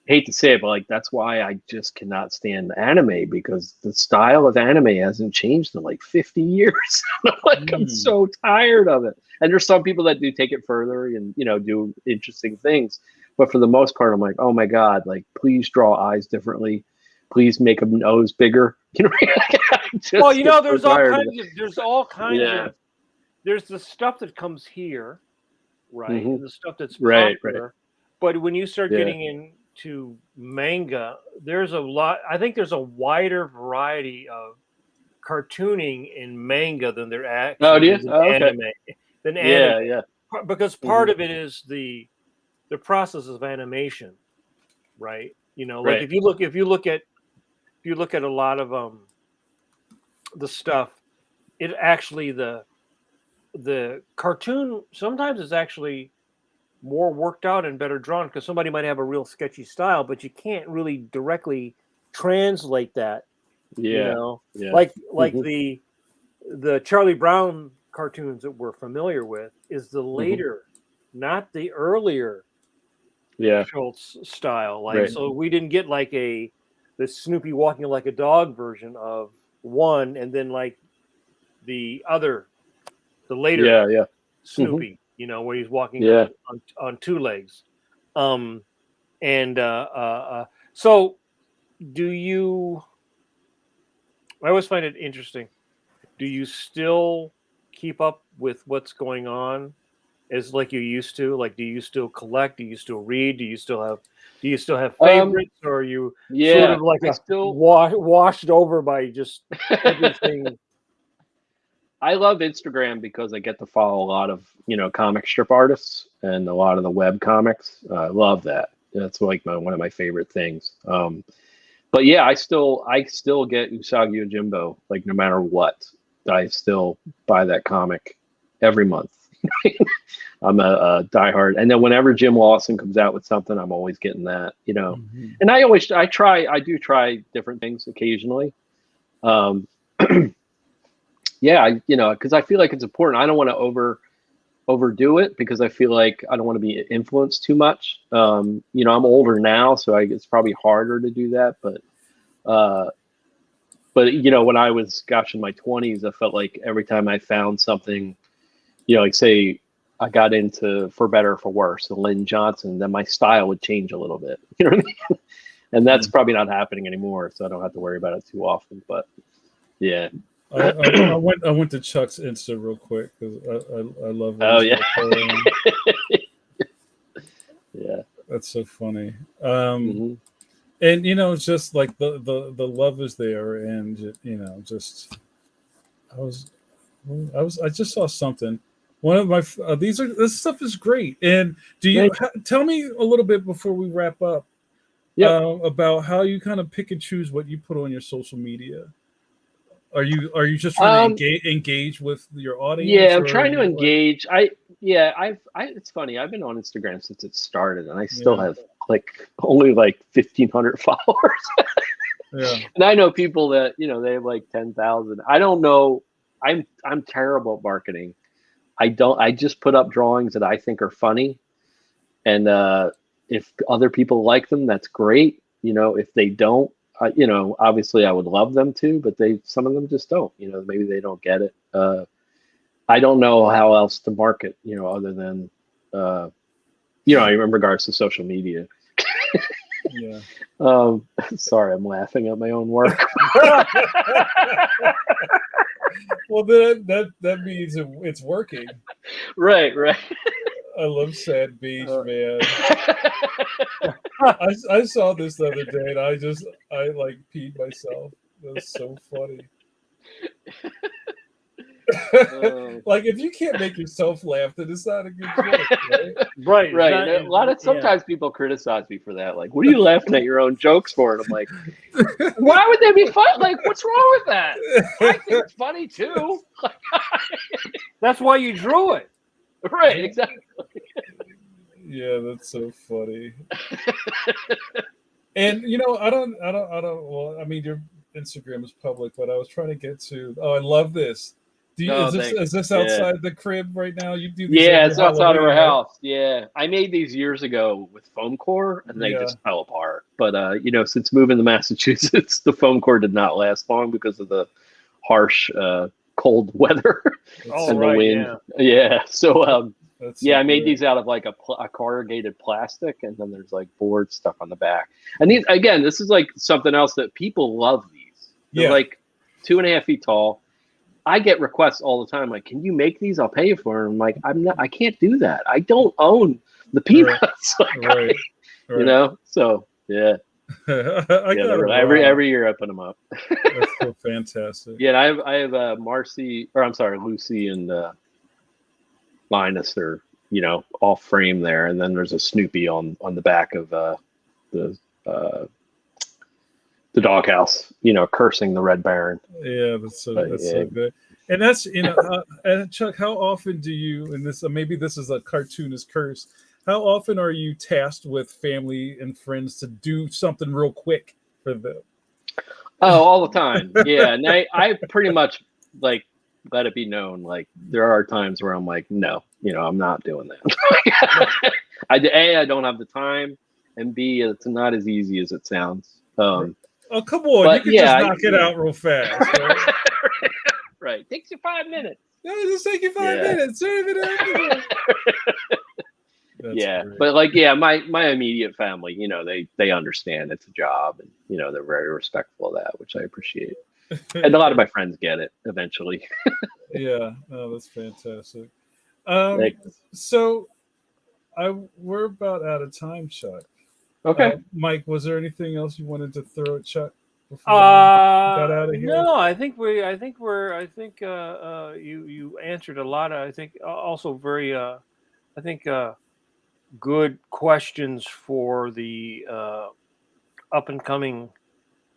hate to say it, but like that's why I just cannot stand anime, because the style of anime hasn't changed in like 50 years. I'm so tired of it. And there's some people that do take it further and do interesting things, but for the most part, I'm like, oh my god, like please draw eyes differently, please make a nose bigger. Well, there's all kinds Yeah. of there's the stuff that comes here, right, Mhm. and the stuff that's Right. popular. But when you start Yeah. getting into manga, there's a lot. I think there's a wider variety of cartooning in manga than there Oh, do actually you? is in Oh, okay. anime. Than Yeah. anime, Yeah. because part of it is the process of animation, right? Like Right. if you look at a lot of the stuff, it actually the cartoon sometimes is actually more worked out and better drawn, because somebody might have a real sketchy style, but you can't really directly translate that. Yeah. Yeah. Like Mhm. the Charlie Brown cartoons that we're familiar with is the Mhm. later, not the earlier Yeah. Schultz style. Like Right. so, we didn't get like the Snoopy walking like a dog version of one, and then like the later Yeah. Yeah. Mhm. Snoopy, where he's walking Yeah. on two legs. And so do you? I always find it interesting. Do you still keep up with what's going on as like you used to? Like, do you still collect? Do you still read? Do you still have favorites, or are you sort Yeah. of like I a still washed over by just everything? I love Instagram because I get to follow a lot of comic strip artists and a lot of the web comics. I love that. That's like one of my favorite things. but yeah, I still get Usagi Yojimbo, like no matter what. I still buy that comic every month. I'm a diehard, and then whenever Jim Lawson comes out with something, I'm always getting that, Mm-hmm. And I do try different things occasionally. Yeah, because I feel like it's important. I don't want to overdo it because I feel like I don't want to be influenced too much. I'm older now, so it's probably harder to do that. But when I was, in my 20s, I felt like every time I found something, like say I got into For Better or For Worse and Lynn Johnson, then my style would change a little bit. You know what I mean? And that's probably not happening anymore, so I don't have to worry about it too often. But yeah. I went to Chuck's Insta real quick because I love it. Oh yeah. Yeah. That's so funny. Mm-hmm. And it's just like the love is there, and just I just saw something. One of my this stuff is great. And do you tell me a little bit before we wrap up? Yep. About how you kind of pick and choose what you put on your social media. Are you just trying to engage with your audience? Yeah, I'm trying to engage. It's funny. I've been on Instagram since it started, and I still have only 1,500 followers. Yeah. And I know people that they have 10,000. I don't know. I'm terrible at marketing. I just put up drawings that I think are funny, and if other people like them, that's great. If they don't, obviously I would love them to, but some of them just don't. Maybe they don't get it. I don't know how else to market, other than in regards to social media. Yeah. Sorry, I'm laughing at my own work. Well, that means it's working. Right. I love Sad Beach, man. I saw this the other day, and I peed myself. That was so funny. If you can't make yourself laugh, then it's not a good joke, right? Right. Sometimes people criticize me for that. Like, what are you laughing at your own jokes for? And I'm like, why would they be fun? Like, what's wrong with that? I think it's funny too. That's why you drew it. Right, exactly. Yeah, that's so funny. And I don't. Well, I mean, your Instagram is public, but I was trying to get to. Oh, I love this. Is this outside the crib right now? You do these? Yeah, it's outside of our house. Yeah, I made these years ago with foam core, and they just fell apart. But since moving to Massachusetts, the foam core did not last long because of the harsh cold weather and the wind. Yeah. So I made these out of a corrugated plastic, and then there's board stuff on the back. And this is something else that people love. These they're 2.5 feet tall. I get requests all the time, like, can you make these? I'll pay you for them. I'm like, I can't do that. I don't own the peanuts. Right. So yeah. Every year I put them up. That's so fantastic. Yeah, and I have Lucy and Linus are off frame there, and then there's a Snoopy on the back of the doghouse, cursing the Red Baron. Yeah, that's so good. And that's and Chuck, how often do you? And this maybe this is a cartoonist curse. How often are you tasked with family and friends to do something real quick for them? Oh, all the time. Yeah, and I pretty much let it be known. There are times where I'm like, no, I'm not doing that. I don't have the time, and B, it's not as easy as it sounds. Oh, come on! You can just knock it out real fast. Right? Right. Takes you 5 minutes. No, just take you 5 minutes. Yeah, great. But my immediate family, they understand it's a job, and they're very respectful of that, which I appreciate. And a lot of my friends get it eventually. Yeah, that's fantastic. So we're about out of time, Chuck. Okay, Mike, was there anything else you wanted to throw at Chuck before we got out of here? No, I think you answered a lot of, I think, also very good questions for the up and coming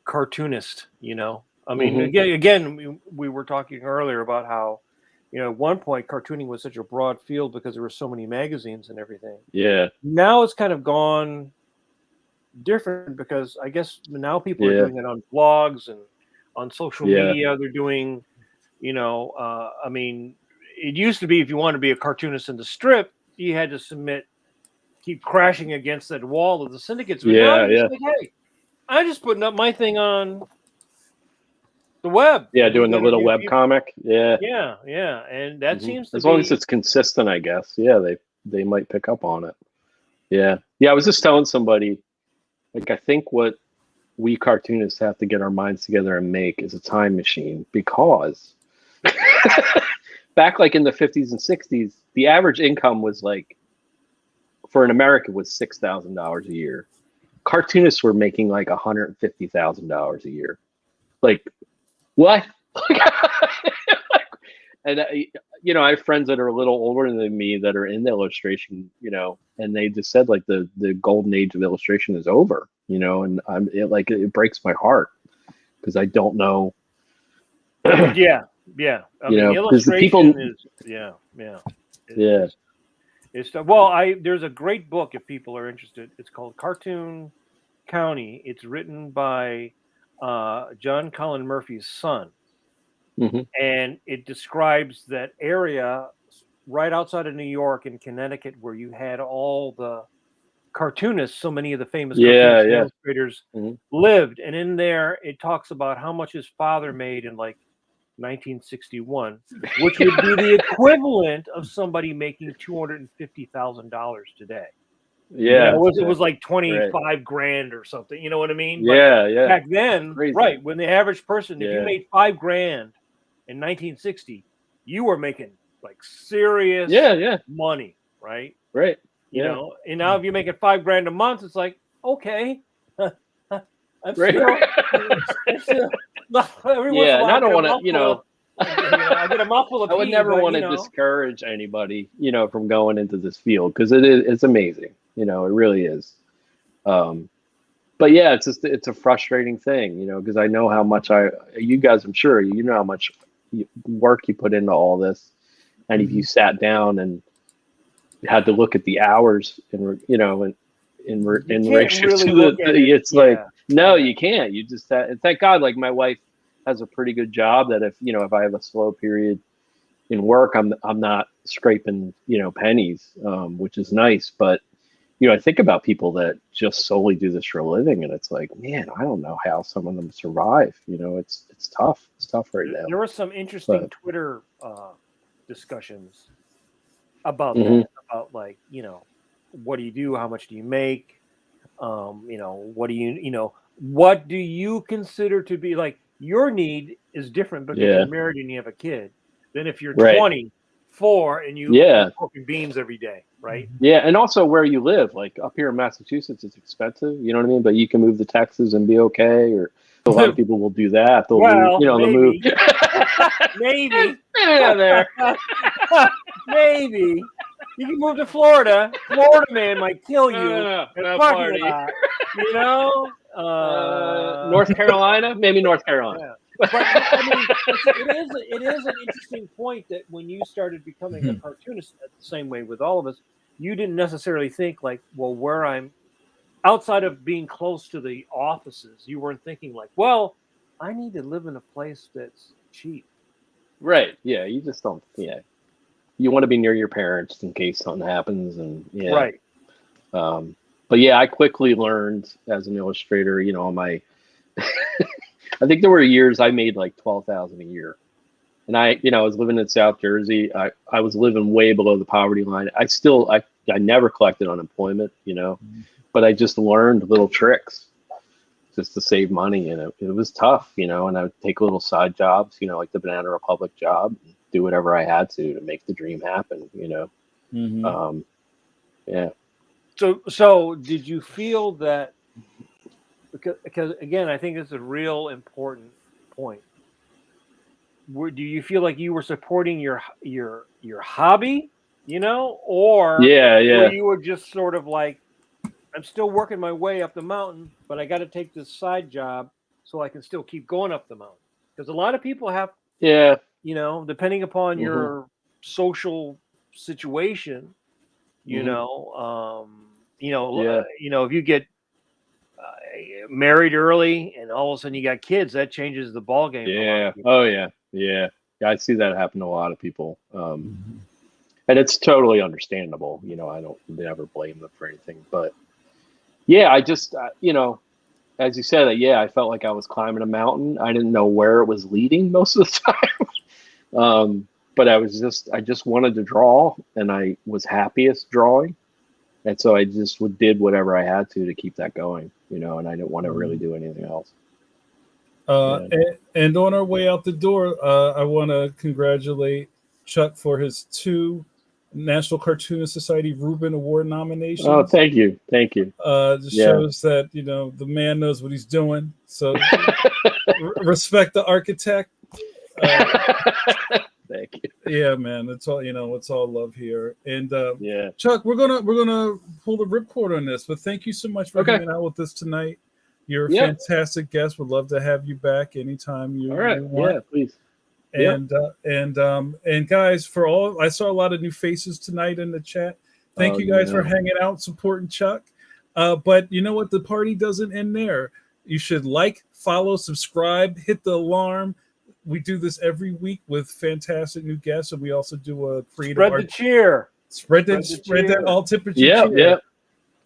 cartoonist, you know. I mean, Mhm. again, we were talking earlier about how, you know, at one point cartooning was such a broad field because there were so many magazines and everything. Yeah. Now it's kind of gone different because I guess now people are Yeah. doing it on blogs and on social Yeah. media. They're doing, you know, I mean, it used to be if you wanted to be a cartoonist in the strip, you had to keep crashing against that wall of the syndicates. But now Yeah. you're just Yeah. like, hey, I'm just putting up my thing on the web, Yeah. and you Doing the got a little few web people. comic. Yeah. Yeah, yeah, and that Mhm. seems to As long as be it's consistent, I guess. Yeah, they might pick up on it. Yeah. Yeah. I was just telling somebody, like, I think what we cartoonists have to get our minds together and make is a time machine, because back like in the 50s and 60s, the average income was like, for an American, was $6,000 a year. Cartoonists were making like $150,000 a year. Like, what? And you know, I have friends that are a little older than me that are in the illustration, you know, and they just said like the golden age of illustration is over, you know, and it breaks my heart because I don't know, yeah, yeah. I you mean, know, because the people, illustration is yeah, yeah. yeah, It's well, I there's a great book if people are interested. It's called Cartoon County. It's written by John Colin Murphy's son, hmm and it describes that area right outside of New York in Connecticut where you had all the cartoonists, so many of the famous yeah, cartoonists and yeah, illustrators hmm lived. And in there, it talks about how much his father made in like 1961, which would be the equivalent of somebody making $250,000 today. You know, yeah, it was like right, 25 grand or something. You know what I mean? But yeah, yeah, back then, crazy, right, when the average person, if you yeah, made 5 grand in 1960, you were making like serious yeah, yeah, money, right? right, You yeah, know, and now if you make it 5 grand a month, it's like, okay, I'm right, still, I'm still, every once in yeah. a And while I I get don't a want to, mouthful of, I get a mouthful of I would pee, never but want you to know, discourage anybody, you know, from going into this field, because it's amazing, you know, it really is. Um, but yeah, it's a frustrating thing, you know, because I know how much you guys, I'm sure you know how much work you put into all this, and if you Mhm. sat down and had to look at the hours you know, you in can't ratio really to look at it. it's like, Yeah, no, yeah. you can't. You just and thank God, like my wife has a pretty good job that if you know if I have a slow period in work, I'm not scraping, you know, pennies, which is nice. But you know, I think about people that just solely do this for a living, and it's like, man, I don't know how some of them survive. You know, it's tough. It's tough right now. There were some interesting But Twitter discussions about hmm that, about like, you know, what do you do? How much do you make? You know, what do you consider to be like your need is different because you're yeah, married and you have a kid than if you're right, 24 and you are yeah, cooking beans every day, right? yeah, and also where you live. Like up here in Massachusetts, it's expensive. You know what I mean? But you can move to Texas and be okay. Or a lot of people will do that. They'll move. Well, You know, they'll move. maybe, maybe, Yeah, there. maybe you can move to Florida. Florida man might kill No, no, you no, in a no parking party. lot, you know. North Carolina, maybe North Carolina. Yeah, but I mean, it is an interesting point that when you started becoming a Mhm. cartoonist, the same way with all of us, you didn't necessarily think like, well, where I'm outside of being close to the offices, you weren't thinking like, well, I need to live in a place that's cheap. Right. Yeah. You just don't. Yeah. You want to be near your parents in case something happens, and yeah. Right. Um, but yeah, I quickly learned as an illustrator. You know, my I think there were years I made like 12,000 a year. And you know, I was living in South Jersey. I was living way below the poverty line. I never collected unemployment, you know, but I just learned little tricks just to save money. And it was tough, you know, and I would take little side jobs, you know, like the Banana Republic job, and do whatever I had to make the dream happen, you know. Mhm. Um, yeah. So did you feel that because again, I think this is a real important point. Do you feel like you were supporting your hobby, you know, or Yeah. where Yeah. you were just sort of like, I'm still working my way up the mountain, but I got to take this side job so I can still keep going up the mountain. Because a lot of people have, Yeah. you know, depending upon Mhm. your social situation, you Mhm. know, Yeah. if you get married early and all of a sudden you got kids, that changes the ball game. For a lot Yeah. of people. Oh yeah. Yeah. I see that happen to a lot of people. Mhm. And it's totally understandable. You know, I don't never blame them for anything. But yeah, I just, as you said, yeah, I felt like I was climbing a mountain. I didn't know where it was leading most of the time. But I just wanted to draw, and I was happiest drawing. And so I just did whatever I had to keep that going, and I didn't want to really do anything else. Yeah. And on our way out the door, I want to congratulate Chuck for his 2 National Cartoonist Society Reuben Award nominations. Oh, thank you. Thank you. Just shows that, the man knows what he's doing. So respect the architect. Thank you. Yeah, man. It's all, it's all love here. And Yeah. Chuck, we're gonna pull the ripcord on this, but thank you so much for hanging out with us tonight. You're a fantastic guest. Would love to have you back anytime you, all right. you want. Yeah, please. And and guys, I saw a lot of new faces tonight in the chat. Thank you guys for hanging out, supporting Chuck. But you know what? The party doesn't end there. You should like, follow, subscribe, hit the alarm. We do this every week with fantastic new guests, and we also do a creative Spread the cheer. Spread that all temperature cheer. Yeah.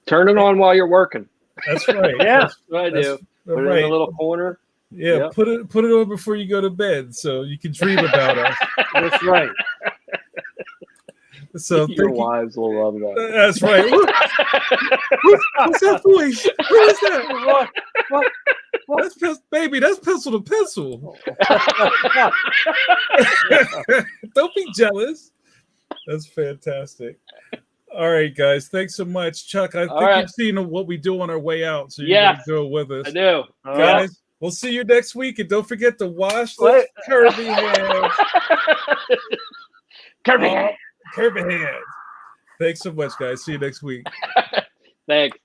Turn it on while you're working. That's right. Yeah. That's what I do. Put it in the little corner. Yeah, put it on before you go to bed, so you can dream about us. That's right. So your wives will love that. That's right. What's that voice? What is that? What? Baby, that's pencil to pencil. Don't be jealous. That's fantastic. All right, guys. Thanks so much. Chuck, I think you've seen what we do on our way out, so you're going to go with us. I do. Guys, we'll see you next week, and don't forget to wash those Kirby hands. Kirby hands. Kirby hands. Thanks so much, guys. See you next week. Thanks.